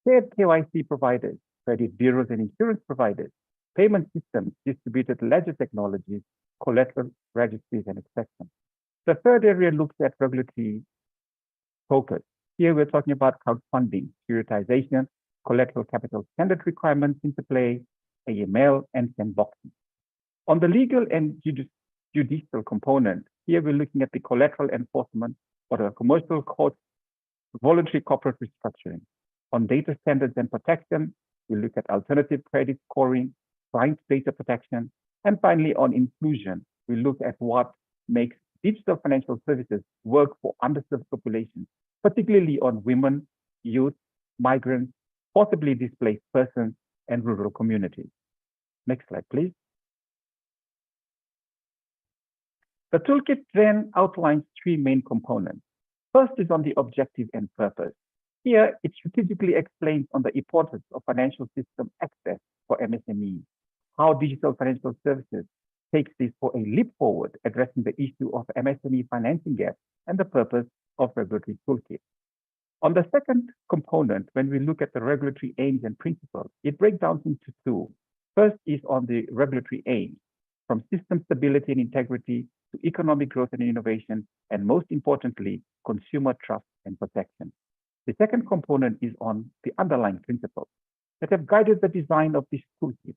shared KYC providers, credit bureaus and insurance providers, payment systems, distributed ledger technologies, collateral registries, and etc. The third area looks at regulatory focus. Here we're talking about crowdfunding, securitization, collateral capital standard requirements into play, AML, and sandboxing. On the legal and judicial component, here we're looking at the collateral enforcement for the commercial court, voluntary corporate restructuring. On data standards and protection, we look at alternative credit scoring, client data protection, and finally on inclusion, we look at what makes digital financial services work for underserved populations, particularly on women, youth, migrants, possibly displaced persons, and rural communities. Next slide, please. The toolkit then outlines three main components. First is on the objective and purpose. Here, it strategically explains on the importance of financial system access for MSMEs, how digital financial services takes this for a leap forward, addressing the issue of MSME financing gap and the purpose of regulatory toolkit. On the second component, when we look at the regulatory aims and principles, it breaks down into two. First is on the regulatory aims, from system stability and integrity to economic growth and innovation, and most importantly, consumer trust and protection. The second component is on the underlying principles that have guided the design of this toolkit.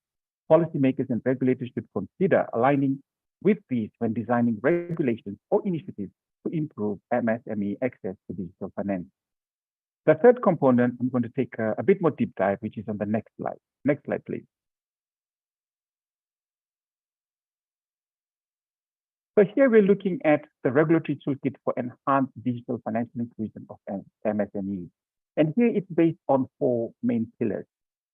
Policymakers and regulators should consider aligning with these when designing regulations or initiatives to improve MSME access to digital finance. The third component, I'm going to take a bit more deep dive, which is on the next slide. Next slide, please. So here we're looking at the regulatory toolkit for enhanced digital financial inclusion of MSMEs. And here it's based on four main pillars.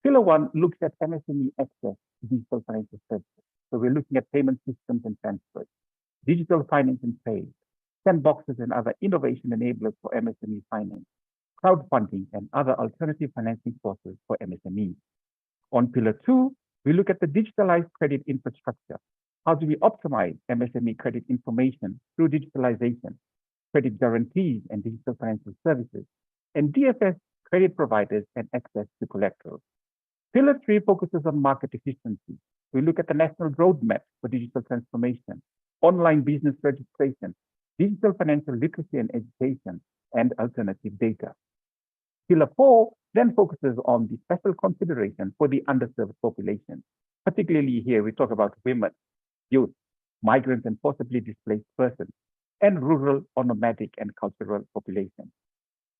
Pillar one looks at MSME access to digital financial services. So we're looking at payment systems and transfers, digital finance and trade, sandboxes and other innovation enablers for MSME finance, crowdfunding and other alternative financing sources for MSMEs. On pillar two, we look at the digitalized credit infrastructure. How do we optimize MSME credit information through digitalization, credit guarantees and digital financial services, and DFS credit providers and access to collateral. Pillar three focuses on market efficiency. We look at the national roadmap for digital transformation, online business registration, digital financial literacy and education, and alternative data. Pillar four then focuses on the special consideration for the underserved population. Particularly here, we talk about women, youth, migrants and possibly displaced persons, and rural or nomadic and cultural populations.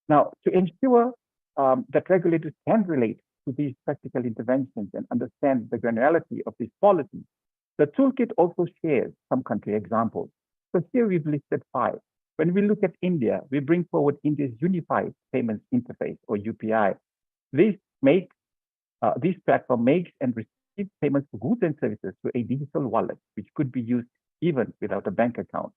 Now, to ensure that regulators can relate to these practical interventions and understand the granularity of these policies, the toolkit also shares some country examples. So here we've listed 5. When we look at India, we bring forward India's Unified Payments Interface, or UPI. This platform makes and receives payments for goods and services through a digital wallet, which could be used even without a bank account.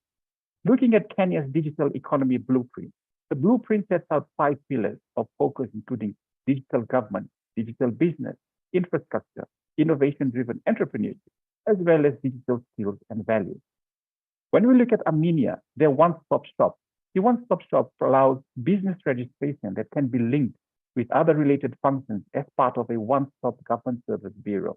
Looking at Kenya's digital economy blueprint, the blueprint sets out 5 pillars of focus, including digital government, digital business, infrastructure, innovation-driven entrepreneurship, as well as digital skills and values. When we look at Armenia, their one-stop shop, the one-stop shop allows business registration that can be linked with other related functions as part of a one-stop government service bureau.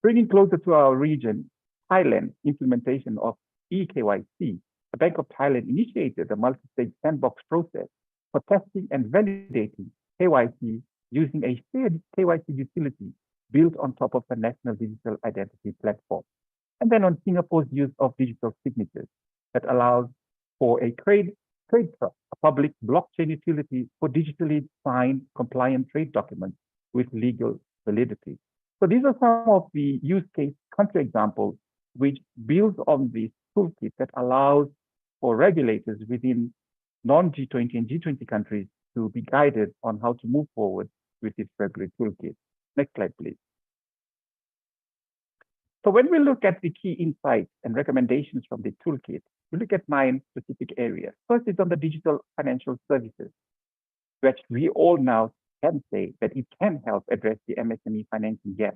Bringing closer to our region, Thailand's implementation of eKYC, the Bank of Thailand initiated a multi-stage sandbox process for testing and validating KYC using a shared KYC utility built on top of the National Digital Identity Platform. And then on Singapore's use of digital signatures that allows for a trade trust, a public blockchain utility for digitally signed compliant trade documents with legal validity. So these are some of the use case country examples which builds on this toolkit that allows for regulators within non-G20 and G20 countries to be guided on how to move forward with this regulatory toolkit. Next slide, please. So when we look at the key insights and recommendations from the toolkit, we look at 9 specific areas. First is on the digital financial services, which we all now can say that it can help address the MSME financing gap.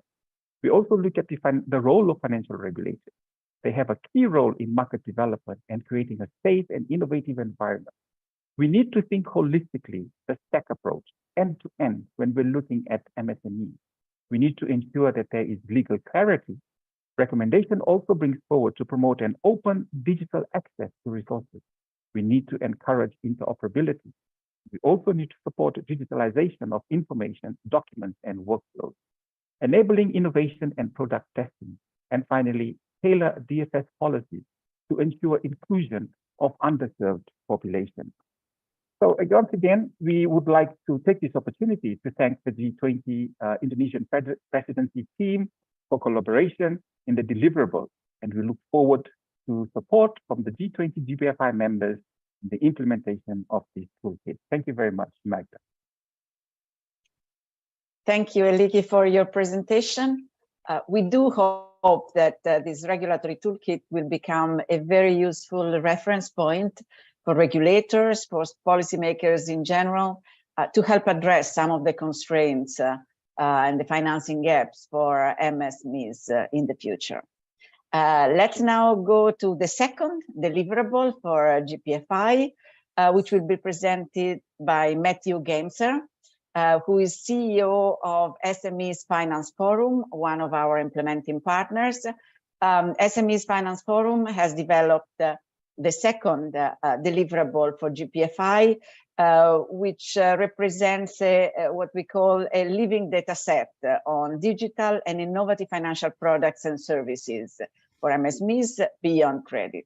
We also look at the role of financial regulators. They have a key role in market development and creating a safe and innovative environment. We need to think holistically, the stack approach, end to end, when we're looking at MSME. We need to ensure that there is legal clarity. Recommendation also brings forward to promote an open digital access to resources. We need to encourage interoperability. We also need to support digitalization of information, documents, and workflows, enabling innovation and product testing. And finally, tailor DFS policies to ensure inclusion of underserved populations. So once again, we would like to take this opportunity to thank the G20 Indonesian presidency team for collaboration in the deliverables, and we look forward to support from the G20 Gpfi members in the implementation of this toolkit. Thank you very much, Magda. Thank you, Eliki, for your presentation. We do hope that this regulatory toolkit will become a very useful reference point for regulators, for policymakers in general, to help address some of the constraints and the financing gaps for MSMEs in the future. Let's now go to the second deliverable for Gpfi, which will be presented by Matthew Gamser, who is CEO of SMEs Finance Forum, one of our implementing partners. SMEs Finance Forum has developed the second deliverable for Gpfi, which represents what we call a living data set on digital and innovative financial products and services for MSMEs beyond credit.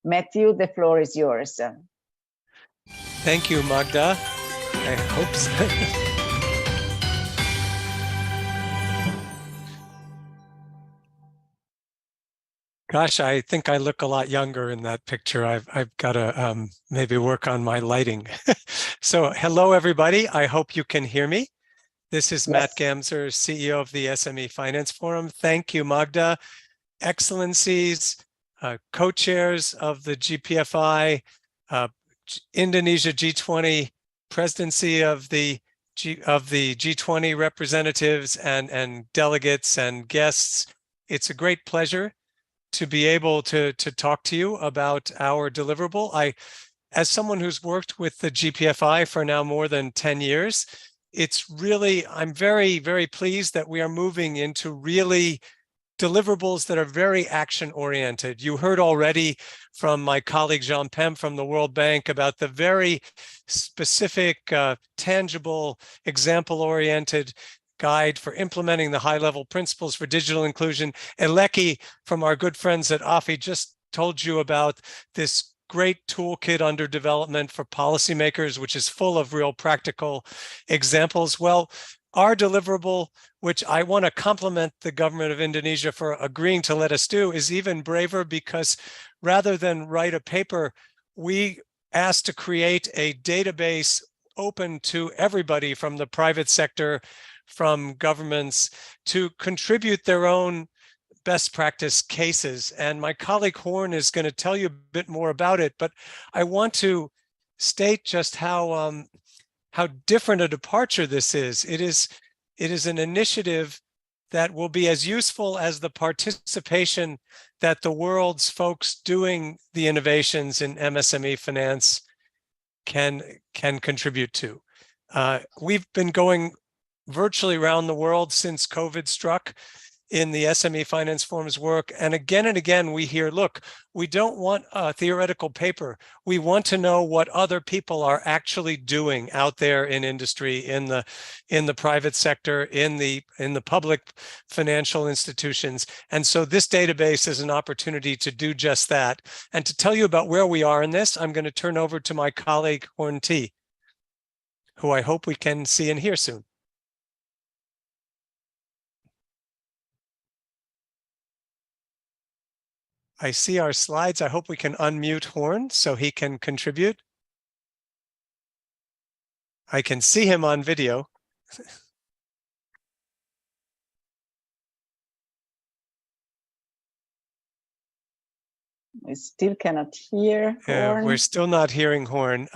Matthew, the floor is yours. Thank you, Magda. I hope so. Gosh, I think I look a lot younger in that picture. I've got to maybe work on my lighting. So hello, everybody. I hope you can hear me. This is Matt Gamser, CEO of the SME Finance Forum. Thank you, Magda. Excellencies, co-chairs of the GPFI, Indonesia G20 presidency of the G20 representatives and delegates and guests. It's a great pleasure to be able to talk to you about our deliverable. As someone who's worked with the GPFI for now more than 10 years, I'm very, very pleased that we are moving into really deliverables that are very action-oriented. You heard already from my colleague Jean Pem from the World Bank about the very specific, tangible, example-oriented guide for implementing the high-level principles for digital inclusion. Eleki from our good friends at AFI just told you about this great toolkit under development for policymakers, which is full of real practical examples. Well, our deliverable, which I want to compliment the government of Indonesia for agreeing to let us do, is even braver because rather than write a paper, we asked to create a database open to everybody from the private sector, from governments, to contribute their own best practice cases. And my colleague Horn is going to tell you a bit more about it, but I want to state just how different a departure this is. It is an initiative that will be as useful as the participation that the world's folks doing the innovations in MSME finance can contribute to. We've been going virtually around the world since COVID struck in the SME Finance Forum's work. And again, we hear, look, we don't want a theoretical paper. We want to know what other people are actually doing out there in industry, in the private sector, in the public financial institutions. And so this database is an opportunity to do just that. And to tell you about where we are in this, I'm going to turn over to my colleague, Horn T, who I hope we can see and hear soon. I see our slides. I hope we can unmute Horn so he can contribute. I can see him on video. We still cannot hear Horn. We're still not hearing Horn.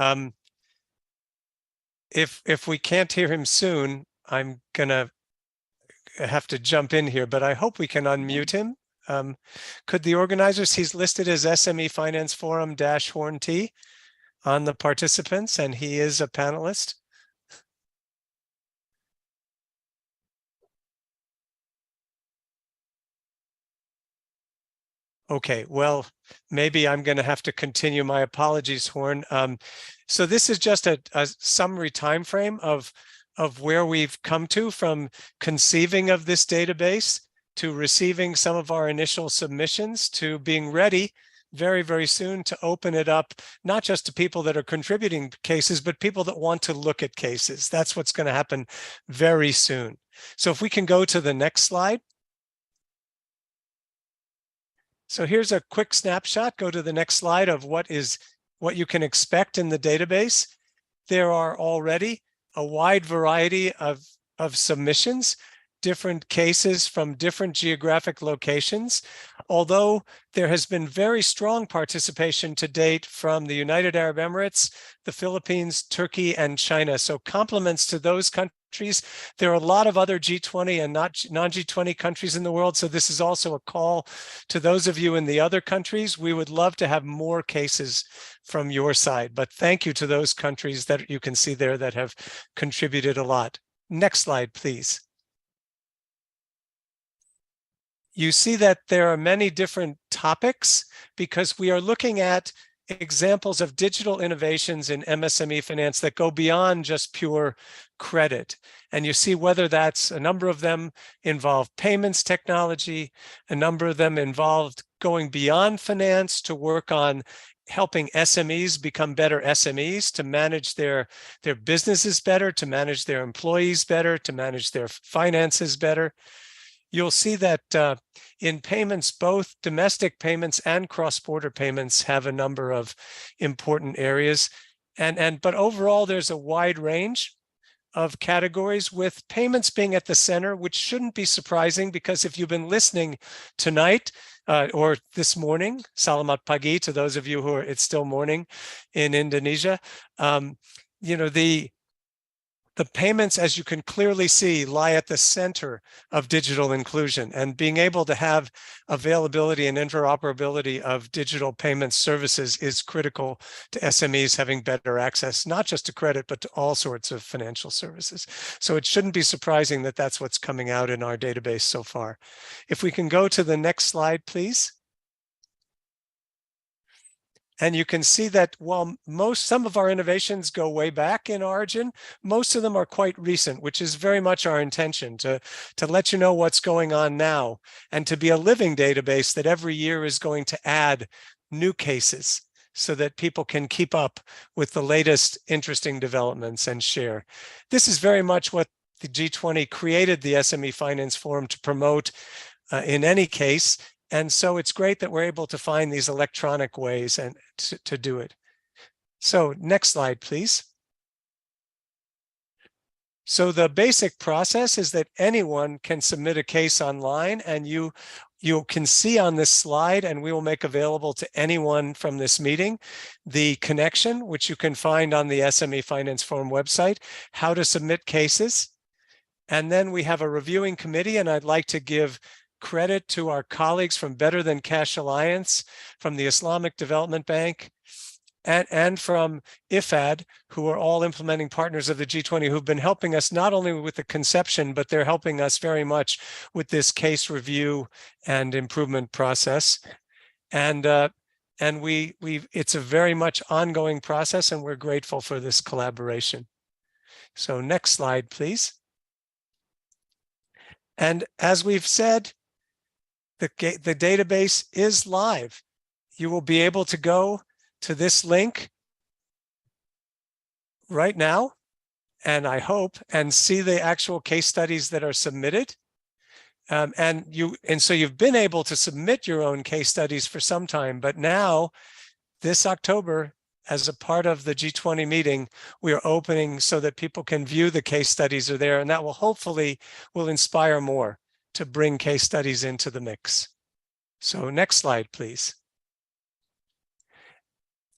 If we can't hear him soon, I'm gonna have to jump in here, but I hope we can unmute him. Could the organizers, he's listed as SME Finance Forum Horn T on the participants, and he is a panelist. Okay, well, maybe I'm going to have to continue. My apologies, Horn. So this is just a summary time frame of where we've come to from conceiving of this database to receiving some of our initial submissions to being ready very, very soon to open it up, not just to people that are contributing cases, but people that want to look at cases. That's what's going to happen very soon. So if we can go to the next slide. So here's a quick snapshot. Go to the next slide of what you can expect in the database. There are already a wide variety of submissions, different cases from different geographic locations, although there has been very strong participation to date from the United Arab Emirates, the Philippines, Turkey, and China. So compliments to those countries countries. There are a lot of other G20 and non-G20 countries in the world, so this is also a call to those of you in the other countries. We would love to have more cases from your side, but thank you to those countries that you can see there that have contributed a lot. Next slide, please. You see that there are many different topics because we are looking at examples of digital innovations in MSME finance that go beyond just pure credit. And you see whether that's a number of them involve payments technology, a number of them involved going beyond finance to work on helping SMEs become better SMEs, to manage their businesses better, to manage their employees better, to manage their finances better. You'll see that in payments, both domestic payments and cross-border payments have a number of important areas. But overall, there's a wide range of categories, with payments being at the center, which shouldn't be surprising because if you've been listening tonight or this morning, Selamat pagi to those of you who are, it's still morning in Indonesia, you know, the payments, as you can clearly see, lie at the center of digital inclusion, and being able to have availability and interoperability of digital payment services is critical to SMEs having better access, not just to credit, but to all sorts of financial services. So it shouldn't be surprising that that's what's coming out in our database so far. If we can go to the next slide, please. And you can see that while some of our innovations go way back in origin, most of them are quite recent, which is very much our intention to let you know what's going on now and to be a living database that every year is going to add new cases so that people can keep up with the latest interesting developments and share. This is very much what the G20 created the SME Finance Forum to promote in any case. And so it's great that we're able to find these electronic ways and to do it. So next slide, please. So the basic process is that anyone can submit a case online, and you can see on this slide, and we will make available to anyone from this meeting, the connection, which you can find on the SME Finance Forum website, how to submit cases. And then we have a reviewing committee, and I'd like to give credit to our colleagues from Better Than Cash Alliance, from the Islamic Development Bank, and from IFAD, who are all implementing partners of the G20, who've been helping us not only with the conception, but they're helping us very much with this case review and improvement process. And it's a very much ongoing process, and we're grateful for this collaboration. So next slide, please. And as we've said, the database is live. You will be able to go to this link right now, and I hope, and see the actual case studies that are submitted. And so you've been able to submit your own case studies for some time, but now this October, as a part of the G20 meeting, we are opening so that people can view the case studies are there, and that will hopefully inspire more to bring case studies into the mix. So next slide, please.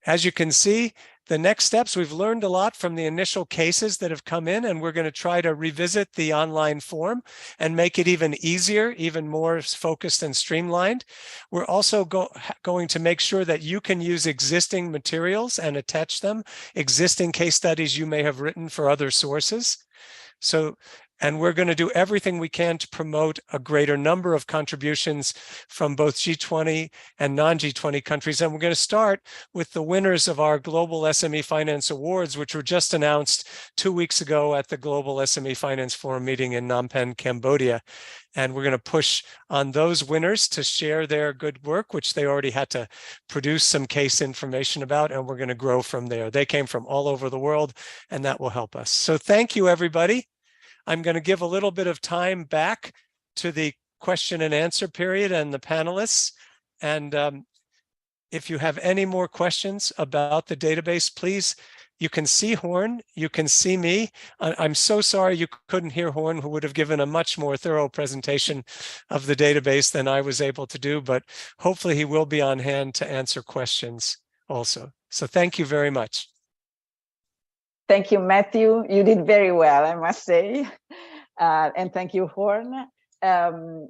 As you can see, the next steps, we've learned a lot from the initial cases that have come in, and we're going to try to revisit the online form and make it even easier, even more focused and streamlined. We're also going to make sure that you can use existing materials and attach them, existing case studies you may have written for other sources. And we're going to do everything we can to promote a greater number of contributions from both G20 and non-G20 countries. And we're going to start with the winners of our Global SME Finance Awards, which were just announced 2 weeks ago at the Global SME Finance Forum meeting in Phnom Penh, Cambodia. And we're going to push on those winners to share their good work, which they already had to produce some case information about, and we're going to grow from there. They came from all over the world, and that will help us. So thank you, everybody. I'm going to give a little bit of time back to the question and answer period and the panelists. And if you have any more questions about the database, please, you can see Horn, you can see me. I'm so sorry you couldn't hear Horn, who would have given a much more thorough presentation of the database than I was able to do, but hopefully he will be on hand to answer questions also. So thank you very much. Thank you, Matthew. You did very well, I must say. And thank you, Horn.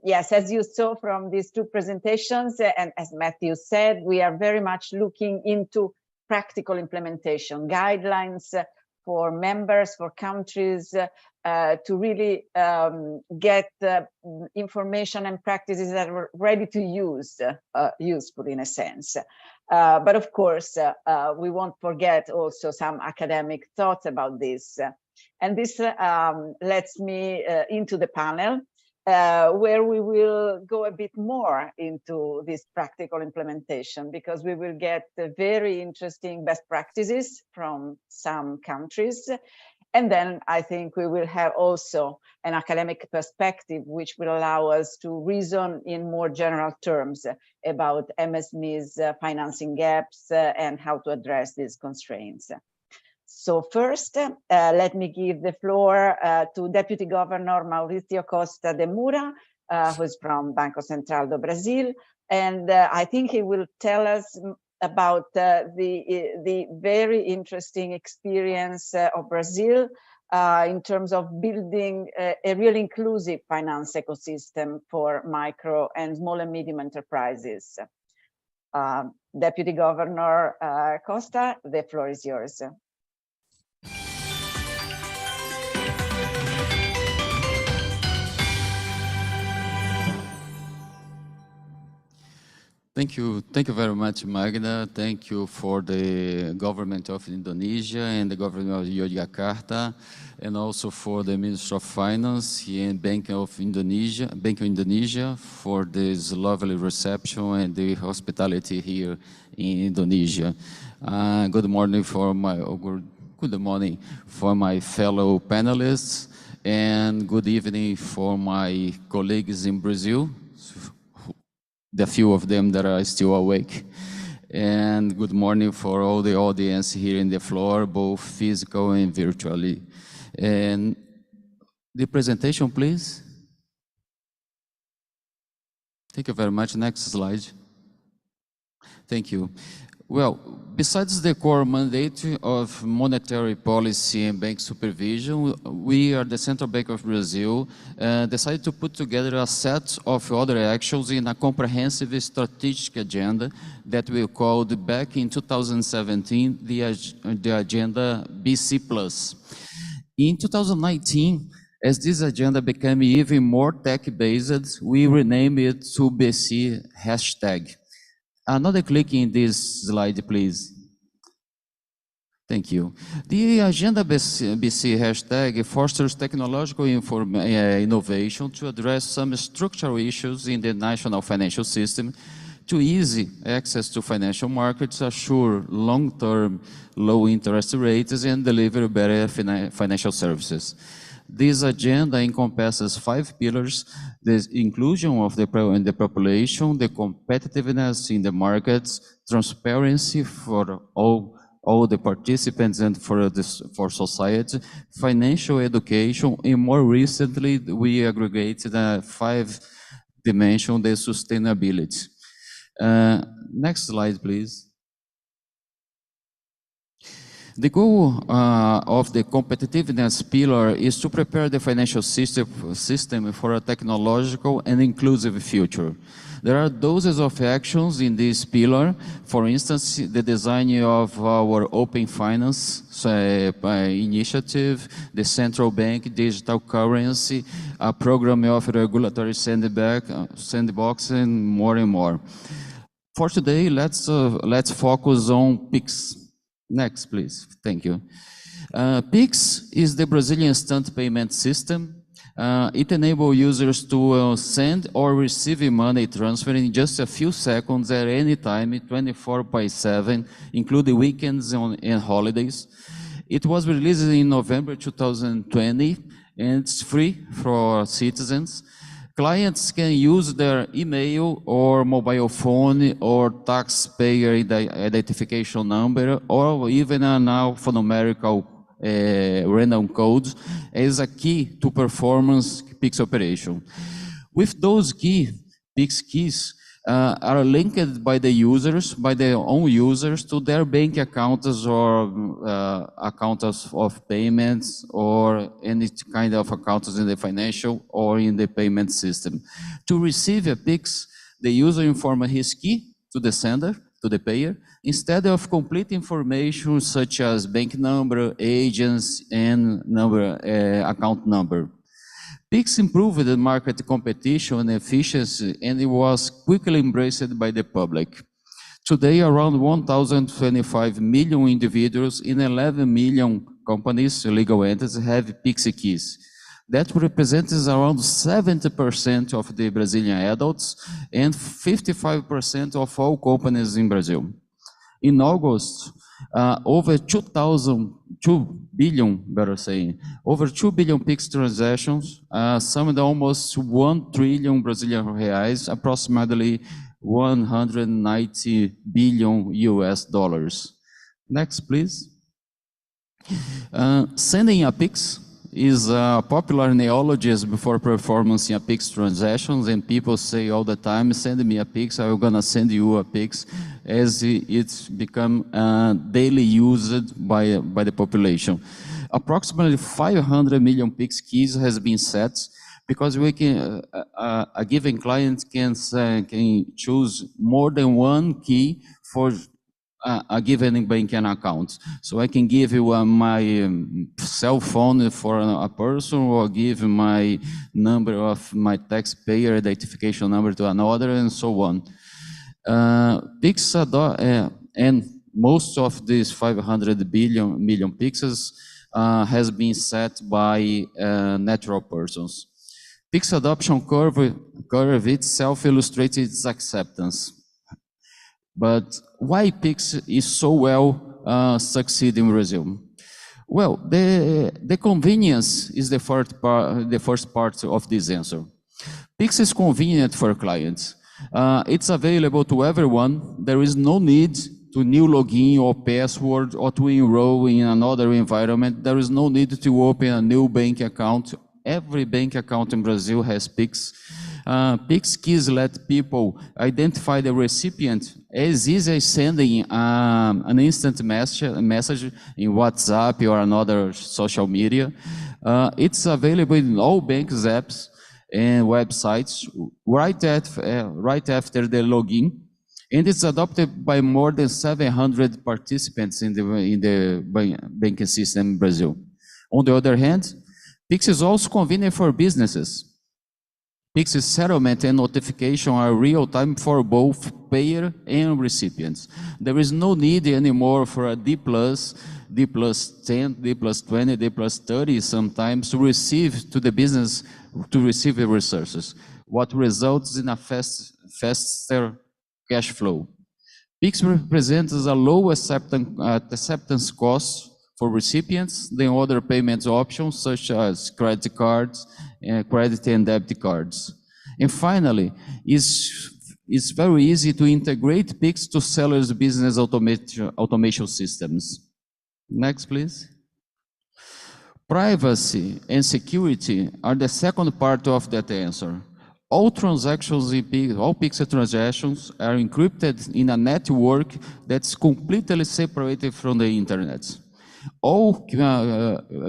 Yes, as you saw from these two presentations, and as Matthew said, we are very much looking into practical implementation, guidelines for members, for countries, to really get information and practices that are ready to use, useful in a sense. But of course, we won't forget also some academic thoughts about this. And this lets me into the panel, where we will go a bit more into this practical implementation, because we will get very interesting best practices from some countries. And then I think we will have also an academic perspective, which will allow us to reason in more general terms about MSME's financing gaps and how to address these constraints. So first, let me give the floor to Deputy Governor Mauricio Costa de Moura, who is from Banco Central do Brasil. And I think he will tell us about the very interesting experience of Brazil in terms of building a real inclusive finance ecosystem for micro and small and medium enterprises. Deputy Governor Costa, the floor is yours. Thank you very much, Magda. Thank you for the government of Indonesia and the government of Yogyakarta, and also for the Minister of Finance and Bank of Indonesia for this lovely reception and the hospitality here in Indonesia. Good morning for my fellow panelists, and good evening for my colleagues in Brazil, the few of them that are still awake. And good morning for all the audience here in the floor, both physical and virtually. And the presentation, please. Thank you very much. Next slide. Thank you. Well, besides the core mandate of monetary policy and bank supervision, we are the Central Bank of Brazil decided to put together a set of other actions in a comprehensive strategic agenda that we called back in 2017 the agenda BC+. In 2019, as this agenda became even more tech-based, we renamed it to BC hashtag. Another click in this slide, please. Thank you. The Agenda BC hashtag fosters technological innovation to address some structural issues in the national financial system, to ease access to financial markets, assure long-term low interest rates, and deliver better financial services. This agenda encompasses 5 pillars: the inclusion of the population, the competitiveness in the markets, transparency for all the participants and for society, financial education, and more recently, we aggregated a 5 dimension, the sustainability. Next slide, please. The goal of the competitiveness pillar is to prepare the financial system for a technological and inclusive future. There are dozens of actions in this pillar. For instance, the design of our open finance initiative, the central bank digital currency, a program of regulatory sandbox, and more. For today, let's focus on PIX. Next, please. Thank you. PIX is the Brazilian instant payment system. It enables users to send or receive money transfer in just a few seconds at any time, 24/7, including weekends and holidays. It was released in November 2020, and it's free for citizens. Clients can use their email or mobile phone or taxpayer identification number, or even an alphanumerical random code as a key to performance PIX operation. With those PIX keys, are linked by the users, by their own users, to their bank accounts or accounts of payments or any kind of accounts in the financial or in the payment system. To receive a Pix, the user informs his key to the sender, to the payer, instead of complete information such as bank number, agents, and account number. Pix improved the market competition and efficiency, and it was quickly embraced by the public. Today, around 1,025 million individuals in 11 million companies, legal entities, have Pix keys. That represents around 70% of the Brazilian adults and 55% of all companies in Brazil. In August, over 2 billion Pix transactions, summed almost 1 trillion Brazilian reais, approximately 190 billion US dollars. Next, please. Sending a Pix is a popular neologism for performing a Pix transactions, and people say all the time, send me a Pix, I'm gonna send you a Pix, as it's become daily used by the population. Approximately 500 million Pix keys has been set, because we can, a given client can choose more than one key for a given banking account. So I can give you my cell phone for a person, or give my number of my taxpayer identification number to another, and so on. Pix and most of these 500 million Pixes has been set by natural persons. Pix adoption curve itself illustrates its acceptance. But why Pix is so well succeeding in Brazil? Well, the convenience is the first part of this answer. Pix is convenient for clients. It's available to everyone. There is no need to new login or password or to enroll in another environment. There is no need to open a new bank account. Every bank account in Brazil has Pix. Pix keys let people identify the recipient as easy as sending an instant message in WhatsApp or another social media. It's available in all banks' apps and websites right after the login, and it's adopted by more than 700 participants in the banking system in Brazil. On the other hand, Pix is also convenient for businesses. Pix's settlement and notification are real-time for both payer and recipients. There is no need anymore for a D+, D+10, D+20, D+30 sometimes to receive to the business, to receive the resources, what results in a faster cash flow. Pix represents a low acceptance cost for recipients than other payment options such as credit cards, credit and debit cards. And finally, it's very easy to integrate Pix to sellers' business automation systems. Next, please. Privacy and security are the second part of that answer. All transactions in Pix, all Pix transactions are encrypted in a network that's completely separated from the internet. All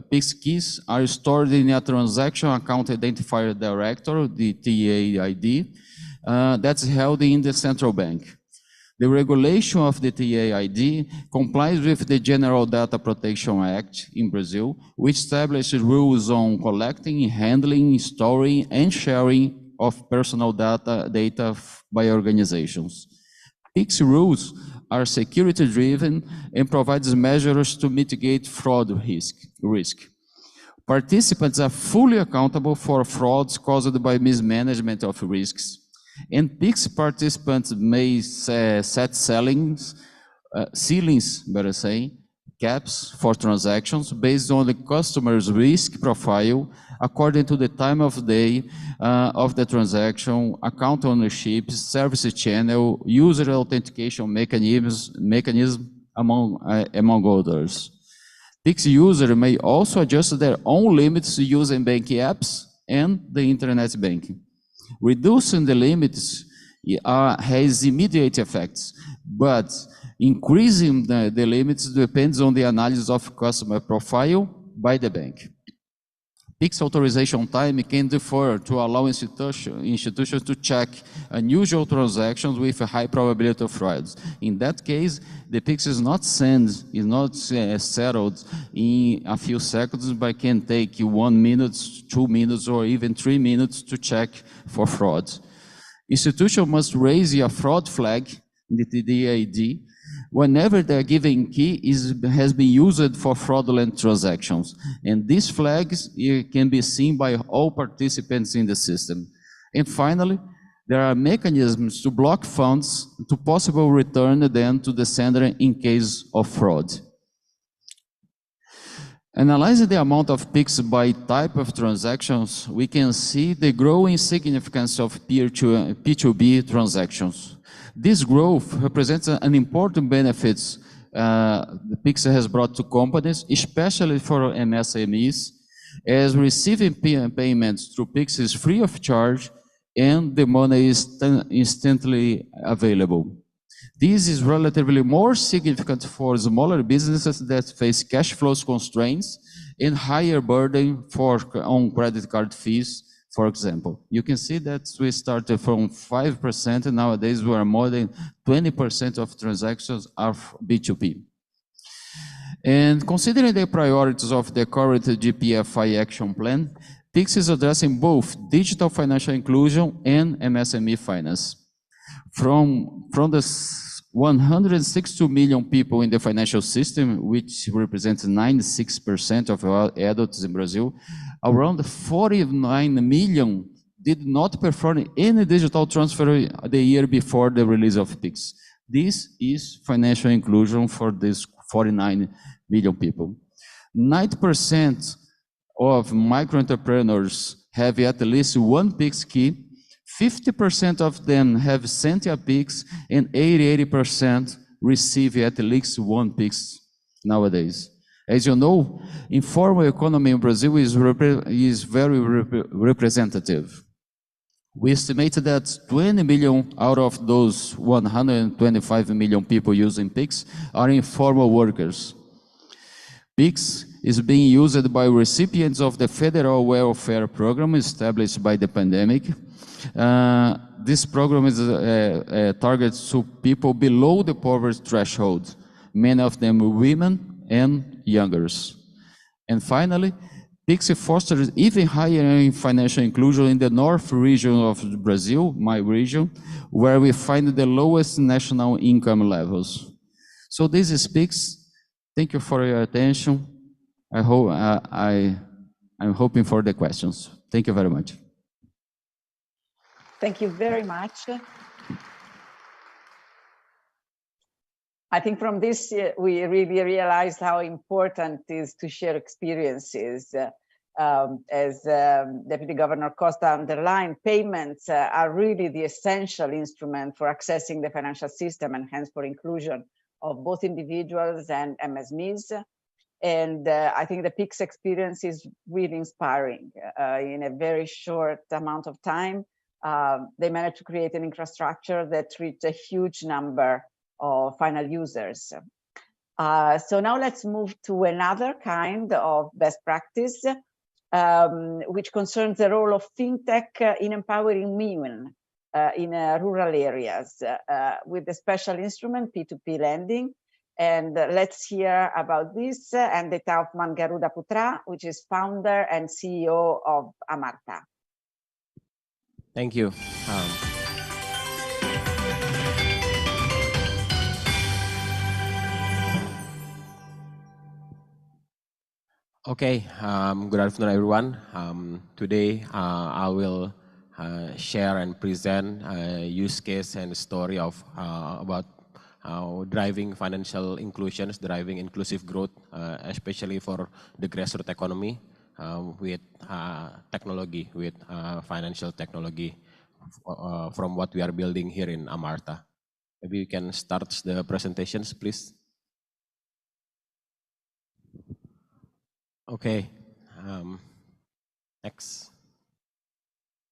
Pix keys are stored in a transaction account identifier directory, the TAID, that's held in the central bank. The regulation of the TAID complies with the General Data Protection Act in Brazil, which establishes rules on collecting, handling, storing, and sharing of personal data by organizations. Pix rules are security-driven and provides measures to mitigate fraud risk. Participants are fully accountable for frauds caused by mismanagement of risks. And Pix participants may set ceilings, better say, caps for transactions based on the customer's risk profile according to the time of day of the transaction, account ownership, service channel, user authentication mechanism among others. Pix users may also adjust their own limits using banking apps and the internet banking. Reducing the limits has immediate effects, but increasing the limits depends on the analysis of customer profile by the bank. PIX authorization time can differ to allow institutions to check unusual transactions with a high probability of frauds. In that case, the PIX is not settled in a few seconds, but can take 1 minute, 2 minutes, or even 3 minutes to check for fraud. Institution must raise a fraud flag, the TDID, whenever the given key has been used for fraudulent transactions. And these flags can be seen by all participants in the system. And finally, there are mechanisms to block funds to possible return them to the sender in case of fraud. Analyzing the amount of PIX by type of transactions, we can see the growing significance of P2B transactions. This growth represents an important benefit the PIX has brought to companies, especially for MSMEs, as receiving payments through PIX is free of charge and the money is instantly available. This is relatively more significant for smaller businesses that face cash flows constraints and higher burden on credit card fees, for example. You can see that we started from 5%, and nowadays we are more than 20% of transactions are B2B. And considering the priorities of the current Gpfi action plan, PIX is addressing both digital financial inclusion and MSME finance. From the 162 million people in the financial system, which represents 96% of all adults in Brazil, around 49 million did not perform any digital transfer the year before the release of PIX. This is financial inclusion for these 49 million people. 90% of micro-entrepreneurs have at least one PIX key, 50% of them have sent a PIX, and 80% receive at least one PIX nowadays. As you know, informal economy in Brazil is very representative. We estimate that 20 million out of those 125 million people using PIX are informal workers. PIX is being used by recipients of the federal welfare program established by the pandemic. This program is targets to people below the poverty threshold, many of them women and youngers. And finally, PIX fosters even higher financial inclusion in the north region of Brazil, my region, where we find the lowest national income levels. So this is PIX. Thank you for your attention. I'm hoping for the questions. Thank you very much. Thank you very much. I think from this, we really realized how important it is to share experiences. As Deputy Governor Costa underlined, payments are really the essential instrument for accessing the financial system and hence for inclusion of both individuals and MSMEs. And I think the PIX experience is really inspiring. In a very short amount of time, they managed to create an infrastructure that reached a huge number of final users. So now let's move to another kind of best practice, which concerns the role of fintech in empowering women in rural areas with the special instrument P2P lending. And let's hear about this and the Taufman Garuda Putra, which is founder and CEO of Amarta. Thank you. Okay, good afternoon, everyone. Today, I will share and present a use case and story of about driving financial inclusions, driving inclusive growth, especially for the grassroots economy with technology, with financial technology from what we are building here in Amarta. Maybe we can start the presentations, please. Okay, next.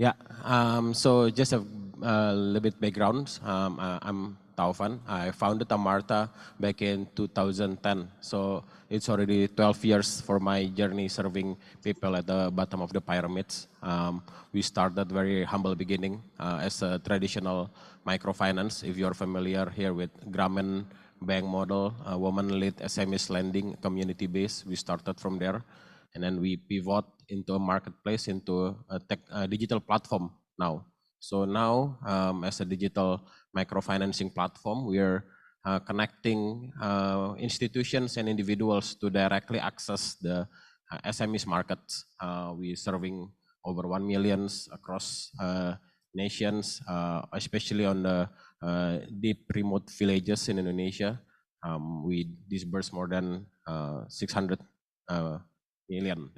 Yeah, so just a little bit background. I'm Taufan. I founded Amarta back in 2010. So it's already 12 years for my journey serving people at the bottom of the pyramids. We started very humble beginning as a traditional microfinance. If you're familiar here with Grameen Bank model, woman-led SMEs lending, community-based, we started from there. And then we pivot into a marketplace, into a digital platform now. So now, as a digital microfinancing platform, we are connecting institutions and individuals to directly access the SMEs markets. We're serving over 1 million across nations, especially on the deep remote villages in Indonesia. We disburse more than 600 million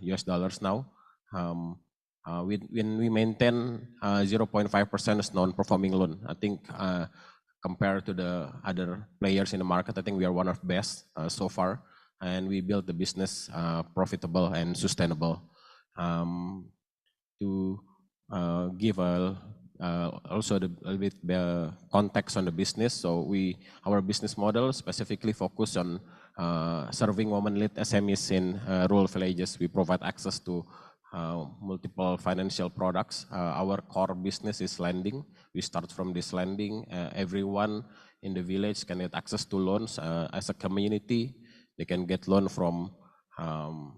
US dollars now. When we maintain 0.5% as non-performing loan, I think compared to the other players in the market, I think we are one of the best so far. And we built the business profitable and sustainable. To give also a little bit the context on the business. So our business model specifically focus on serving women-led SMEs in rural villages. We provide access to multiple financial products. Our core business is lending. We start from this lending. Everyone in the village can get access to loans as a community. They can get loan from 5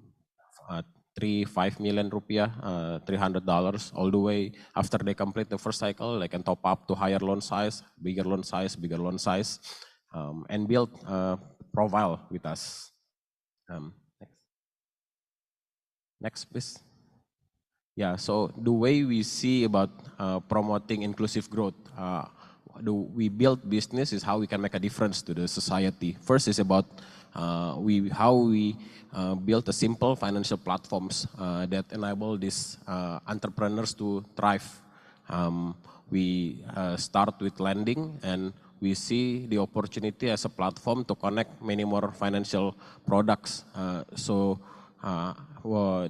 million rupiah, $300, all the way after they complete the first cycle. They can top up to higher loan size, bigger loan size, and build a profile with us. Next, please. Yeah, so the way we see about promoting inclusive growth, we build business is how we can make a difference to the society. First is about how we build a simple financial platforms that enable these entrepreneurs to thrive. We start with lending, and we see the opportunity as a platform to connect many more financial products.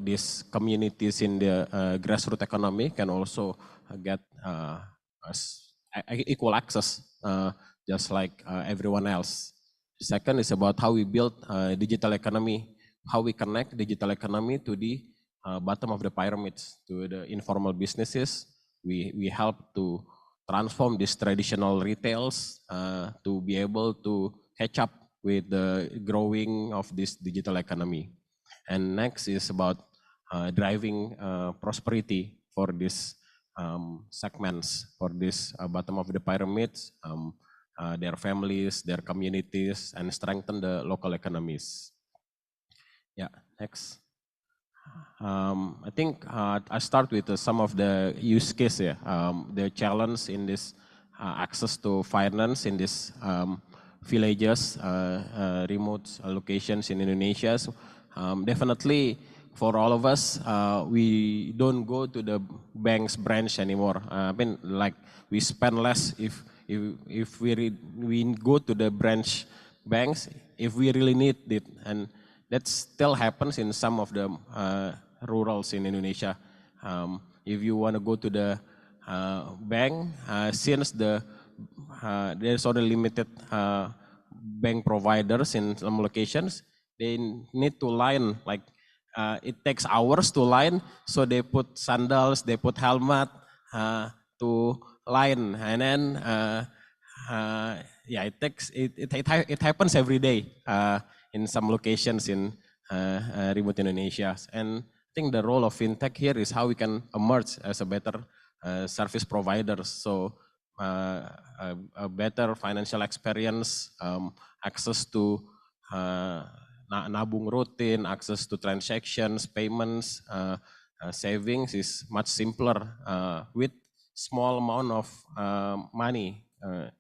These communities in the grassroots economy can also get equal access, just like everyone else. Second is about how we build digital economy, how we connect digital economy to the bottom of the pyramids, to the informal businesses. We help to transform these traditional retails to be able to catch up with the growing of this digital economy. And next is about driving prosperity for these segments, for this bottom of the pyramids, their families, their communities, and strengthen the local economies. Yeah, next. I think I start with some of the use case here. The challenge in this access to finance in these villages, remote locations in Indonesia. Definitely for all of us, we don't go to the bank's branch anymore. I mean, like we spend less if we go to the branch banks if we really need it, and that still happens in some of the rurals in Indonesia. If you want to go to the bank, since there's only limited bank providers in some locations, they need to line, like it takes hours to line, so they put sandals, they put helmet to line, and then yeah, it happens every day in some locations in remote Indonesia. And I think the role of fintech here is how we can emerge as a better service provider. So a better financial experience, access to nabung rutin, access to transactions, payments, savings is much simpler with small amount of money.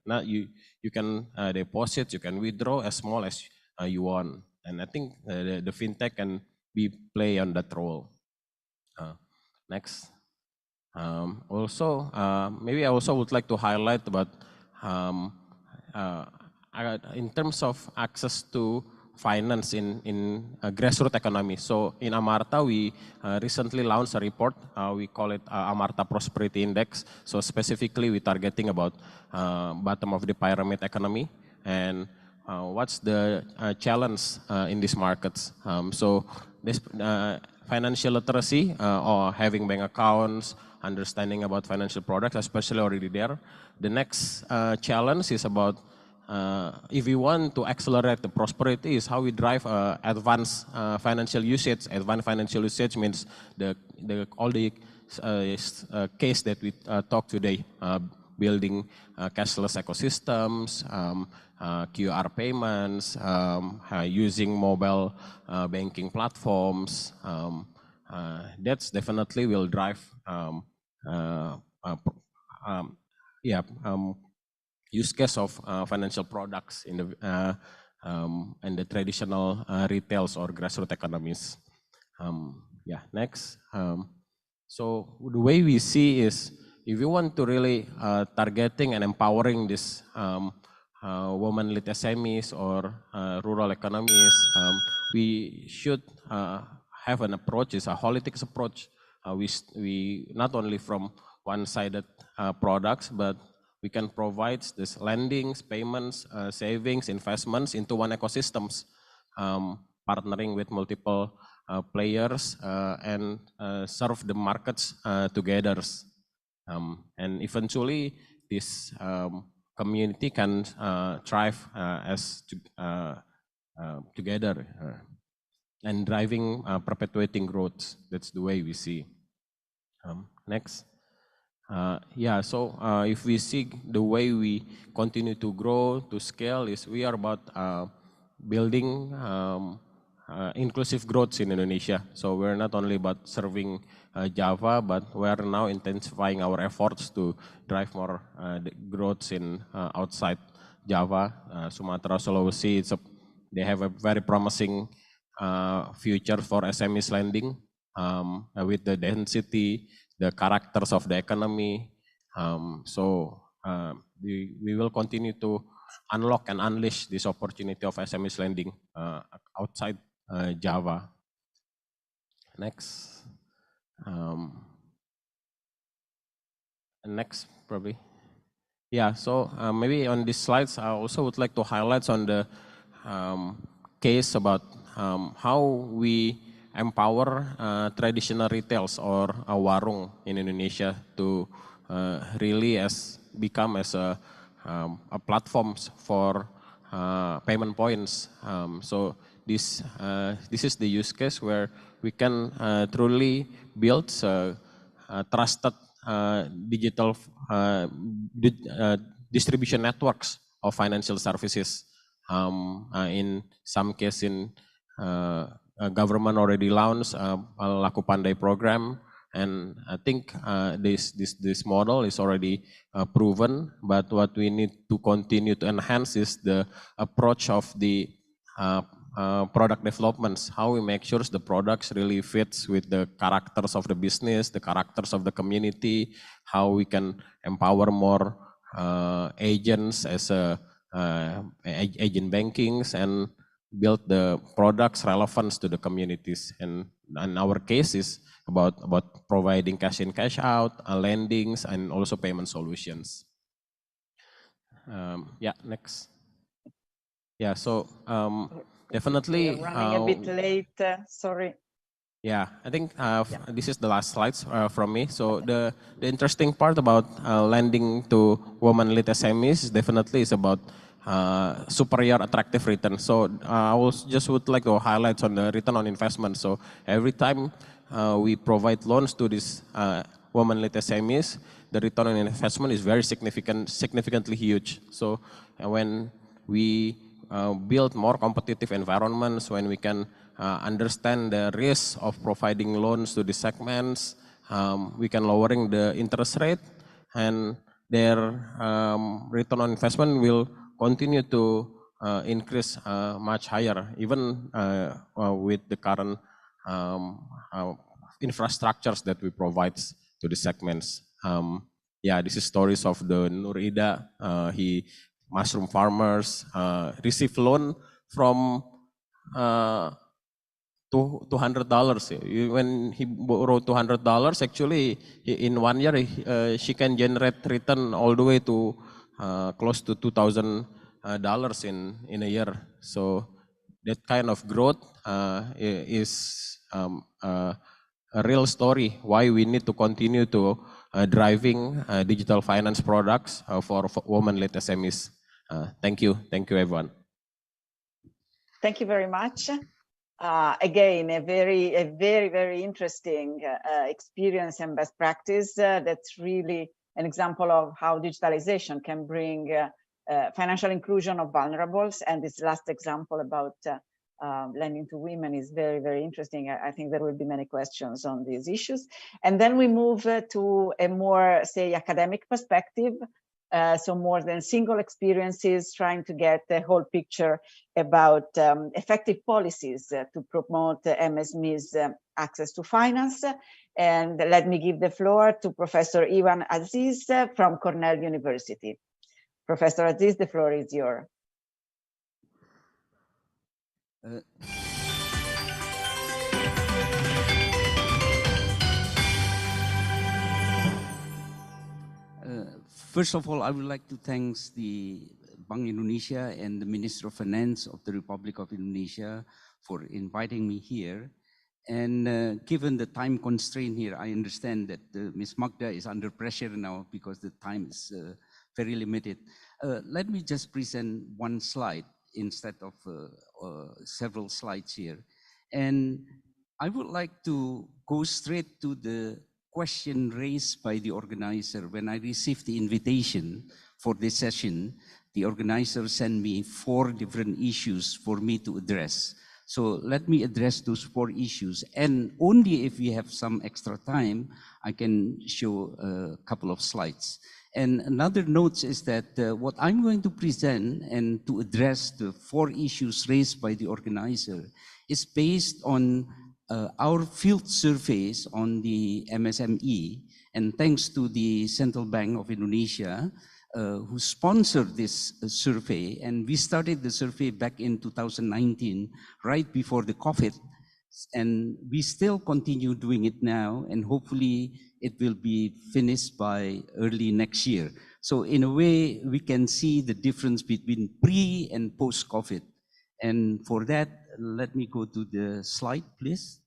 Now you can deposit, you can withdraw as small as you want, and I think the fintech can play on that role. Next. Also, maybe I also would like to highlight about in terms of access to finance in grassroots economy. So in Amarta, we recently launched a report. We call it Amarta Prosperity Index. So specifically, we're targeting about bottom of the pyramid economy and what's the challenge in these markets. So this financial literacy or having bank accounts, understanding about financial products, especially already there. The next challenge is about if we want to accelerate the prosperity is how we drive advanced financial usage. Advanced financial usage means all the case that we talked today, building cashless ecosystems, QR payments, using mobile banking platforms. That's definitely will drive use case of financial products in the traditional retails or grassroots economies. Next. So the way we see is if you want to really targeting and empowering this women-led SMEs or rural economies, we should have an approach, is a holistic approach. We not only from one-sided products, but we can provide this lendings, payments, savings, investments into one ecosystems, partnering with multiple players and serve the markets together. And eventually, this community can thrive as together and driving, perpetuating growth. That's the way we see. Next. So if we see the way we continue to grow, to scale, is we are about building inclusive growth in Indonesia. So we're not only about serving Java, but we're now intensifying our efforts to drive more growth in outside Java, Sumatra, Sulawesi. They have a very promising future for SMEs lending with the density, the characters of the economy. We will continue to unlock and unleash this opportunity of SMEs lending outside Java. Next. Next, probably. Maybe on these slides, I also would like to highlight on the case about how we empower traditional retails or warung in Indonesia to really become as a platforms for payment points. So this is the use case where we can truly build trusted digital distribution networks of financial services. In some case, in government already launched a Laku Pandai program, and I think this model is already proven. But what we need to continue to enhance is the approach of the product developments. How we make sure the products really fits with the characters of the business, the characters of the community. How we can empower more agents as agent bankings and build the products relevant to the communities. And in our case is about providing cash in, cash out, lendings, and also payment solutions. Next. Definitely. We're running a bit late, sorry. I think this is the last slides from me. So the interesting part about lending to women-led SMEs definitely is about superior attractive return. So I would like to highlight on the return on investment. So every time we provide loans to these women-led SMEs, the return on investment is very significantly huge. So when we build more competitive environments, when we can understand the risk of providing loans to the segments, we can lowering the interest rate, and their return on investment will continue to increase much higher, even with the current infrastructures that we provide to the segments. This is stories of the Nur Ida. Mushroom farmers receive loan from $200. When he borrowed $200, actually in 1 year she can generate return all the way to close to $2,000 in a year. So that kind of growth is a real story why we need to continue to driving digital finance products for women-led SMEs. Thank you everyone. Thank you very much. Again, a very interesting experience and best practice. That's really an example of how digitalization can bring financial inclusion of vulnerables. And this last example about lending to women is very interesting. I think there will be many questions on these issues. And then we move to a more, say, academic perspective. So more than single experiences, trying to get the whole picture about effective policies to promote MSMEs' access to finance. And let me give the floor to Professor Ivan Aziz from Cornell University. Professor Aziz, the floor is yours. First of all, I would like to thank the Bank Indonesia and the Minister of Finance of the Republic of Indonesia for inviting me here. And given the time constraint here, I understand that Ms. Magda is under pressure now because the time is very limited. Let me just present one slide instead of several slides here. And I would like to go straight to the question raised by the organizer. When I received the invitation for this session, the organizer sent me 4 different issues for me to address. So let me address those 4 issues. And only if we have some extra time, I can show a couple of slides. And another note is that what I'm going to present and to address the 4 issues raised by the organizer is based on our field surveys on the MSME, and thanks to the Central Bank of Indonesia, who sponsored this survey. And we started the survey back in 2019, right before the COVID. And we still continue doing it now, and hopefully it will be finished by early next year. So in a way, we can see the difference between pre and post-COVID. And for that, let me go to the slide, please.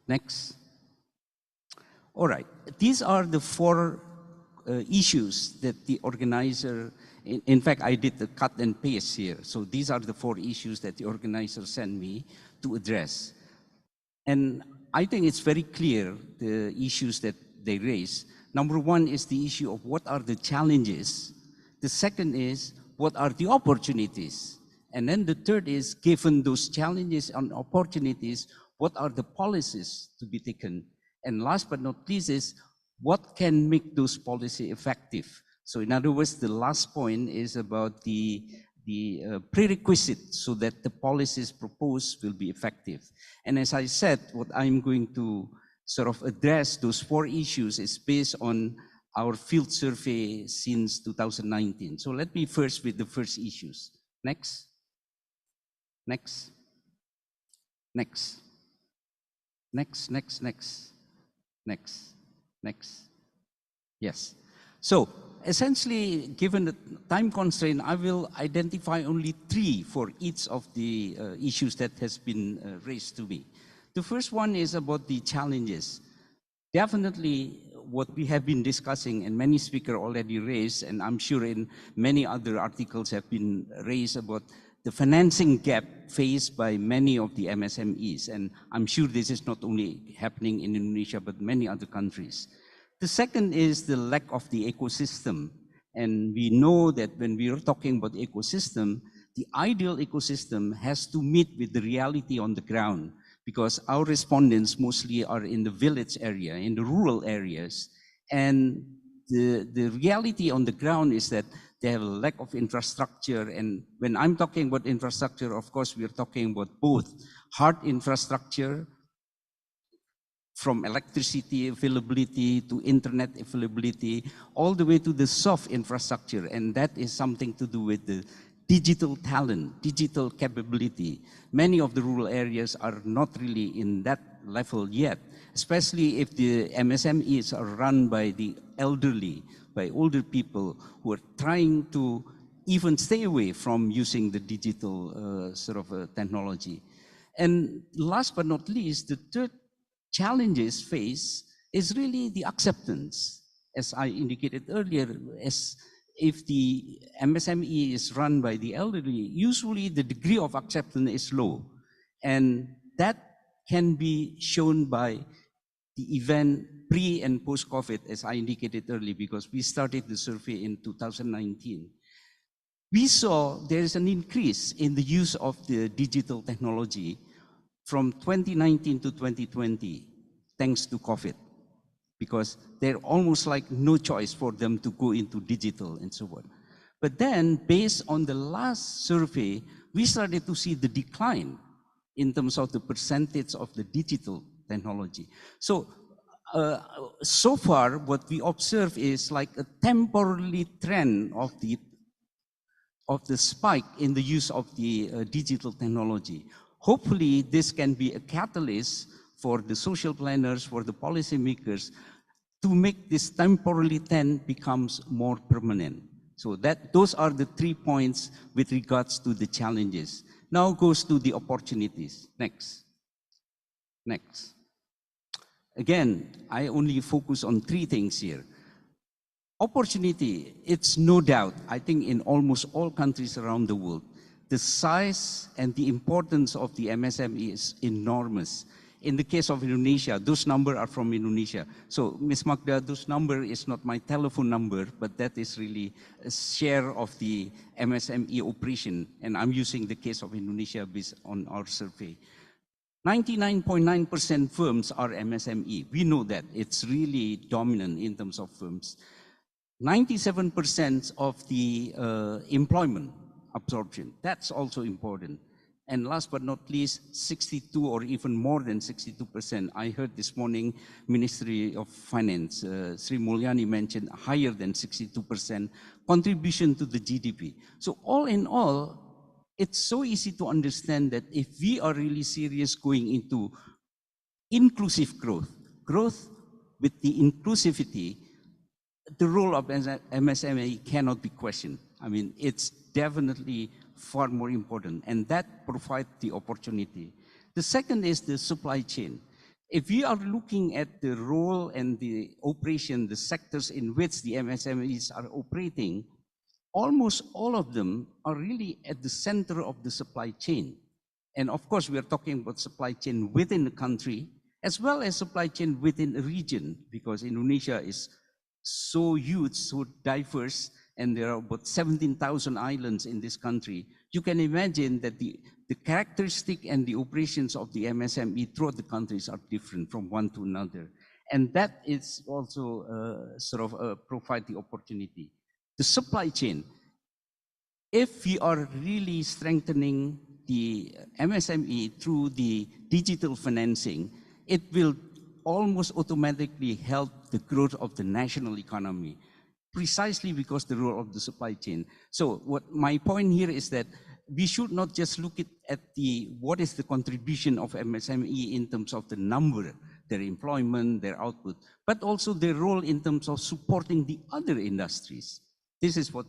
Next. All right, these are the 4 issues that the organizer, in fact, I did the cut and paste here. So these are the 4 issues that the organizer sent me to address. And I think it's very clear, the issues that they raise. Number 1 is the issue of what are the challenges. The second is, what are the opportunities? And then the third is, given those challenges and opportunities, what are the policies to be taken? And last but not least is, what can make those policies effective? So in other words, the last point is about the prerequisites so that the policies proposed will be effective. And as I said, what I'm going to sort of address those 4 issues is based on our field survey since 2019. So let me first with the first issues. Next. Next. Next. Next, next, next, next, next. Yes. So essentially, given the time constraint, I will identify only 3 for each of the issues that has been raised to me. The first one is about the challenges. Definitely what we have been discussing, and many speakers already raised, and I'm sure in many other articles have been raised about the financing gap faced by many of the MSMEs. And I'm sure this is not only happening in Indonesia, but many other countries. The second is the lack of the ecosystem. And we know that when we are talking about ecosystem, the ideal ecosystem has to meet with the reality on the ground, because our respondents mostly are in the village area, in the rural areas. And the reality on the ground is that they have a lack of infrastructure. And when I'm talking about infrastructure, of course, we're talking about both hard infrastructure, from electricity availability to internet availability, all the way to the soft infrastructure. And that is something to do with the digital talent, digital capability. Many of the rural areas are not really in that level yet, especially if the MSMEs are run by the elderly, by older people who are trying to even stay away from using the digital technology. And last but not least, the third challenges faced is really the acceptance. As I indicated earlier, as if the MSME is run by the elderly, usually the degree of acceptance is low. And that can be shown by the event pre and post-COVID, as I indicated earlier, because we started the survey in 2019. We saw there is an increase in the use of the digital technology from 2019 to 2020, thanks to COVID, because they're almost like no choice for them to go into digital and so on. But then, based on the last survey, we started to see the decline in terms of the percentage of the digital technology. So, so far, what we observe is like a temporary trend of the spike in the use of the digital technology. Hopefully, this can be a catalyst for the social planners, for the policymakers, to make this temporary trend becomes more permanent. So those are the 3 points with regards to the challenges. Now goes to the opportunities. Next. Next. Again, I only focus on 3 things here. Opportunity, it's no doubt, I think in almost all countries around the world, the size and the importance of the MSME is enormous. In the case of Indonesia, those numbers are from Indonesia. So, Ms. Magda, those number is not my telephone number, but that is really a share of the MSME operation. And I'm using the case of Indonesia based on our survey. 99.9% firms are MSME. We know that. It's really dominant in terms of firms. 97% of the employment absorption, that's also important. And last but not least, 62 or even more than 62%. I heard this morning, Ministry of Finance, Sri Mulyani mentioned higher than 62% contribution to the GDP. So all in all, it's so easy to understand that if we are really serious going into inclusive growth, growth with the inclusivity, the role of MSME cannot be questioned. I mean, it's definitely far more important, and that provides the opportunity. The second is the supply chain. If we are looking at the role and the operation, the sectors in which the MSMEs are operating, almost all of them are really at the center of the supply chain. And of course, we are talking about supply chain within the country, as well as supply chain within a region, because Indonesia is so huge, so diverse, and there are about 17,000 islands in this country. You can imagine that the characteristic and the operations of the MSME throughout the countries are different from one to another. And that is also provide the opportunity. The supply chain, if we are really strengthening the MSME through the digital financing, it will almost automatically help the growth of the national economy, precisely because the role of the supply chain. So what my point here is that we should not just look at what is the contribution of MSME in terms of the number, their employment, their output, but also their role in terms of supporting the other industries. This is what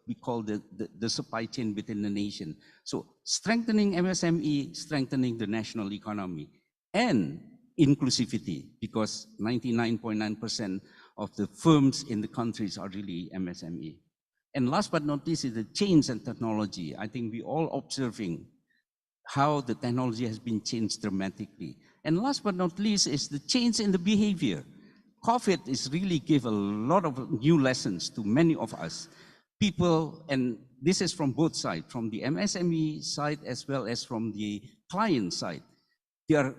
we call the supply chain within the nation. So strengthening MSME, strengthening the national economy, and inclusivity, because 99.9% of the firms in the countries are really MSME. And last but not least is the change in technology. I think we all observing how the technology has been changed dramatically. And last but not least is the change in the behavior. COVID is really gave a lot of new lessons to many of us. People, and this is from both sides, from the MSME side as well as from the client side. They are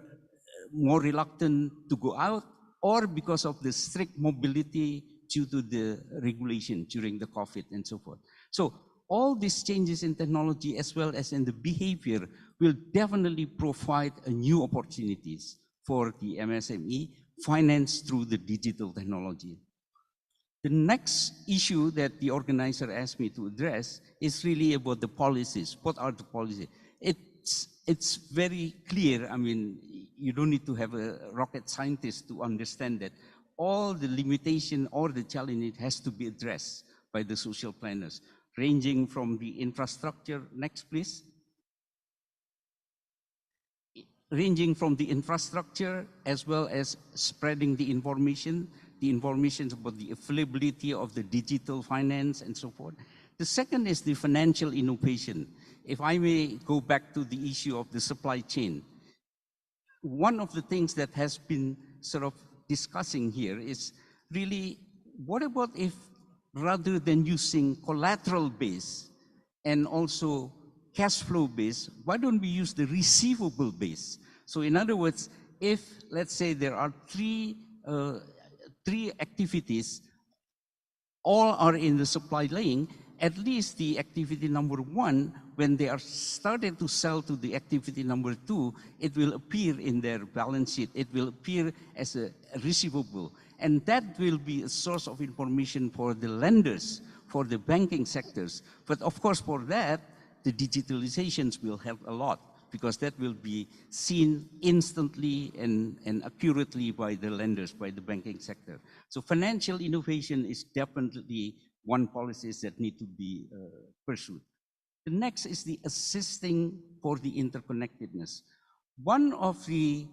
more reluctant to go out, or because of the strict mobility due to the regulation during the COVID and so forth. So all these changes in technology as well as in the behavior will definitely provide new opportunities for the MSME financed through the digital technology. The next issue that the organizer asked me to address is really about the policies. What are the policies? It's very clear. I mean, you don't need to have a rocket scientist to understand that all the limitation or the challenge has to be addressed by the social planners, ranging from the infrastructure, next please, ranging from the infrastructure as well as spreading the information about the availability of the digital finance and so forth. The second is the financial innovation. If I may go back to the issue of the supply chain, one of the things that has been sort of discussing here is really, what about if rather than using collateral base and also cash flow base, why don't we use the receivable base? So in other words, if let's say there are three activities, all are in the supply lane, at least the activity number 1, when they are started to sell to the activity number 2, it will appear in their balance sheet. It will appear as a receivable. And that will be a source of information for the lenders, for the banking sectors. But of course, for that, the digitalizations will help a lot, because that will be seen instantly and accurately by the lenders, by the banking sector. So financial innovation is definitely one policy that need to be pursued. The next is the assisting for the interconnectedness. One of the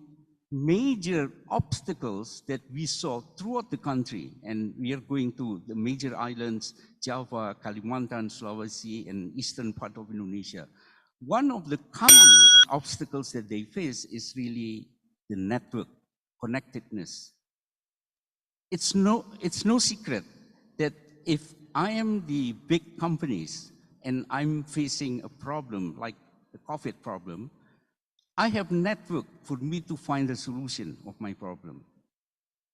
major obstacles that we saw throughout the country, and we are going to the major islands, Java, Kalimantan, Sulawesi, and eastern part of Indonesia. One of the common obstacles that they face is really the network connectedness. It's no secret that if I am the big companies and I'm facing a problem like the COVID problem, I have network for me to find a solution of my problem.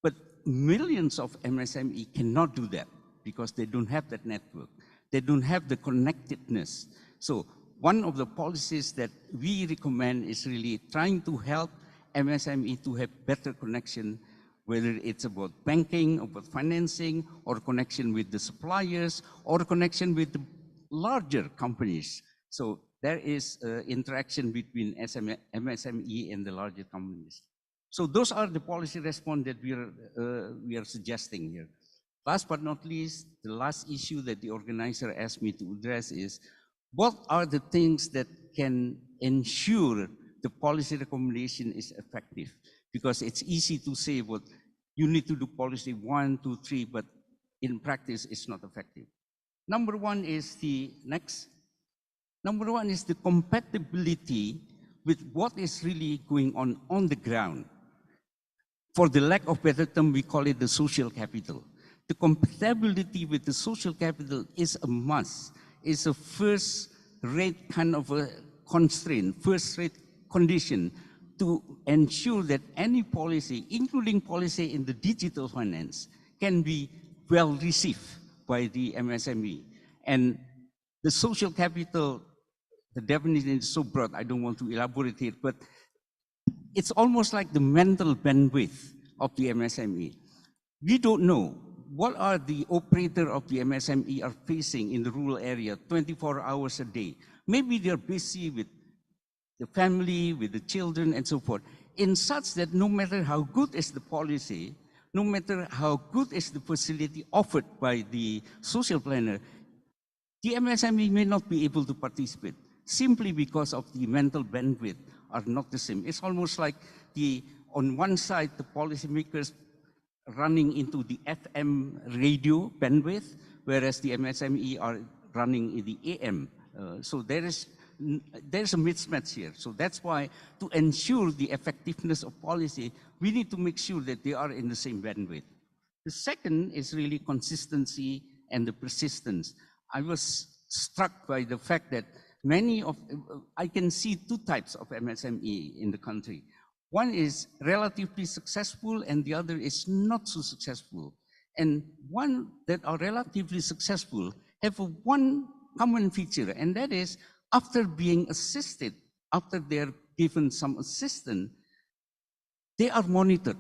But millions of MSME cannot do that because they don't have that network. They don't have the connectedness. So one of the policies that we recommend is really trying to help MSME to have better connection, whether it's about banking, about financing, or connection with the suppliers, or connection with the larger companies. So there is interaction between MSME and the larger companies. So those are the policy response that we are suggesting here. Last but not least, the last issue that the organizer asked me to address is, what are the things that can ensure the policy recommendation is effective? Because it's easy to say what you need to do policy 1, 2, 3, but in practice it's not effective. Number one is the compatibility with what is really going on the ground. For the lack of better term, we call it the social capital. The compatibility with the social capital is a must, is a first-rate kind of a constraint, first-rate condition to ensure that any policy, including policy in the digital finance, can be well received by the MSME. And the social capital, the definition is so broad, I don't want to elaborate it, but it's almost like the mental bandwidth of the MSME. We don't know what are the operator of the MSME are facing in the rural area 24 hours a day. Maybe they're busy with the family, with the children, and so forth, in such that no matter how good is the policy, no matter how good is the facility offered by the social planner, the MSME may not be able to participate simply because of the mental bandwidth are not the same. It's almost like on one side, the policymakers running into the FM radio bandwidth, whereas the MSME are running in the AM. So there's a mismatch here. So that's why, to ensure the effectiveness of policy, we need to make sure that they are in the same bandwidth. The second is really consistency and the persistence. I was struck by the fact that I can see two types of MSME in the country. One is relatively successful and the other is not so successful. And one that are relatively successful have one common feature, and that is after being assisted, after they're given some assistance, they are monitored.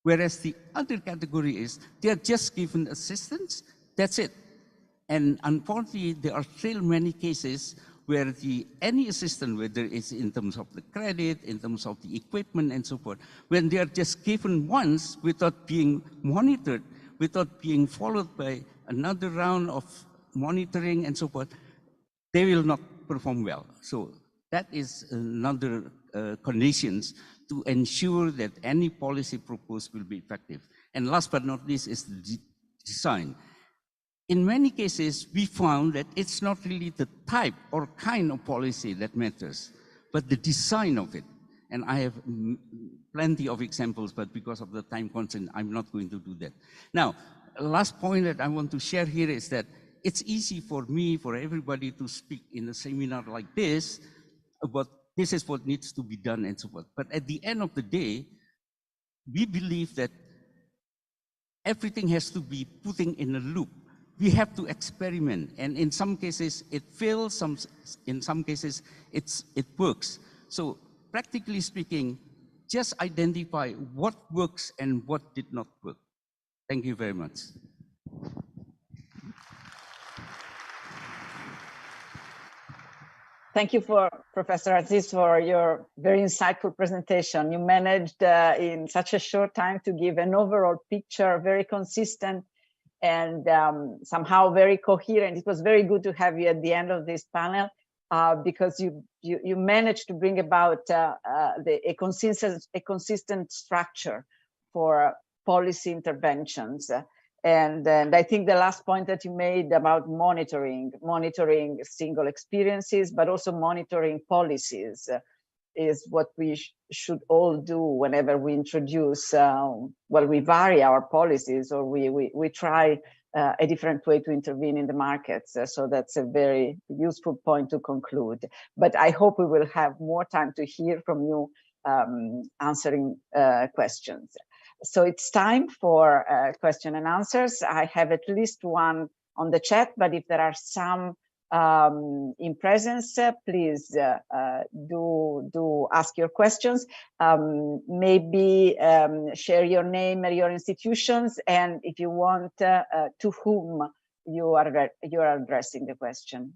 Whereas the other category is they are just given assistance, that's it. And unfortunately, there are still many cases where any assistance, whether it's in terms of the credit, in terms of the equipment and so forth, when they are just given once without being monitored, without being followed by another round of monitoring and so forth, they will not perform well. So that is another conditions to ensure that any policy proposed will be effective. And last but not least is the design. In many cases, we found that it's not really the type or kind of policy that matters, but the design of it. And I have plenty of examples, but because of the time constraint, I'm not going to do that. Now, last point that I want to share here is that it's easy for me, for everybody to speak in a seminar like this about this is what needs to be done and so forth. But at the end of the day, we believe that everything has to be putting in a loop. We have to experiment, and in some cases it fails, in some cases it works. So practically speaking, just identify what works and what did not work. Thank you very much. Thank you, Professor Aziz, for your very insightful presentation. You managed in such a short time to give an overall picture, very consistent and somehow very coherent. It was very good to have you at the end of this panel because you managed to bring about a consistent structure for policy interventions. And I think the last point that you made about monitoring single experiences, but also monitoring policies is what we should all do whenever we introduce, we vary our policies or we try a different way to intervene in the markets. So that's a very useful point to conclude. But I hope we will have more time to hear from you answering questions. So it's time for question and answers. I have at least one on the chat, but if there are some in presence, please do ask your questions. Maybe share your name and your institutions, and if you want, to whom you are addressing the question.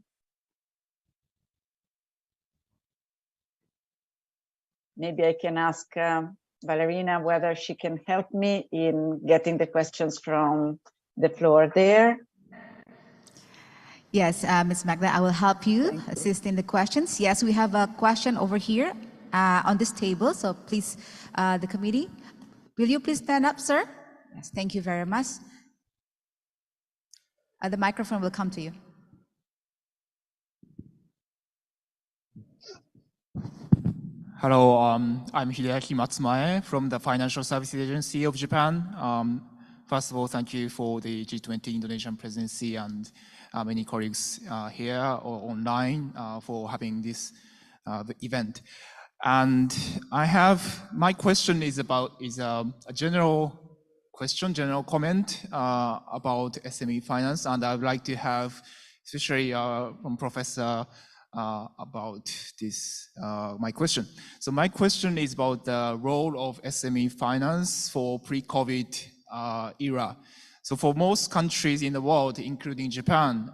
Maybe I can ask Valerina whether she can help me in getting the questions from the floor there. Yes, Ms. Magda, I will help you assist in the questions. Yes, we have a question over here on this table. So please, the committee, will you please stand up, sir? Yes, thank you very much. The microphone will come to you. Hello, I'm Hideaki Matsumae from the Financial Services Agency of Japan. First of all, thank you for the G20 Indonesian presidency and many colleagues here or online for having this event. And my question is a general question, general comment about SME finance, and I would like to have, especially from Professor about this, my question. So my question is about the role of SME finance for pre-COVID era. So for most countries in the world, including Japan,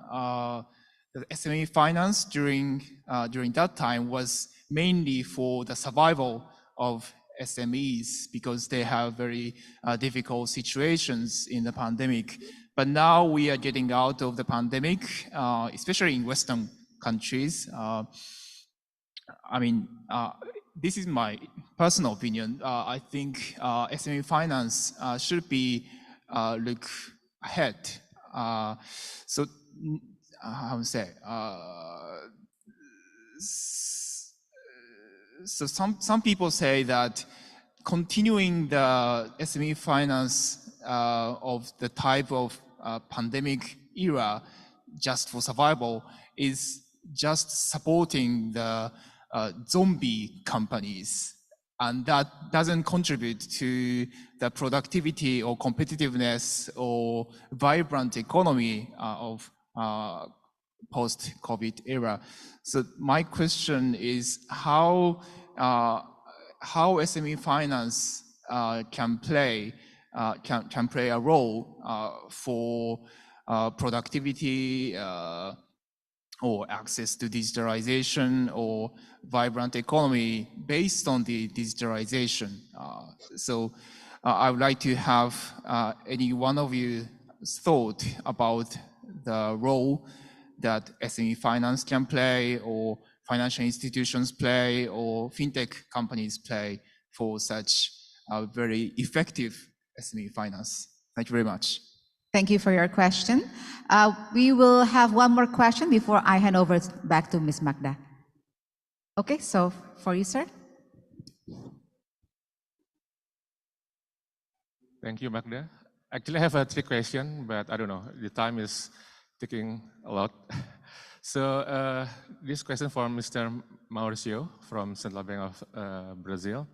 the SME finance during that time was mainly for the survival of SMEs because they have very difficult situations in the pandemic. But now we are getting out of the pandemic, especially in Western countries. This is my personal opinion. I think SME finance should be look ahead. So how to say? So some people say that continuing the SME finance of the type of pandemic era just for survival is just supporting the zombie companies, and that doesn't contribute to the productivity or competitiveness or vibrant economy of post-COVID era. So my question is how how SME finance can play a role for productivity or access to digitalization or vibrant economy based on the digitalization. So I would like to have any one of you thought about the role that SME finance can play, or financial institutions play, or fintech companies play for such very effective SME finance. Thank you very much. Thank you for your question. We will have one more question before I hand over back to Ms. Magda. Okay, so for you, sir. Thank you, Magda. Actually, I have 3 questions, but I don't know, the time is taking a lot. So this question for Mr. Mauricio from Central Bank of Brazil.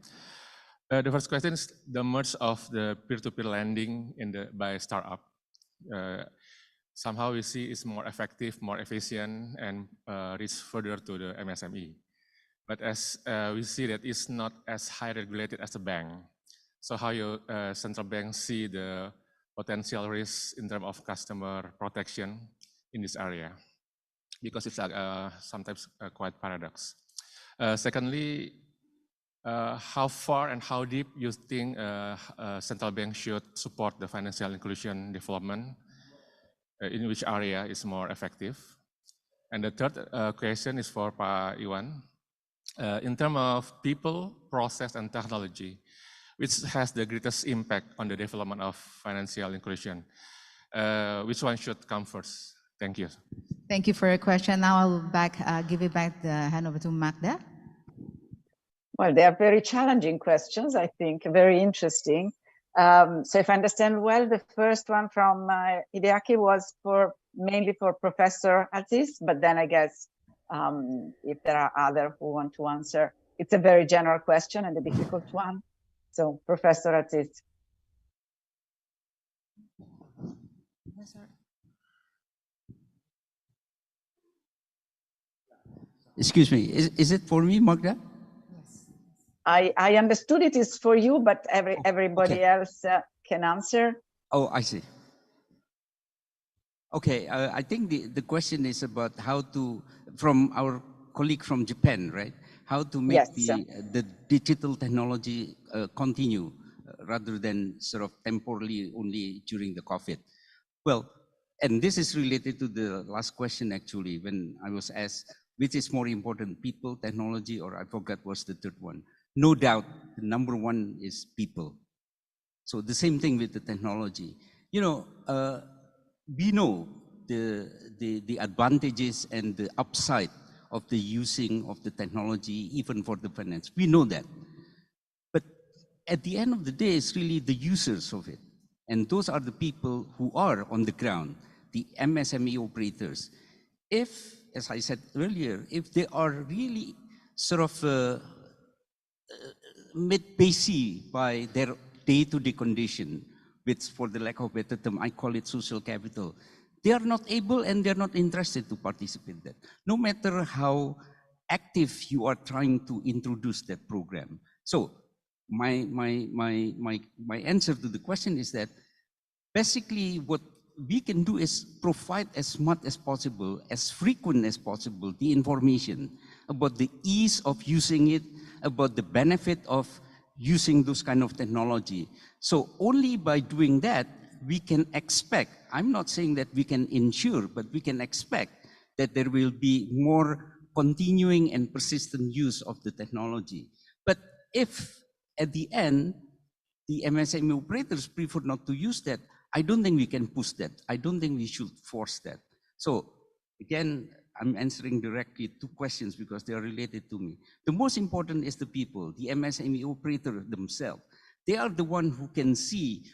The first question is the merge of the peer-to-peer lending by startup. Somehow we see it's more effective, more efficient, and reach further to the MSME. But as we see that it's not as high regulated as a bank. So how your central bank see the potential risks in terms of customer protection in this area? Because it's sometimes quite paradox. Secondly, how far and how deep you think central bank should support the financial inclusion development? In which area is more effective? And the third question is for Pak Iwan. In terms of people, process, and technology, which has the greatest impact on the development of financial inclusion? Which one should come first? Thank you. Thank you for your question. Now I'll give it back the hand over to Magda. Well, they are very challenging questions, I think, very interesting. So if I understand well, the first one from Hideaki was mainly for Professor Aziz, but then I guess if there are others who want to answer, it's a very general question and a difficult one. So Professor Aziz. Yes, sir. Excuse me, is it for me, Magda? Yes. I understood it is for you, but everybody else can answer. Oh, I see. Okay, I think the question is about how to, from our colleague from Japan, right? How to make the digital technology continue rather than sort of temporarily only during the COVID. Well, and this is related to the last question actually, when I was asked, which is more important, people, technology, or I forgot what's the third one. No doubt, the number one is people. So the same thing with the technology. You know, we know the advantages and the upside of the using of the technology, even for the finance. We know that. But at the end of the day, it's really the users of it. And those are the people who are on the ground, the MSME operators. If, as I said earlier, if they are really sort of made busy by their day-to-day condition, which for the lack of a better term, I call it social capital, they are not able and they're not interested to participate in that. No matter how active you are trying to introduce that program. So my answer to the question is that basically what we can do is provide as much as possible, as frequent as possible, the information about the ease of using it, about the benefit of using those kind of technology. So only by doing that, we can expect, I'm not saying that we can ensure, but we can expect that there will be more continuing and persistent use of the technology. But if at the end, the MSME operators prefer not to use that, I don't think we can push that. I don't think we should force that. So again, I'm answering directly 2 questions because they are related to me. The most important is the people, the MSME operator themselves. They are the one who can see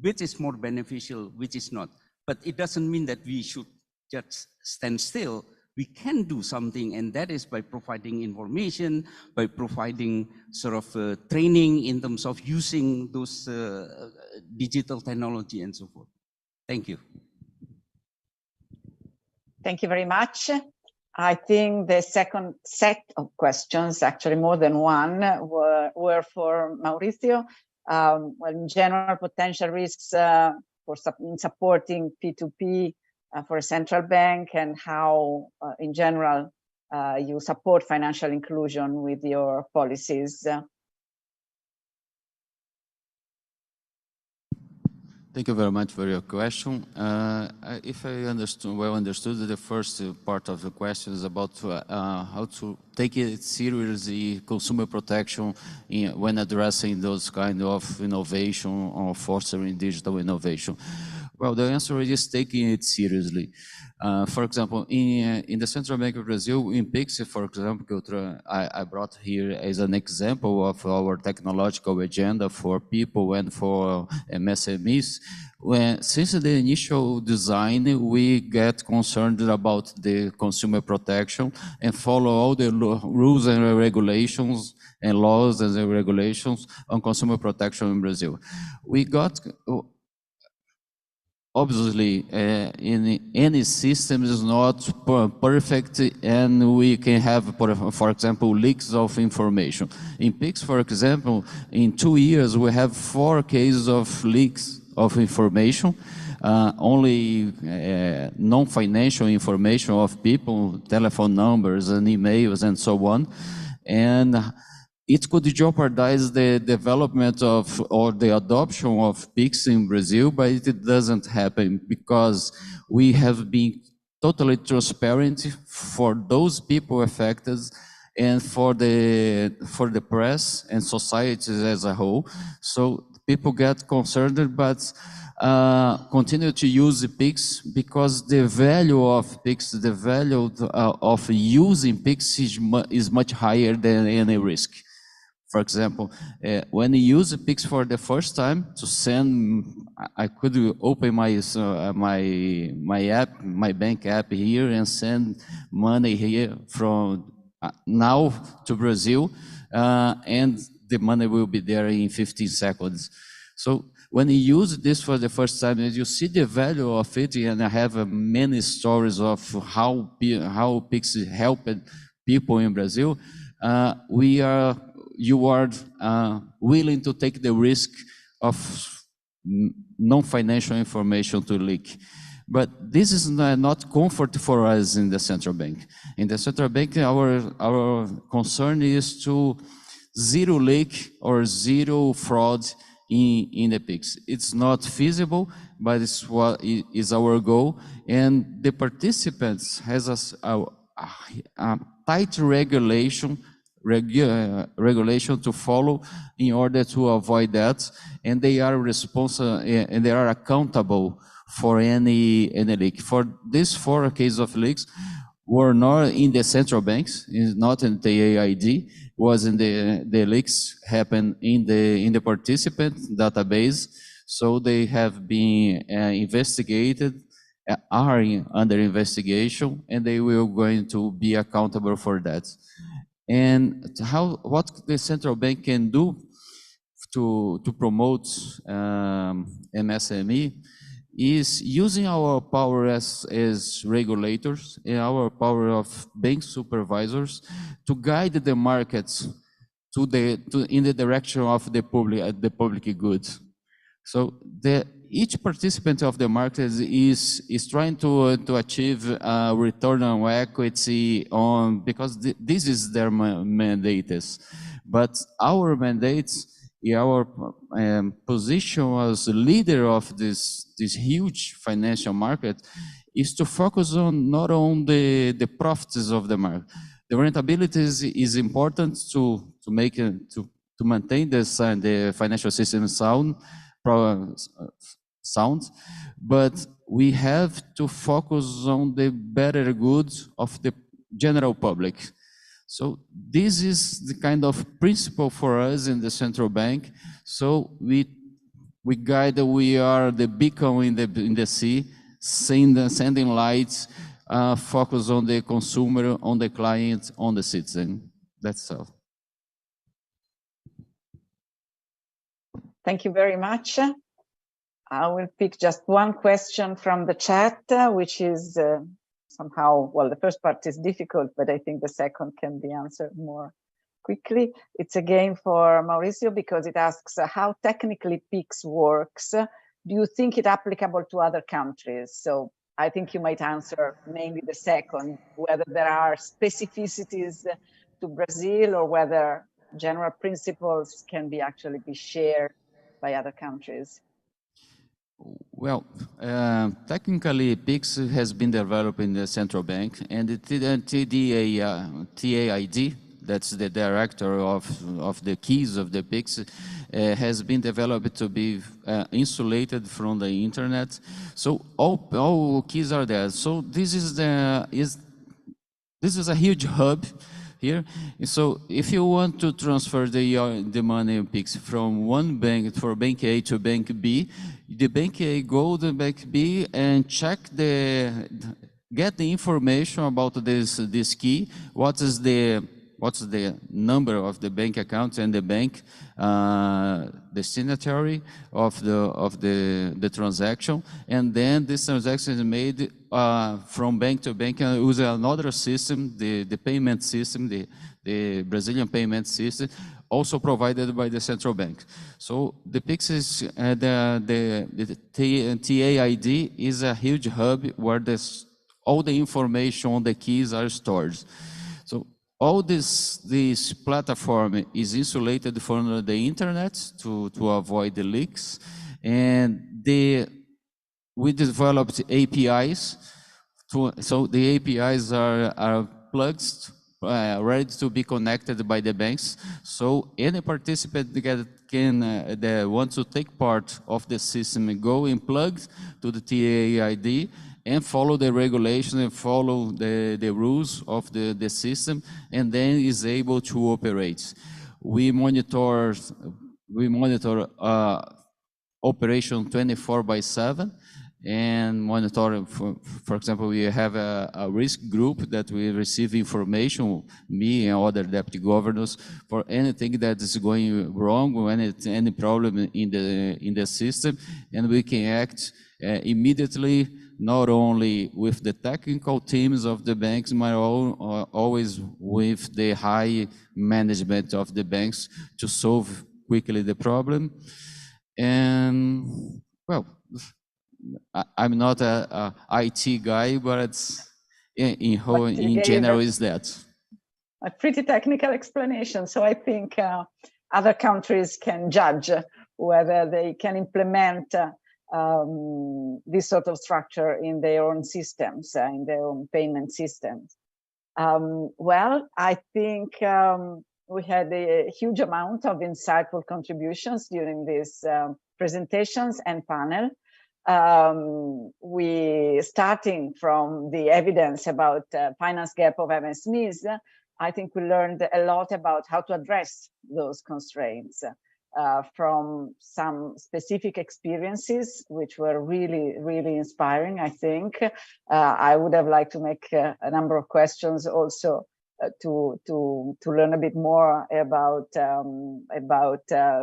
which is more beneficial, which is not. But it doesn't mean that we should just stand still. We can do something, and that is by providing information, by providing sort of training in terms of using those digital technology and so forth. Thank you. Thank you very much. I think the second set of questions, actually more than one, were for Mauricio. Well, in general, potential risks in supporting P2P for a central bank, and how, in general, you support financial inclusion with your policies. Thank you very much for your question. If I understood, the first part of the question is about how to take it seriously, consumer protection when addressing those kind of innovation or fostering digital innovation. Well, the answer is taking it seriously. For example, in the Central Bank of Brazil, in Pix, for example, I brought here as an example of our technological agenda for people and for MSMEs. Since the initial design, we get concerned about the consumer protection and follow all the rules and regulations and laws and regulations on consumer protection in Brazil. We got obviously, in any system is not perfect, and we can have, for example, leaks of information. In Pix, for example, in 2 years, we have 4 cases of leaks of information, only non-financial information of people, telephone numbers and emails and so on. And it could jeopardize the development of or the adoption of Pix in Brazil, but it doesn't happen because we have been totally transparent for those people affected and for the press and society as a whole. So people get concerned, but continue to use Pix because the value of Pix, the value of using Pix is much higher than any risk. For example, when you use Pix for the first time to send, I could open my app, my bank app here, and send money here from now to Brazil, and the money will be there in 15 seconds. So when you use this for the first time, and you see the value of it, and I have many stories of how Pix helped people in Brazil, you are willing to take the risk of non-financial information to leak. But this is not comfort for us in the central bank. In the central bank, our concern is to zero leak or zero fraud in the Pix. It's not feasible, but it's what is our goal. And the participants has a tight regulation to follow in order to avoid that, and they are responsible and they are accountable for any leak. For these 4 cases of leaks, were not in the central banks, not in the AID, was in the leaks happened in the participant database. So they have been investigated, are under investigation, and they will going to be accountable for that. And what the central bank can do to promote MSME is using our power as regulators and our power of bank supervisors to guide the markets in the direction of the public goods. So each participant of the market is trying to achieve a return on equity because this is their mandates. But our mandates, our position as leader of this huge financial market is to focus on not on the profits of the market. The rentability is important to maintain the financial system sound, but we have to focus on the better goods of the general public. So this is the kind of principle for us in the central bank. So we are the beacon in the sea, sending lights, focus on the consumer, on the client, on the citizen. That's all. Thank you very much. I will pick just one question from the chat, which is somehow, well, the first part is difficult, but I think the second can be answered more quickly. It's again for Mauricio because it asks how technically PICS works. Do you think it applicable to other countries? So I think you might answer mainly the second, whether there are specificities to Brazil or whether general principles can be actually be shared by other countries. Well, technically, PICS has been developed in the central bank, and the TAID, that's the director of the keys of the PICS, has been developed to be insulated from the internet. So all keys are there. So this is a huge hub here. So if you want to transfer the money in PICS from one bank, for bank A to bank B, the bank A go to bank B and get the information about this key. What's the number of the bank account and the bank destinatory of the transaction, and then this transaction is made from bank to bank and use another system, the payment system, the Brazilian payment system, also provided by the central bank. So the PICS is the TAID is a huge hub where all the information on the keys are stored. So all this platform is insulated from the internet to avoid the leaks, and we developed APIs. So the APIs are plugged, ready to be connected by the banks. So any participant that wants to take part of the system go and plug to the TAID and follow the regulation and follow the rules of the system, and then is able to operate. We monitor operation 24/7 and monitor, for example, we have a risk group that we receive information, me and other deputy governors, for anything that is going wrong, when it's any problem in the system, and we can act immediately, not only with the technical teams of the banks, but always with the high management of the banks to solve quickly the problem. And well, I'm not a IT guy, but it's in general is that. A pretty technical explanation. So I think other countries can judge whether they can implement this sort of structure in their own systems, in their own payment systems. Well, I think we had a huge amount of insightful contributions during these presentations and panel. We starting from the evidence about finance gap of MSMEs, I think we learned a lot about how to address those constraints from some specific experiences, which were really, really inspiring, I think. I would have liked to make a number of questions also to learn a bit more about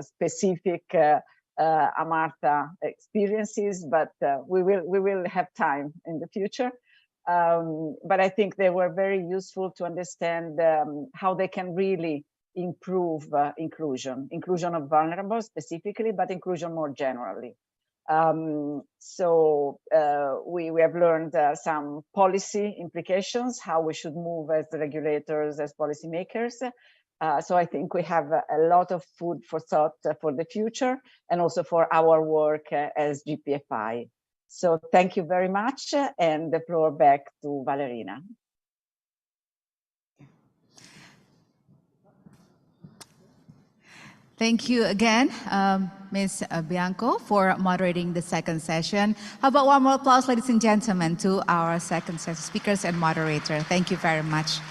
specific Amartha experiences, but we will have time in the future. But I think they were very useful to understand how they can really improve inclusion of vulnerable specifically, but inclusion more generally. So we have learned some policy implications, how we should move as the regulators, as policymakers. So I think we have a lot of food for thought for the future and also for our work as Gpfi. So thank you very much, and the floor back to Valerina. Thank you again, Ms. Bianco, for moderating the second session. How about one more applause, ladies and gentlemen, to our second session speakers and moderator. Thank you very much.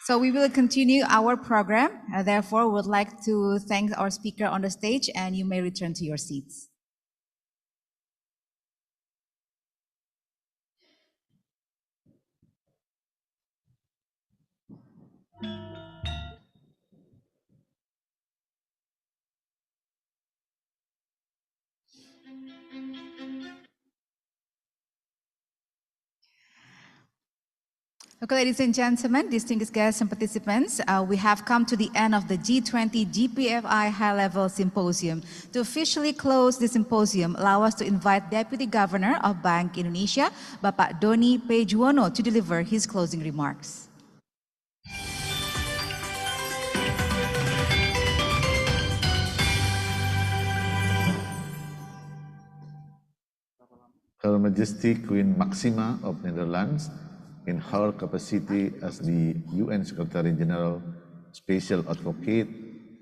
So we will continue our program. Therefore, we would like to thank our speaker on the stage, and you may return to your seats. Okay, ladies and gentlemen, distinguished guests and participants, we have come to the end of the G20 Gpfi High-Level Symposium. To officially close the symposium, allow us to invite Deputy Governor of Bank Indonesia, Bapak Doni P. Juwono, to deliver his closing remarks. Her Majesty Queen Maxima of Netherlands, in her capacity as the UN Secretary General Special Advocate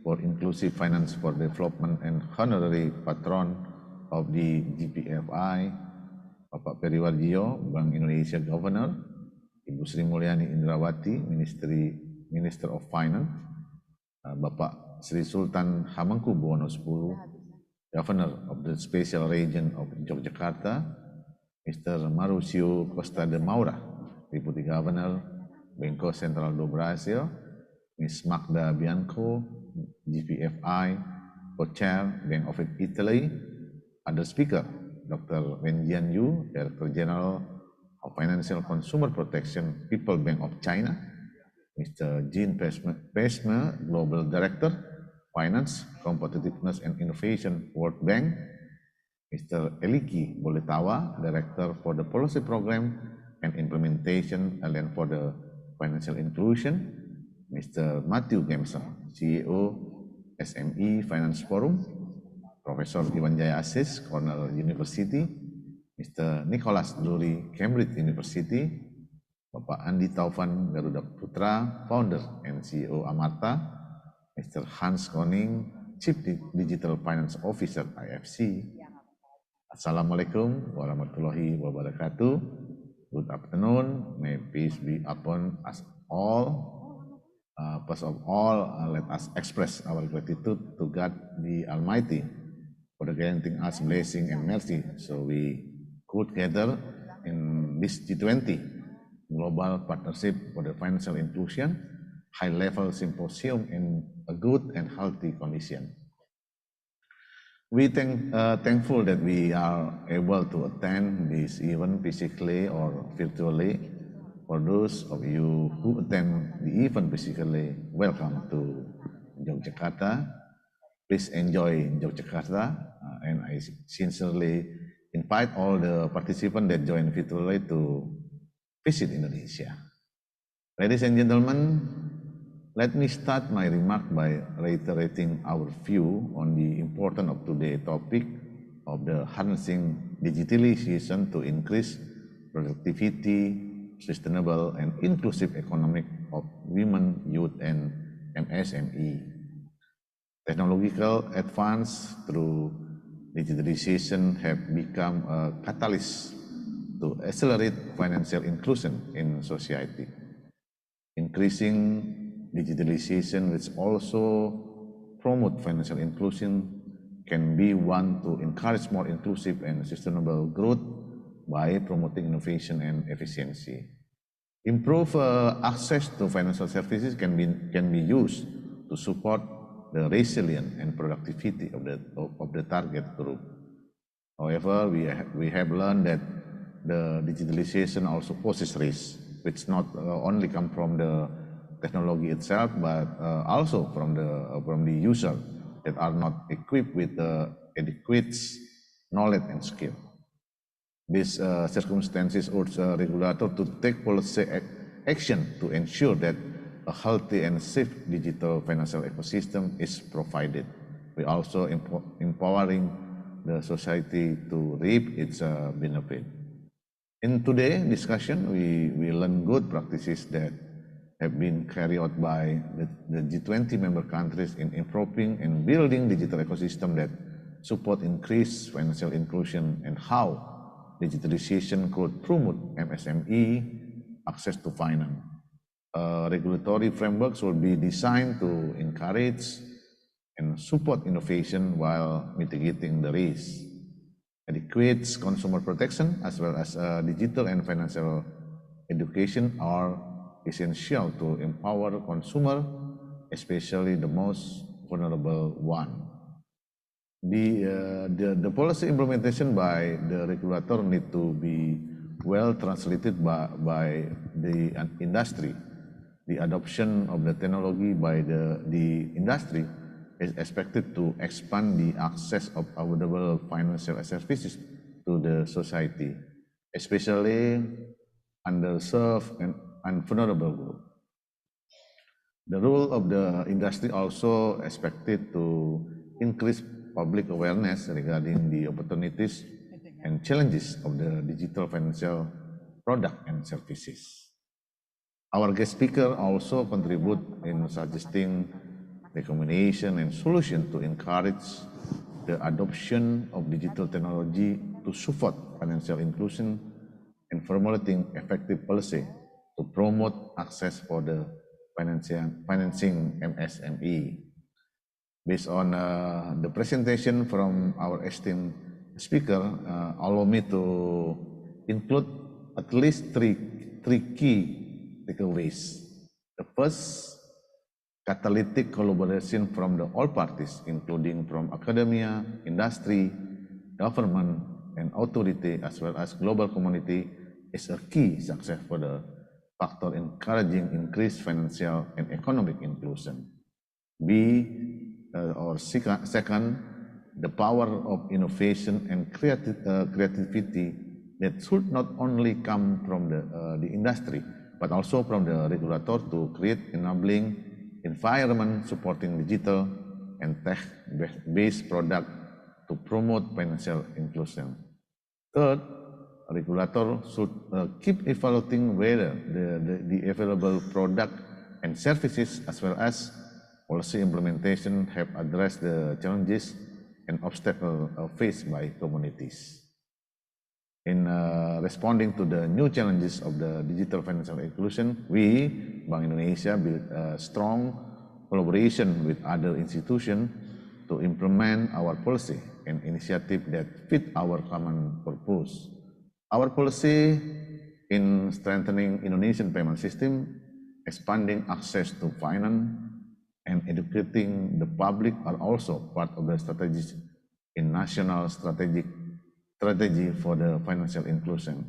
for Inclusive Finance for Development and Honorary Patron of the Gpfi, Bapak Peri Warjio, Bank Indonesia Governor, Ibu Sri Mulyani Indrawati, Minister of Finance, Bapak Sri Sultan Hamengkubuwono X, Governor of the Special Region of Yogyakarta, Mr. Mauricio Costa de Maura, Deputy Governor, Banco Central do Brasil, Ms. Magda Bianco, Gpfi, Co-Chair, Bank of Italy, other speaker, Dr. Wen Jianyu, Director General of Financial Consumer Protection, People Bank of China, Mr. Jean Pesme, Global Director, Finance, Competitiveness and Innovation, World Bank, Mr. Eliki Boletawa, Director for the Policy Program and Implementation, Alliance for the Financial Inclusion, Mr. Matthew Gemson, CEO, SME Finance Forum, Professor Iwan Jaya Asis, Cornell University, Mr. Nicholas Duri, Cambridge University, Bapak Andi Taufan, Garuda Putra, Founder and CEO Amarta, Mr. Hans Koning, Chief Digital Finance Officer, IFC. Assalamualaikum warahmatullahi wabarakatuh. Good afternoon. May peace be upon us all. First of all, let us express our gratitude to God the Almighty for granting us blessing and mercy, so we could gather in this G20 Global Partnership for the Financial Inclusion High-Level Symposium in a good and healthy condition. We thankful that we are able to attend this event physically or virtually. For those of you who attend the event physically, welcome to Yogyakarta. Please enjoy Yogyakarta, and I sincerely invite all the participants that join virtually to visit Indonesia. Ladies and gentlemen, let me start my remark by reiterating our view on the importance of today's topic of the harnessing digitalization to increase productivity, sustainable and inclusive economic of women, youth, and MSME. Technological advance through digitalization have become a catalyst to accelerate financial inclusion in society. Increasing digitalization, which also promote financial inclusion, can be one to encourage more inclusive and sustainable growth by promoting innovation and efficiency. Improve access to financial services can be used to support the resilience and productivity of the target group. However, we have learned that the digitalization also poses risks, which not only come from the technology itself, but also from the user that are not equipped with adequate knowledge and skill. These circumstances urge a regulator to take policy action to ensure that a healthy and safe digital financial ecosystem is provided. We also empowering the society to reap its benefit. In today's discussion, we learn good practices that have been carried out by the G20 member countries in improving and building digital ecosystem that support increased financial inclusion, and how digitalization could promote MSME access to finance. Regulatory frameworks will be designed to encourage and support innovation while mitigating the risk. Adequate consumer protection as well as digital and financial education are essential to empower consumer, especially the most vulnerable one. The policy implementation by the regulator need to be well translated by the industry. The adoption of the technology by the industry is expected to expand the access of affordable financial services to the society, especially underserved and vulnerable groups. The role of the industry also expected to increase public awareness regarding the opportunities and challenges of the digital financial product and services. Our guest speaker also contribute in suggesting recommendation and solution to encourage the adoption of digital technology to support financial inclusion and formulating effective policy to promote access for the financing MSME. Based on the presentation from our esteemed speaker, allow me to include at least three key takeaways. The first, catalytic collaboration from all parties, including from academia, industry, government, and authority, as well as global community, is a key success for the factor encouraging increased financial and economic inclusion. Second, the power of innovation and creativity that should not only come from the industry, but also from the regulator to create enabling environment supporting digital and tech-based product to promote financial inclusion. Third, a regulator should keep evaluating whether the available product and services as well as policy implementation have addressed the challenges and obstacles faced by communities. In responding to the new challenges of the digital financial inclusion, we, Bank Indonesia, build a strong collaboration with other institutions to implement our policy and initiative that fit our common purpose. Our policy in strengthening Indonesian payment system, expanding access to finance, and educating the public are also part of the strategies in national strategy for the financial inclusion.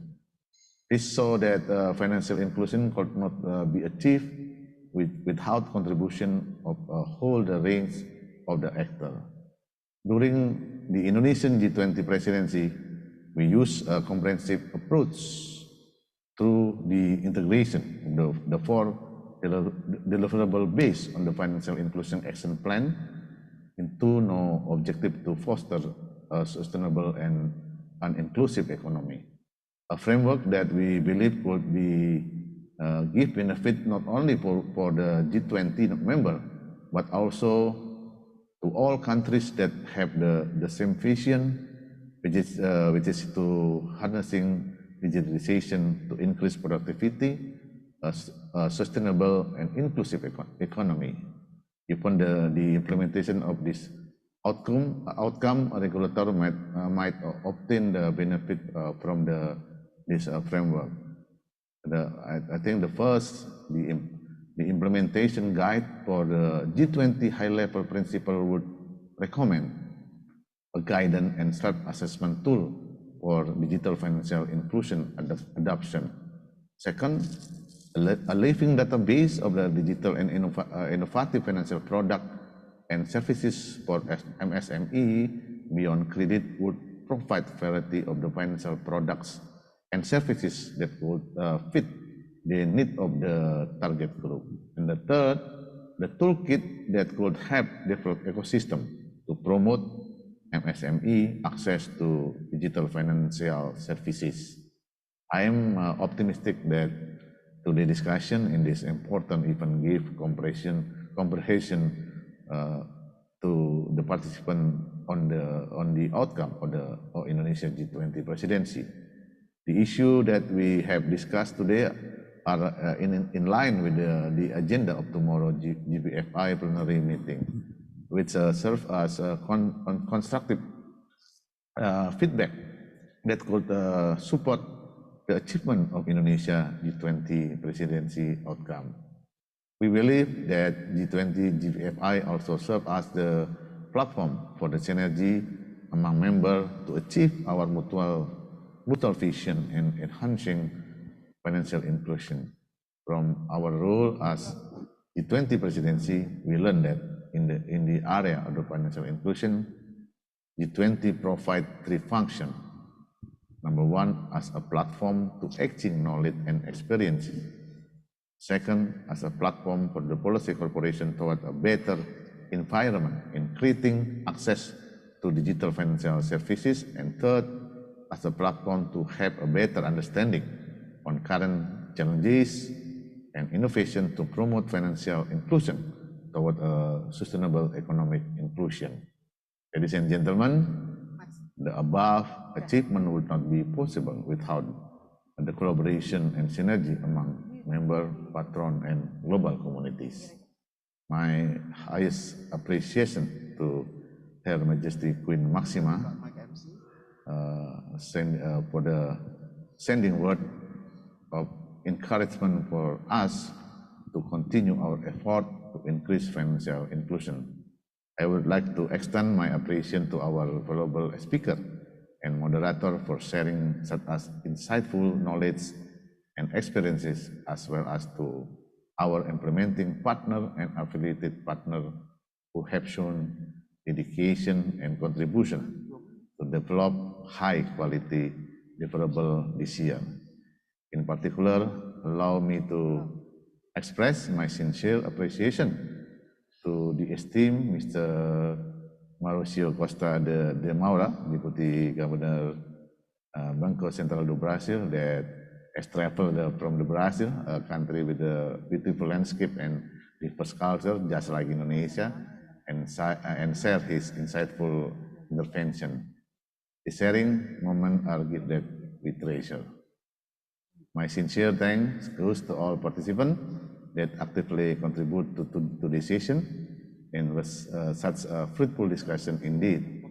This shows that financial inclusion could not be achieved without contribution of a whole range of the actors. During the Indonesian G20 presidency, we use a comprehensive approach through the integration of the four deliverables based on the Financial Inclusion Action Plan into no objective to foster a sustainable and an inclusive economy. A framework that we believe would be give benefit not only for the G20 member, but also to all countries that have the same vision, which is to harnessing digitalization to increase productivity, a sustainable and inclusive economy. Given the implementation of this outcome, a regulator might obtain the benefit from this framework. I think the first, the implementation guide for the G20 high-level principle would recommend a guidance and self-assessment tool for digital financial inclusion adoption. Second, a living database of the digital and innovative financial product and services for MSME beyond credit would provide variety of the financial products and services that would fit the need of the target group. And the third, the toolkit that could help develop ecosystem to promote MSME access to digital financial services. I am optimistic that today's discussion in this important event give comprehension to the participant on the outcome of the Indonesia G20 presidency. The issue that we have discussed today are in line with the agenda of tomorrow Gpfi plenary meeting, which serve as a constructive feedback that could support the achievement of Indonesia G20 presidency outcome. We believe that G20 Gpfi also serve as the platform for the synergy among members to achieve our mutual brutal vision in enhancing financial inclusion. From our role as G20 presidency, we learned that in the area of the financial inclusion, G20 provide three functions. Number one, as a platform to exchange knowledge and experience. Second, as a platform for the policy cooperation toward a better environment in creating access to digital financial services. And third, as a platform to have a better understanding on current challenges and innovation to promote financial inclusion toward a sustainable economic inclusion. Ladies and gentlemen, the above achievement would not be possible without the collaboration and synergy among member, patron, and global communities. My highest appreciation to Her Majesty Queen Maxima for the sending word of encouragement for us to continue our effort to increase financial inclusion. I would like to extend my appreciation to our valuable speaker and moderator for sharing such as insightful knowledge and experiences, as well as to our implementing partner and affiliated partner who have shown dedication and contribution to develop high quality deliverable this year. In particular, allow me to express my sincere appreciation to the esteemed Mr. Mauricio Costa de Moura, Deputy Governor Banco Central do Brazil, that has traveled from the Brazil, a country with a beautiful landscape and diverse culture, just like Indonesia, and share his insightful intervention. The sharing moments are gifts that we treasure. My sincere thanks goes to all participants that actively contribute to this session, and was such a fruitful discussion indeed.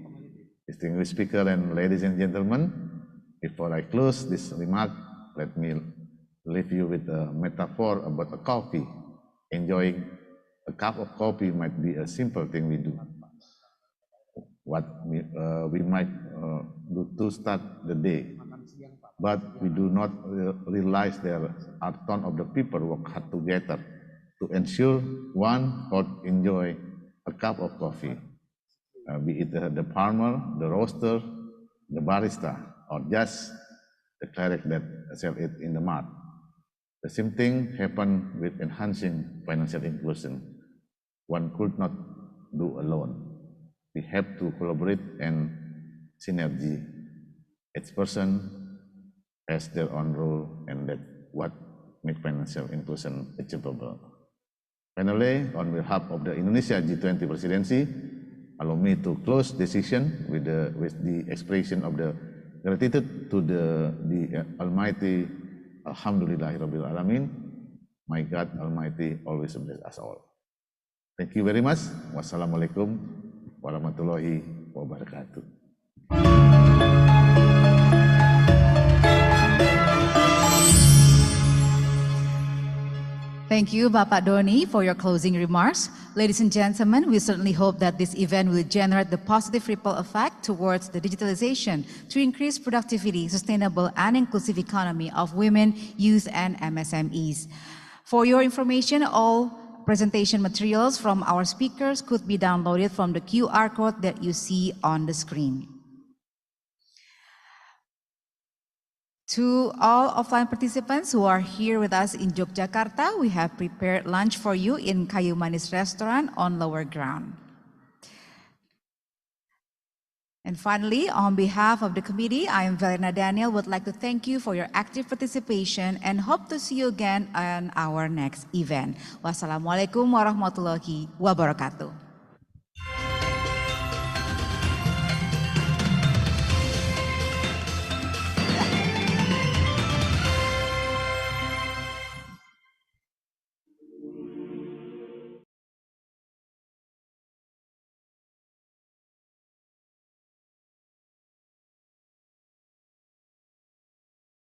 Distinguished speaker and ladies and gentlemen, before I close this remark, let me leave you with a metaphor about a coffee. Enjoying a cup of coffee might be a simple thing we do. What we might do to start the day, but we do not realize there are tons of the people work hard together to ensure one could enjoy a cup of coffee, be it the farmer, the roaster, the barista, or just the cleric that sell it in the mart. The same thing happened with enhancing financial inclusion. One could not do alone. We have to collaborate and synergy. Each person has their own role, and that's what makes financial inclusion achievable. Finally, on behalf of the Indonesia G20 presidency, allow me to close the session with the expression of the gratitude to the Almighty, Alhamdulillahirabbil Alamin. My God Almighty always bless us all. Thank you very much. Wassalamualaikum warahmatullahi wabarakatuh. Thank you, Bapak Doni, for your closing remarks. Ladies and gentlemen, we certainly hope that this event will generate the positive ripple effect towards the digitalization to increase productivity, sustainable and inclusive economy of women, youth, and MSMEs. For your information, all presentation materials from our speakers could be downloaded from the QR code that you see on the screen. To all offline participants who are here with us in Yogyakarta, we have prepared lunch for you in Kayu Manis Restaurant on lower ground. And finally, on behalf of the committee, I am Verena Daniel, would like to thank you for your active participation and hope to see you again on our next event. Wassalamualaikum warahmatullahi wabarakatuh.